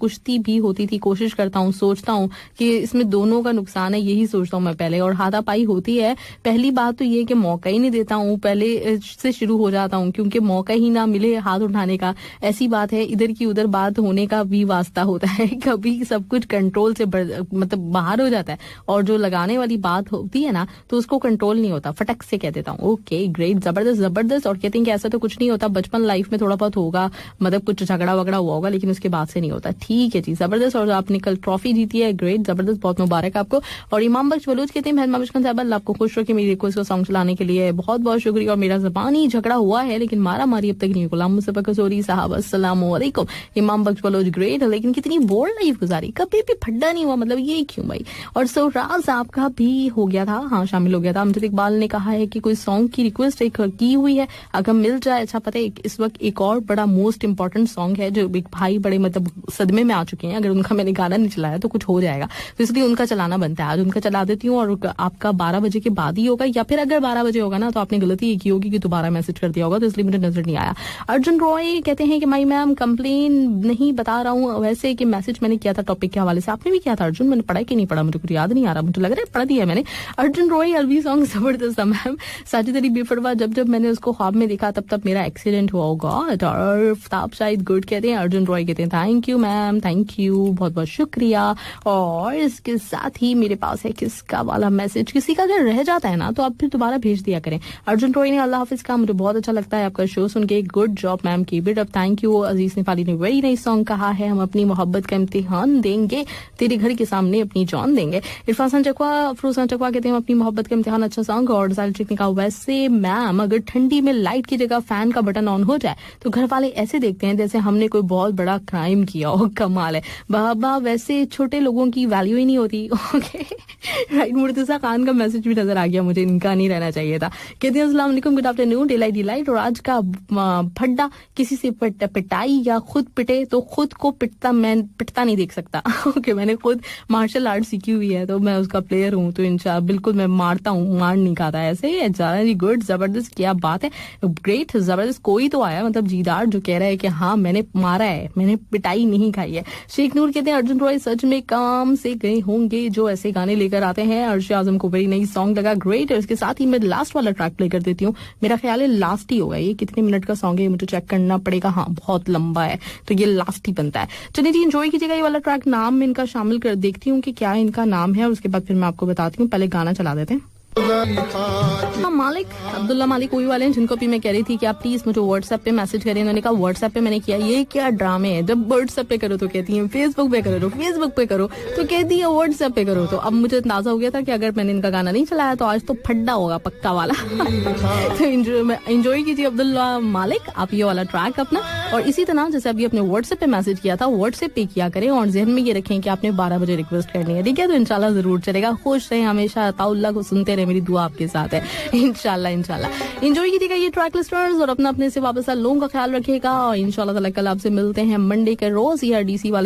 कुश्ती भी होती थी। कोशिश करता हूँ, सोचता हूँ कि इसमें दोनों का नुकसान है, यही सोचता हूँ मैं पहले, और हाथापाई होती है। पहली बात तो ये कि मौका ही नहीं देता हूँ, पहले से शुरू हो जाता हूँ, क्योंकि मौका ही ना मिले हाथ उठाने का, ऐसी बात है। इधर की उधर बात होने का भी वास्ता होता है, कभी सब कुछ कंट्रोल से मतलब बाहर हो जाता है, और जो लगाने वाली बात होती है ना, तो उसको कंट्रोल नहीं होता, फटक से कह देता हूँ। ओके ग्रेट, जबरदस्त जबरदस्त। और कहते हैं कि ऐसा तो कुछ नहीं होता, बचपन लाइफ में थोड़ा बहुत होगा, मतलब कुछ झगड़ा वगड़ा हुआ होगा, लेकिन उसके बाद से नहीं होता। ठीक है जी, जबरदस्त। और आपने कल ट्रॉफी जीती है, ग्रेट, जबरदस्त, बहुत मुबारक आपको। और इमाम बख्श बलूच कहते हैं मेहरमा बचपन साहब अल्लाह आपको खुश रखे, मेरी रिक्वेस्ट को सॉन्ग चलाने के लिए बहुत बहुत शुक्रिया। और मेरा ज़बानी झगड़ा हुआ है लेकिन मारा मारी अब तक नहीं। गुलाम मुस्तफा कसोरी साहब अस्सलाम वालेकुम। इमाम बख्श बलूच ग्रेट, लेकिन कितनी बोल्ड लाइफ गुजारी, कभी भी फड्डा नहीं हुआ, मतलब ये क्यों भाई। और सौराज आपका भी हो गया था, हाँ शामिल हो गया था। अमजद इकबाल ने कहा है कि कोई सॉन्ग की रिक्वेस्ट की हुई है, अगर मिल जाए अच्छा। पता है इस वक्त एक और बड़ा मोस्ट इंपॉर्टेंट सॉन्ग है जो एक भाई बड़े मतलब सदमे में आ चुके हैं, अगर उनका मैंने गाना नहीं चलाया तो कुछ हो जाएगा, तो इसलिए उनका चलाना बनता है। आज उनका चला देती हूँ, और आपका 12 बजे के बाद ही होगा, या फिर अगर 12 बजे होगा ना तो आपने गलती की होगी कि दोबारा मैसेज कर दिया होगा, तो इसलिए मुझे नजर नहीं आया। अर्जुन रॉय कहते हैं कि माई मैम कंप्लेन नहीं बता रहा हूँ, वैसे कि मैसेज मैंने किया था टॉपिक के हवाले से, आपने भी किया था अर्जुन, मैंने पढ़ा कि नहीं पढ़ा मुझे कुछ याद नहीं आ रहा, मुझे लग रहा है पढ़ दिया मैंने। अर्जुन रॉय अलवी सॉन्ग जबरदस्त मैम। साजिद अली बेफरवा जब मैंने उसको ख्वाब में देखा तब मेरा एक्सीडेंट हुआ होगा। और फ्ताब शायद गुड कहते हैं, अर्जुन रॉय कहते हैं thank you ma'am, thank you, बहुत बहुत शुक्रिया। और इसके साथ ही मेरे पास है किसका वाला मैसेज, किसी का अगर रह जाता है ना तो आप फिर दोबारा भेज दिया करें। अर्जुन रॉय ने अल्लाह हाफिज का, मुझे बहुत अच्छा लगता है आपका शो सुन के, good job ma'am, keep it up, thank you. Aziz Nifali ने वेरी नाइस सॉन्ग कहा है, हम अपनी मोहब्बत का इम्तिहान देंगे, तेरे घर के सामने अपनी जान देंगे। इरफान चकवा, अफरोज चकवा कहते हैं अपनी मोहब्बत का इम्तिहान, अच्छा सॉन्ग। और साइलेंट ने कहा वैसे मैम अगर ठंडी में लाइट की जगह फैन का बटन ऑन हो जाए तो घर वाले ऐसे देखते हैं जैसे हमने कोई बहुत बड़ा क्राइम किया हो, कमाल है बाबा, वैसे छोटे लोगों की वैल्यू ही नहीं होती। ओके राइट, मुर्तजा खान का मैसेज भी नजर आ गया मुझे, इनका नहीं रहना चाहिए था। कहते हैं अस्सलाम वालेकुम, गुड आफ्टरनून, डेलाइट डिलाइट। और आज का फड्डा, किसी से पिटाई या खुद पिटे तो खुद को पिटता नहीं देख सकता। ओके, मैंने खुद मार्शल आर्ट सीखी हुई है तो मैं उसका प्लेयर हूँ, तो इंशाल्लाह बिल्कुल मैं मारता हूँ, मार नहीं खाता ऐसे ही। जाना जी, गुड, जबरदस्त, क्या बात है, ग्रेट, जबरदस्त। कोई तो आया मतलब जीदार जो कह रहा है कि हाँ मैंने मारा है, मैंने पिटाई नहीं खाई है। शेख नूर कहते हैं अर्जुन रॉय सच में काम से गए होंगे जो ऐसे गाने लेकर आते हैं। अर्श आजम को बड़ी नई सॉन्ग लगा, ग्रेट। इसके साथ ही मैं लास्ट वाला ट्रैक प्ले कर देती हूँ, मेरा ख्याल है लास्ट ही होगा। ये कितने मिनट का सॉन्ग है मुझे चेक करना पड़ेगा, हाँ बहुत लंबा है तो ये लास्ट ही बनता है। चलिए जी, एंजॉय कीजिएगा ये वाला ट्रैक। नाम में इनका शामिल कर देखती हूँ कि क्या इनका नाम है और उसके बाद फिर मैं आपको बताती हूँ। पहले गाना चला देते हैं। मालिक, अब्दुल्ला मालिक वही वाले हैं जिनको भी मैं कह रही थी कि आप प्लीज मुझे व्हाट्सएप पे मैसेज करें। उन्होंने कहा व्हाट्सएप पे मैंने किया, ये क्या ड्रामे है, जब व्हाट्सएप पे करो तो कहती है फेसबुक पे करो, फेसबुक पे करो तो कहती है व्हाट्सएप पे करो। तो अब मुझे अंदाजा हो गया था कि अगर मैंने इनका गाना नहीं चलाया तो आज तो फड्डा होगा पक्का वाला। तो एंजॉय कीजिए अब्दुल्ला मालिक आप ये वाला ट्रैक अपना। और इसी तरह जैसे अभी अपने व्हाट्सएप पे मैसेज किया था, व्हाट्सएप पे किया करें और जहन में ये रखें कि आपने 12 बजे रिक्वेस्ट करनी है, ठीक है? तो इंशाल्लाह जरूर चलेगा। खुश रहे हमेशा, अताउल्लाह को सुनते रहे, मेरी दुआ आपके साथ है इंशाल्लाह। एंजॉय कीजिएगा ये ट्रैक लिस्टर्स और अपने से वापस लोगों का ख्याल रखिएगा। और इंशाल्लाह ताला कल आपसे मिलते हैं मंडे के रोज ERDC वाले